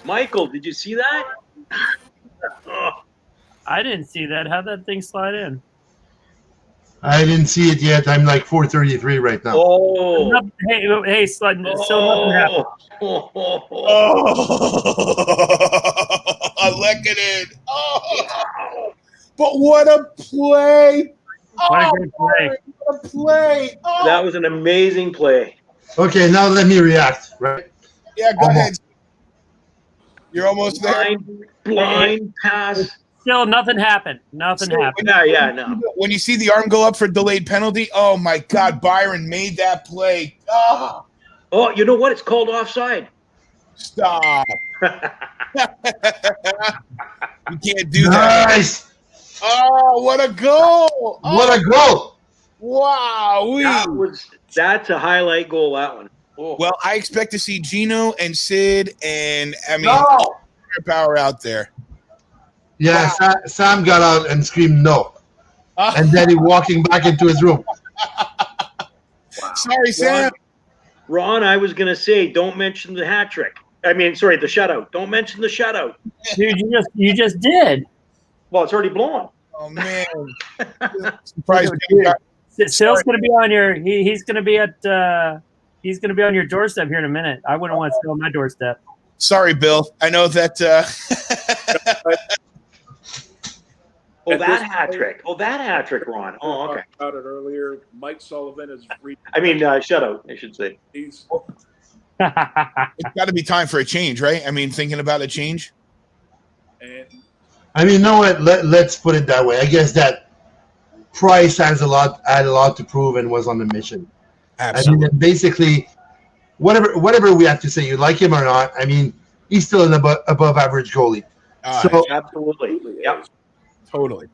Michael, did you see that? I didn't see that. How'd that thing slide in? I didn't see it yet. I'm like 4:33 right now. Oh. Hey, slide. Still nothing happened. Look at it. Oh. But what a play. What a great play. What a play. Oh. That was an amazing play. Okay, now let me react, right? Yeah, go ahead. You're almost there. Blind pass. Still nothing happened. Nothing happened. No. When you see the arm go up for delayed penalty, oh my God, Byron made that play. Oh, you know what? It's called offside. Stop. You can't do that. Nice. Oh, what a goal. What a goal. Wow. That's a highlight goal, that one. Oh. Well, I expect to see Gino and Sid and, power out there. Yeah, wow. Sam got out and screamed no. And then he walking back into his room. Wow. Sorry, Sam. Ron, I was going to say, don't mention the hat trick. I mean, sorry, the shutout. Don't mention the shutout. Dude, you just did. Well, it's already blown. Oh, man. Surprised. Sill's going to be on your he's going to be on your doorstep here in a minute. I wouldn't want Sill on my doorstep. Sorry, Bill. I know that that hat trick. That hat trick, Ron. Oh, okay. About it earlier. Mike Sullivan is. Shutout. I should say. He's. It's got to be time for a change, right? I mean, thinking about a change. I mean, you know what? Let's put it that way. I guess that Price had a lot to prove and was on a mission. Absolutely. I mean, basically, whatever we have to say, you like him or not. I mean, he's still an above average goalie. So absolutely, yeah, totally.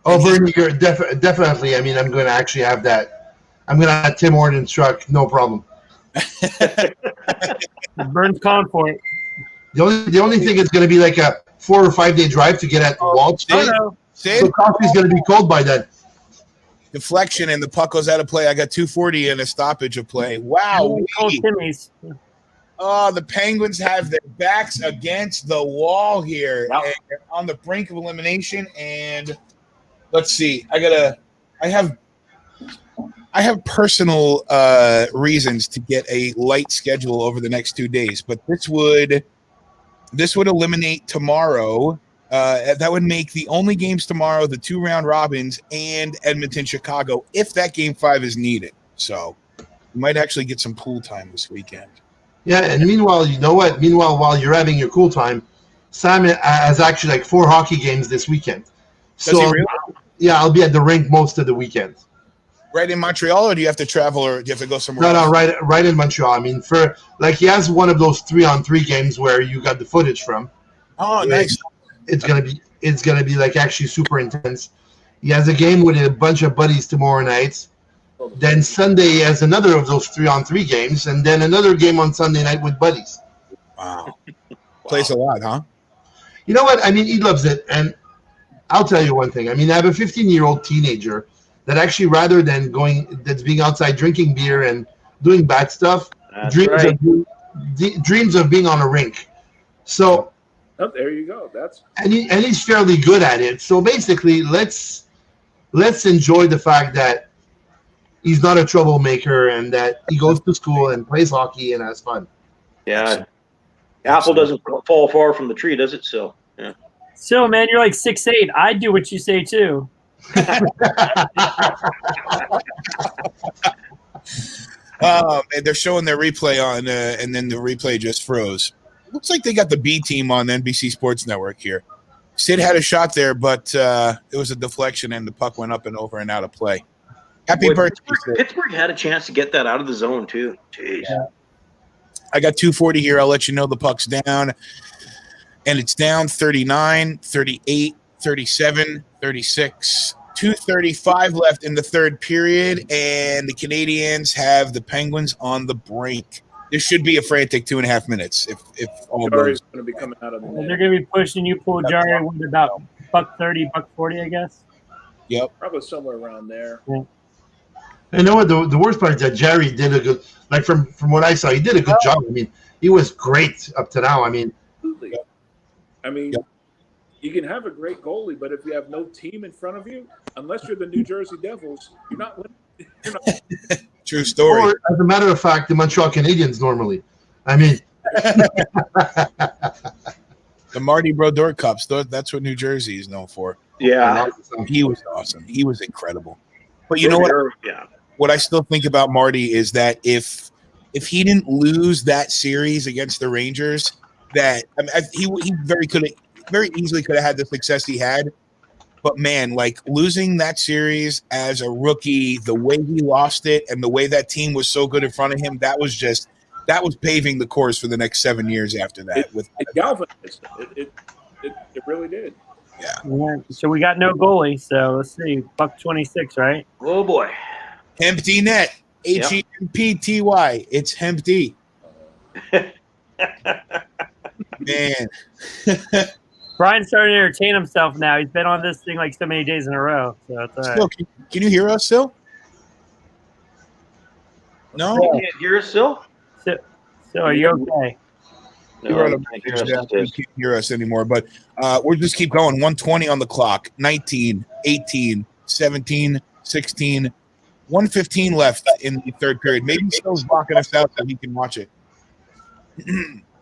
Oh, Bernie, you're definitely. I mean, I'm going to actually have that. I'm going to have Tim Horton struck, no problem. Burns calling for it. The only thing is going to be like a 4 or 5 day drive to get at Walt Street. So coffee's going to be cold by then. Deflection and the puck goes out of play. I got 240 and a stoppage of play. Wow. Oh, the Penguins have their backs against the wall here. Yep. And they're on the brink of elimination. And let's see. I have personal reasons to get a light schedule over the next 2 days, but this would This would eliminate tomorrow. That would make the only games tomorrow the 2 round robins and Edmonton, Chicago, if that game 5 is needed. So you might actually get some pool time this weekend. Yeah, and meanwhile, you know what? Meanwhile, while you're having your cool time, Sam has actually like 4 hockey games this weekend. Does he really? Yeah, I'll be at the rink most of the weekend. Right in Montreal, or do you have to travel, or do you have to go somewhere else? No, right in Montreal. I mean, for like he has one of those 3-on-3 games where you got the footage from. Oh, nice. It's gonna be like actually super intense. He has a game with a bunch of buddies tomorrow night. Then Sunday he has another of those 3-on-3 games, and then another game on Sunday night with buddies. Wow. Plays a lot, huh? You know what? I mean, he loves it, and I'll tell you one thing. I mean, I have a 15-year-old teenager that actually, rather than that's being outside drinking beer and doing bad stuff, dreams of being on a rink. So, there you go. And he's fairly good at it. So basically, let's enjoy the fact that he's not a troublemaker and that he goes to school and plays hockey and has fun. Yeah. Apple doesn't fall far from the tree, does it, Sil? Yeah. So, man, you're like 6'8". I do what you say too. And they're showing their replay on, and then the replay just froze. Looks like they got the B team on NBC Sports Network here. Sid had a shot there, but it was a deflection, and the puck went up and over and out of play. Happy birthday, Sid. Pittsburgh had a chance to get that out of the zone, too. Jeez. Yeah. I got 2:40 here. I'll let you know the puck's down. And it's down 39, 38, 37, 36. 2:35 left in the third period, and the Canadiens have the Penguins on the brink. This should be a frantic 2.5 minutes. If all Jari's going to be coming out of the net. They're going to be pushing you, pull Jari with about $1.30, $1.40, I guess. Yep. Probably somewhere around there. Yeah. You know what? The worst part is that Jari did a good, like from what I saw, he did a good job. I mean, he was great up to now. I mean, Absolutely. I mean, you can have a great goalie, but if you have no team in front of you, unless you're the New Jersey Devils, you're not winning. True story. Or, as a matter of fact, the Montreal Canadiens normally. I mean, the Marty Brodeur Cups. That's what New Jersey is known for. Yeah. He was awesome. He was incredible. But you know what? Yeah. What I still think about Marty is that if he didn't lose that series against the Rangers, that he very easily could have had the success he had. But man, like losing that series as a rookie, the way he lost it and the way that team was so good in front of him, that was paving the course for the next 7 years after that. It galvanized it. It really did. Yeah. So we got no goalie. So let's see, $1.26, right? Oh boy. Empty net. HEMPTY. It's Hempty. Man. Brian's starting to entertain himself now. He's been on this thing like so many days in a row. So that's all right. Still, can you hear us still? No? You can't hear us still? So are you okay? No, You can't hear us anymore, but we'll just keep going. 120 on the clock. 19, 18, 17, 16, 1:15 left in the third period. Maybe Phil's blocking us out so he can watch it.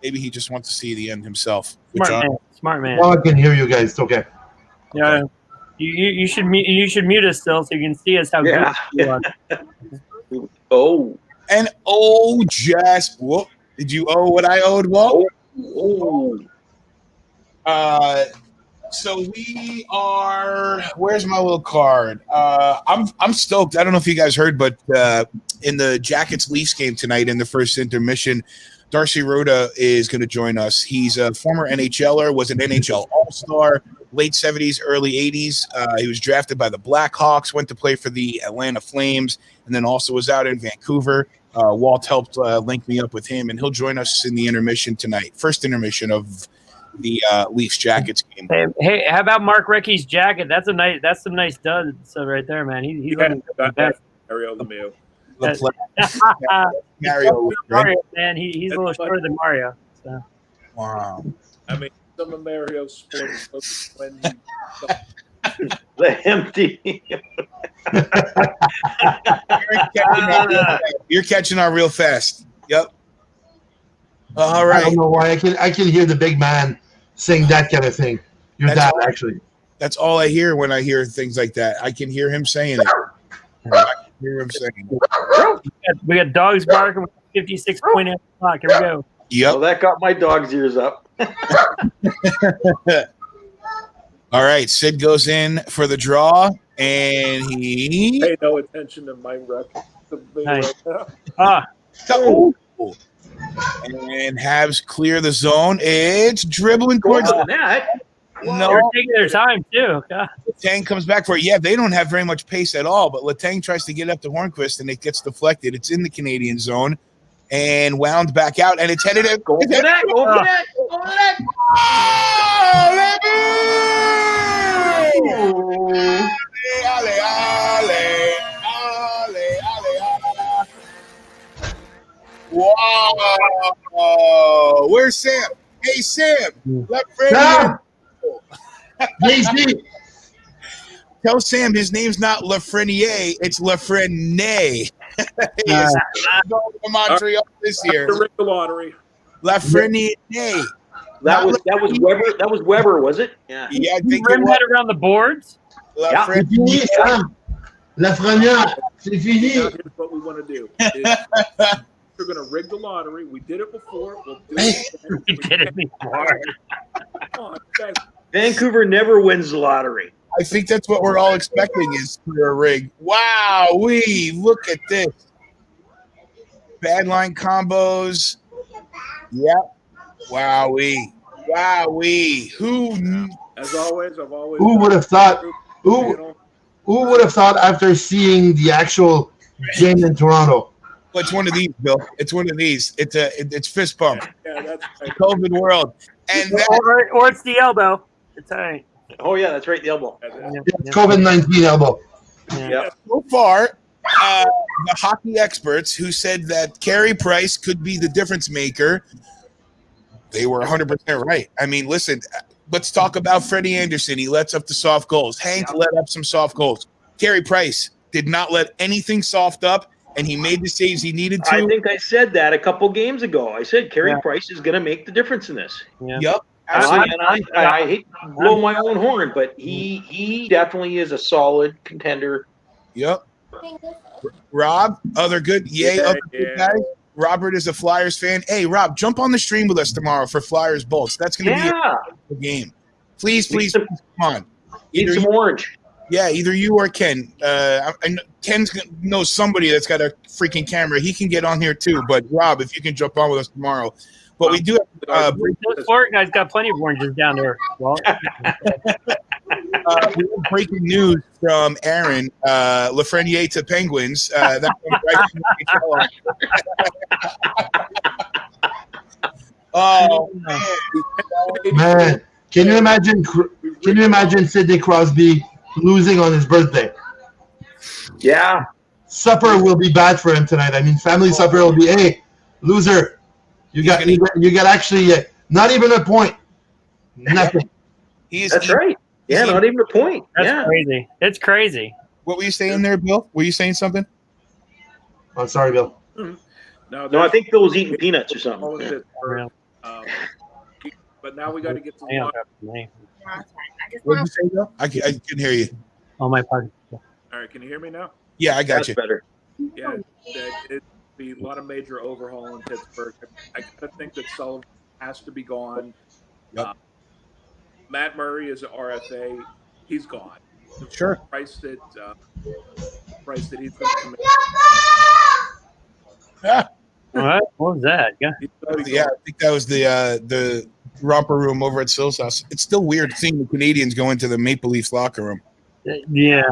Maybe he just wants to see the end himself. Smart man. Well, I can hear you guys. It's okay. Yeah. You should mute us still so you can see us how good you are. Jess. Whoop. Did you owe what I owed? Whoa. So we are. Where's my little card? I'm stoked. I don't know if you guys heard, but in the Jackets Leafs game tonight, in the first intermission, Darcy Rhoda is going to join us. He's a former NHLer, was an NHL All-Star, late 70s, early 80s. He was drafted by the Blackhawks, went to play for the Atlanta Flames, and then also was out in Vancouver. Walt helped link me up with him, and he'll join us in the intermission tonight. First intermission of the Leafs Jackets game. Hey, how about Mark Recchi's jacket? That's some nice stud stuff right there, man. He's got that Mario Lemieux. Mario, right? Man, he's a little shorter than Mario. So. Wow. I mean, some of Mario's sports when the empty. You're catching on real fast. Yep. All I right. don't know why. I can hear the big man saying that kind of thing. Your That's dad, all- actually. That's all I hear when I hear things like that. I can hear him saying it. I can hear him saying it. We got dogs barking. 56.8 o'clock. Here we go. Yep. Well, that got my dog's ears up. All right. Sid goes in for the draw, and he. Pay no attention to my rep. Nice. Ah, Oh. And Habs clear the zone. It's dribbling towards More than that. they're no. taking their time too. God. Letang comes back for it. Yeah, they don't have very much pace at all, but Letang tries to get up to Hornquist, and it gets deflected. It's in the Canadian zone and wound back out, and it's headed at Go for that. Go for that. Go for that. Wow. Where's Sam? Hey, Sam. Left friend. Sam! JC! Tell Sam his name's not Lafreniere, it's Lafreniere. He's going to Montreal this year. To ring the lottery. Lafreniere. That was Weber. That was Weber, was it? Yeah. Yeah, I You think rim it that around the boards. was. Yeah. C'est fini, Sam. Lafrenière, c'est Now, fini. here's what we want to do. We're going to rig the lottery. We did it before. We'll do it again. We did it before. Come on, guys. Vancouver never wins the lottery. I think that's what we're all expecting is for a rig. Wow, look at this. Bad line combos. Yep. Wow, Who knew? As always, I've always. Who would have thought? Who You would have thought after seeing the actual game in Toronto? Well, it's one of these, Bill. It's one of these. It's fist bump. Yeah, that's right. COVID world. And that, Or it's the elbow. It's all right. Oh yeah, that's right. The elbow. It's COVID-19 elbow. Yeah. so far, the hockey experts who said that Carey Price could be the difference maker, they were 100% right. I mean, listen, let's talk about Freddie Anderson. He lets up the soft goals. Hank let up some soft goals. Carey Price did not let anything soft up, and he made the saves he needed to. I think I said that a couple games ago. I said Carey Price is going to make the difference in this. Yeah. Yep. I hate to blow my own horn, but he definitely is a solid contender. Yep. Rob, other good good Yeah. guys. Robert is a Flyers fan. Hey, Rob, jump on the stream with us tomorrow for Flyers Bolts. That's going to be a game. Please, come on. Eat some orange. Yeah, either you or Ken. I know Ken knows somebody that's got a freaking camera. He can get on here too. But Rob, if you can jump on with us tomorrow. But we do have Those Fort guys got plenty of oranges down there. Well, we have breaking news from Aaron Lafreniere to Penguins. That comes right from oh Man, can you imagine? Can you imagine Sidney Crosby losing on his birthday? Yeah. Supper will be bad for him tonight. I mean, family supper will be, hey, loser, you got actually not even a point. Nothing. That's right. Yeah, not even a point. That's crazy. It's crazy. What were you saying there, Bill? Were you saying something? I'm sorry, Bill. No, I think Bill was eating peanuts or something. All of it for, but now we got to get to the lottery. What did you say, Bill? I can hear you. Oh, my pardon. All right, can you hear me now? Yeah, I got That's you. better. Yeah, it'd be a lot of major overhaul in Pittsburgh. I gotta think that Sullivan has to be gone. Yep. Matt Murray is an RFA. He's gone. Sure. The price that he's going to come in. What was that? Yeah. Yeah, I think that was the romper room over at Sill's house. It's still weird seeing the Canadians go into the Maple Leafs locker room. Yeah.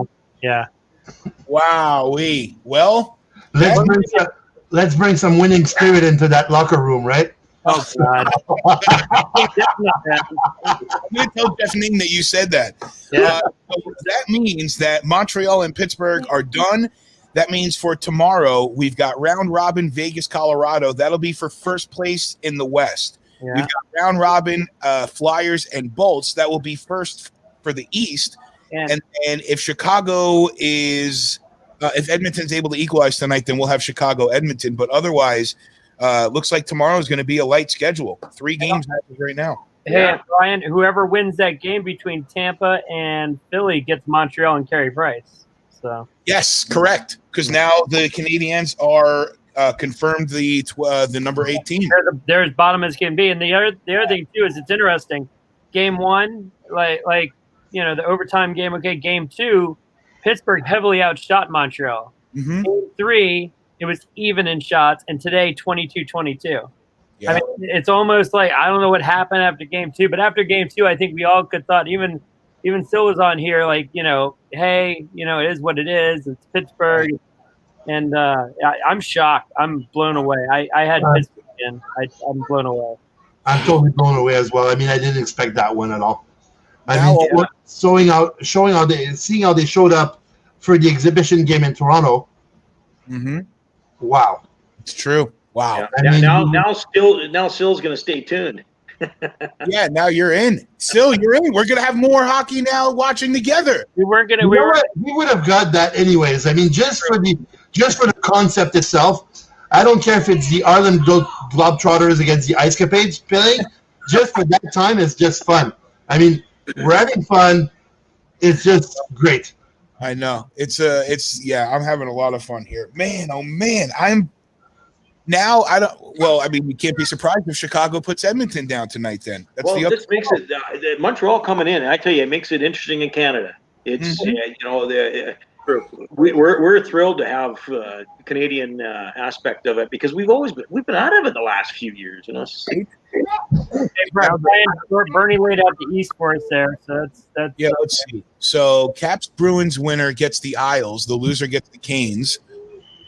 Wow, well, let's bring some winning spirit into that locker room, right? Oh God. I'm going to tell Jeff Ning that you said that. Yeah. So that means that Montreal and Pittsburgh are done. That means for tomorrow, we've got round robin Vegas, Colorado. That'll be for first place in the West. Yeah. We've got round robin Flyers and Bolts. That will be first for the East. And if Chicago is if Edmonton's able to equalize tonight, then we'll have Chicago Edmonton. But otherwise, looks like tomorrow is going to be a light schedule. 3 games right now. Hey, Brian, whoever wins that game between Tampa and Philly gets Montreal and Carey Price. So yes, correct. Because now the Canadiens are confirmed the number 18. They're as bottom as can be. And the other thing too is it's interesting. Game 1, like the overtime game. Okay, game 2, Pittsburgh heavily outshot Montreal. Mm-hmm. Game 3, it was even in shots, and today 22-22. Yeah. I mean, it's almost like I don't know what happened after game 2, but after game 2, I think we all could thought even Phil was on here like hey, it is what it is. It's Pittsburgh, and I'm shocked. I'm blown away. I had Pittsburgh in. I'm blown away. I'm totally blown away as well. I mean, I didn't expect that one at all. Seeing how they showed up for the exhibition game in Toronto. Mm-hmm. Wow, it's true. Wow. Yeah. Now Sill's going to stay tuned. Yeah, now you're in. Still, you're in. We're going to have more hockey now watching together. We would have got that anyways. I mean, just for the concept itself. I don't care if it's the Ireland Globetrotters against the Ice Capades playing. Just for that time, it's just fun. I mean, we're having fun. It's just great. I know. I'm having a lot of fun here. Man, oh man. We can't be surprised if Chicago puts Edmonton down tonight then. This makes it Montreal coming in. I tell you, it makes it interesting in Canada. It's we're thrilled to have the Canadian aspect of it because we've been out of it the last few years. Hey, Bernie laid out the East for us there, so that's let's see. So Caps Bruins winner gets the Isles, the loser gets the Canes,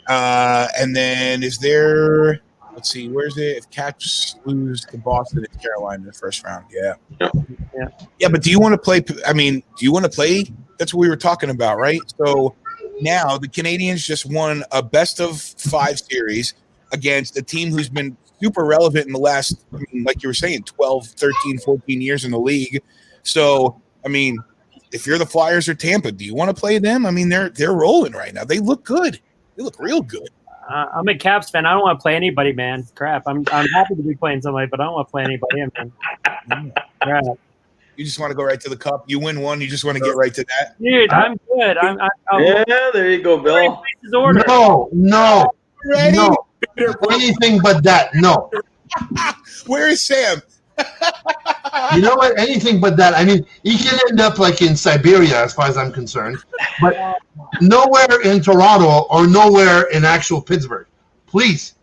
and then is there? Let's see, where's it? If Caps lose to Boston, it's Carolina in the first round. Yeah. But do you want to play? I mean, do you want to play? That's what we were talking about, right? So now the Canadiens just won a best-of-5 series against a team who's been super relevant in the last, like you were saying, 12, 13, 14 years in the league. So, I mean, if you're the Flyers or Tampa, do you want to play them? I mean, they're rolling right now. They look good. They look real good. I'm a Caps fan. I don't want to play anybody, man. Crap. I'm happy to be playing somebody, but I don't want to play anybody, man. Crap. You just want to go right to the cup. You win one. You just want to get right to that. Dude, I'm good. There you go, Bill. No. Anything but that. No. Where is Sam? You know what? Anything but that. I mean, he can end up like in Siberia, as far as I'm concerned, but nowhere in Toronto or nowhere in actual Pittsburgh. Please.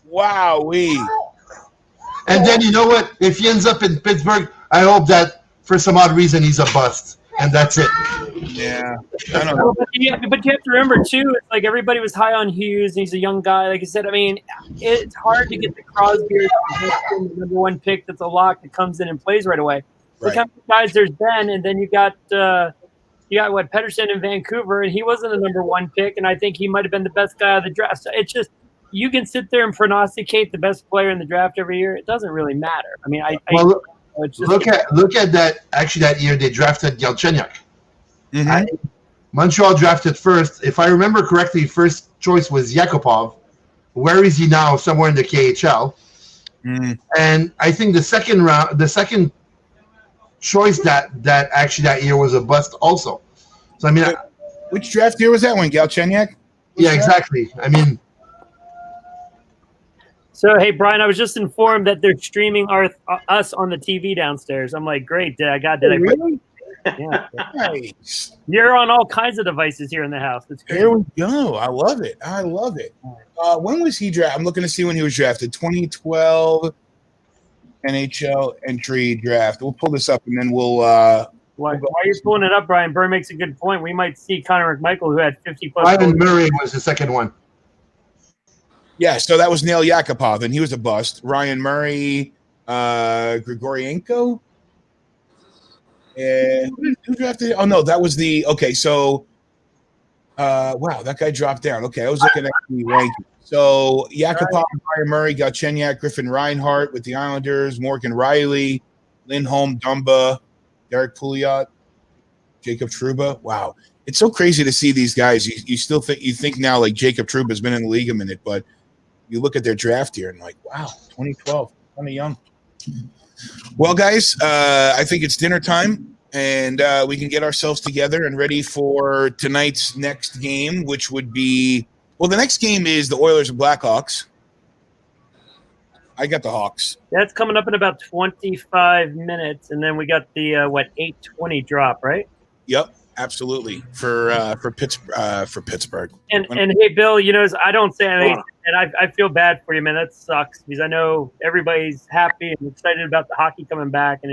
Wow-wee. And then you know what? If he ends up in Pittsburgh, I hope that for some odd reason he's a bust, and that's it. Yeah, I don't know. But you have to remember too. It's like everybody was high on Hughes, and he's a young guy. Like I said, I mean, it's hard to get the Crosby, the number 1 pick that's a lock that comes in and plays right away. Look how many guys there's been, and then you got Pettersson in Vancouver, and he wasn't a number 1 pick, and I think he might have been the best guy of the draft. So it's just. You can sit there and prognosticate the best player in the draft every year. It doesn't really matter. I mean, look at that. Actually, that year they drafted Galchenyuk. Mm-hmm. Montreal drafted first. If I remember correctly, first choice was Yakupov. Where is he now? Somewhere in the KHL. Mm. And I think the second choice that year was a bust also. So I mean, which draft year was that one? Galchenyuk? Yeah, exactly. I mean. So, hey, Brian, I was just informed that they're streaming us on the TV downstairs. I'm like, great. Did I? Really? Yeah. Nice. You're on all kinds of devices here in the house. It's great. There we go. I love it. When was he drafted? I'm looking to see when he was drafted. 2012 NHL entry draft. We'll pull this up, and then we'll While you're pulling it up, Brian, Burr makes a good point. We might see Connor McMichael, who had 50+. Ivan Murray was the second one. Yeah, so that was Nail Yakupov, and he was a bust. Ryan Murray, Grigorienko, and who drafted? Oh no, that was the okay. So, wow, that guy dropped down. Okay, I was looking at the ranking. So Yakupov, Ryan Murray, Galchenyuk, Griffin Reinhart with the Islanders, Morgan Riley, Lindholm, Dumba, Derek Pouliot, Jacob Trouba. Wow. It's so crazy to see these guys. You still think now like Jacob Trouba has been in the league a minute, but you look at their draft here and like, wow, 2012, kind of young. Well, guys, I think it's dinner time, and we can get ourselves together and ready for tonight's next game, which would be, well, the next game is the Oilers and Blackhawks. I got the Hawks. That's coming up in about 25 minutes, and then we got the 8:20 drop, right? Yep, absolutely for Pittsburgh. And hey, Bill, I don't say anything, and I feel bad for you, man. That sucks because I know everybody's happy and excited about the hockey coming back, and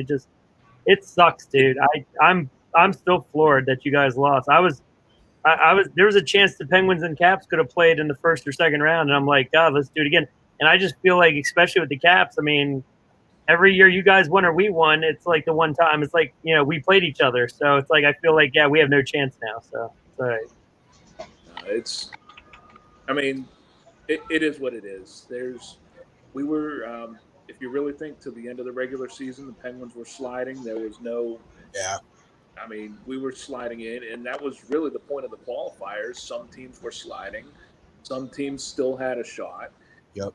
it sucks, dude. I'm still floored that you guys lost. There was a chance the Penguins and Caps could have played in the first or second round, and I'm like, God, let's do it again. And I just feel like, especially with the Caps, I mean, every year you guys won or we won, it's like the one time. It's like, we played each other. So it's like I feel like, yeah, we have no chance now. So it's all right. It is what it is. We were, if you really think to the end of the regular season, the Penguins were sliding. There was no – yeah. I mean, we were sliding in, and that was really the point of the qualifiers. Some teams were sliding. Some teams still had a shot. Yep.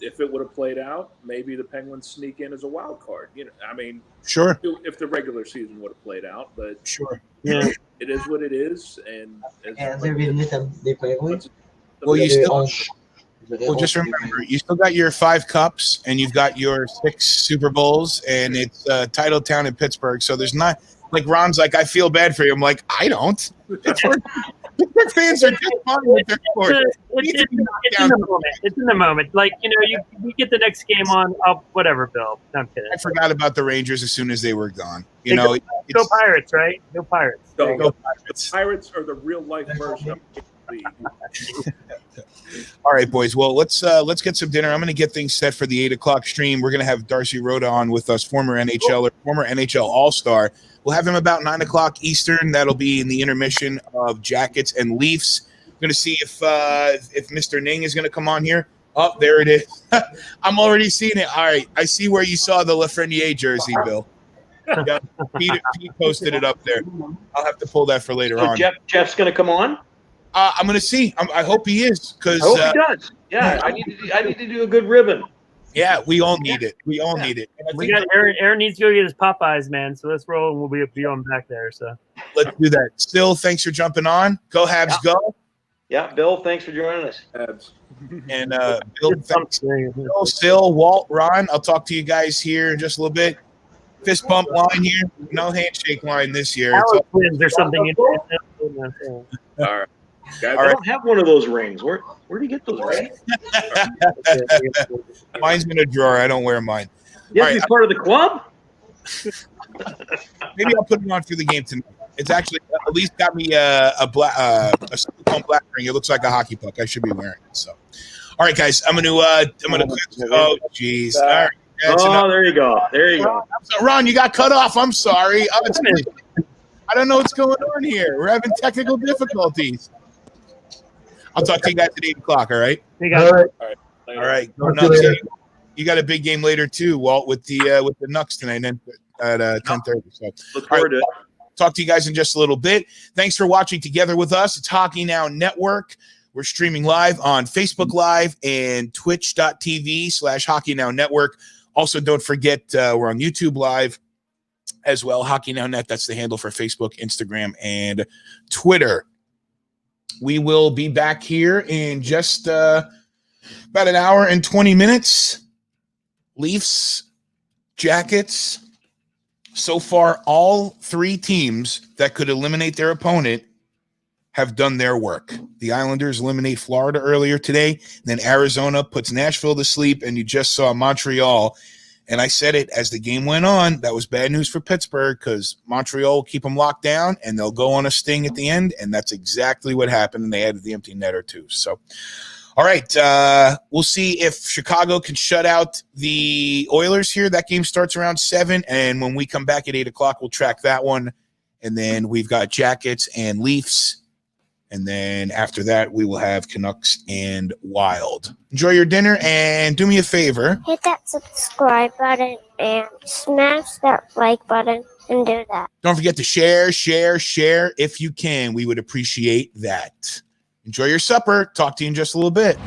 If it would have played out, maybe the Penguins sneak in as a wild card. Sure. If the regular season would have played out, but sure, yeah, it is what it is. And well, just remember, you still got your 5 cups and you've got your 6 Super Bowls, and it's title town in Pittsburgh. So there's not like Ron's like, I feel bad for you. I'm like, I don't. Pittsburgh fans are just fine with their sport. It's in the moment. It's in the moment. Like, we get the next game on. Whatever, Bill. I'm kidding. I forgot about the Rangers as soon as they were gone. Go Pirates, right? Go Pirates. Go Pirates. The Pirates are the real life version of the league. All right, boys. Well, let's get some dinner. I'm going to get things set for the 8:00 stream. We're going to have Darcy Rhoda on with us, former NHL All-Star. We'll have him about 9:00 Eastern. That'll be in the intermission of Jackets and Leafs. I'm going to see if Mr. Ning is going to come on here. Oh, there it is. I'm already seeing it. All right. I see where you saw the Lafreniere jersey, Bill. Yeah, Pete posted it up there. I'll have to pull that for later on. Jeff's going to come on? I'm going to see. I hope he is. I hope he does. Yeah, I need to do a good ribbon. Yeah, we all need it. We all need it. We got Aaron needs to go get his Popeyes, man. So let's roll, and we'll be on back there. So let's do that. Still, thanks for jumping on. Go Habs, go. Yeah, Bill, thanks for joining us. Habs. And Bill, thanks. Bill, Still, Walt, Ron, I'll talk to you guys here in just a little bit. Fist bump line here. No handshake line this year. Twins or something. All right. Guys, I don't have one of those rings. Where do you get those rings? Mine's in a drawer. I don't wear mine. You have to be part of the club? Maybe I'll put it on for the game tonight. It's actually at least got me a silicone black ring. It looks like a hockey puck. I should be wearing it. So, all right, guys. I'm gonna. Oh, jeez. All right. There you go. There you go. Ron, you got cut off. I'm sorry. I don't know what's going on here. We're having technical difficulties. I'll talk to you guys at 8:00. All right. All right. Go nuts. You got a big game later too, Walt, with the Nucks tonight at 10:30. So look forward to it. Talk to you guys in just a little bit. Thanks for watching together with us. It's Hockey Now Network. We're streaming live on Facebook Live and twitch.tv/Hockey Now Network. Also, don't forget we're on YouTube Live as well. Hockey Now Net. That's the handle for Facebook, Instagram, and Twitter. We will be back here in just about an hour and 20 minutes. Leafs, Jackets. So far, all 3 teams that could eliminate their opponent have done their work. The Islanders eliminate Florida earlier today. Then Arizona puts Nashville to sleep, and you just saw Montreal. And I said it as the game went on. That was bad news for Pittsburgh because Montreal will keep them locked down, and they'll go on a sting at the end, and that's exactly what happened, and they added the empty netter too. So, all right, we'll see if Chicago can shut out the Oilers here. That game starts around 7, and when we come back at 8:00, we'll track that one. And then we've got Jackets and Leafs. And then after that, we will have Canucks and Wild. Enjoy your dinner, and do me a favor. Hit that subscribe button and smash that like button. and do that. Don't forget to share if you can. We would appreciate that. Enjoy your supper. Talk to you in just a little bit.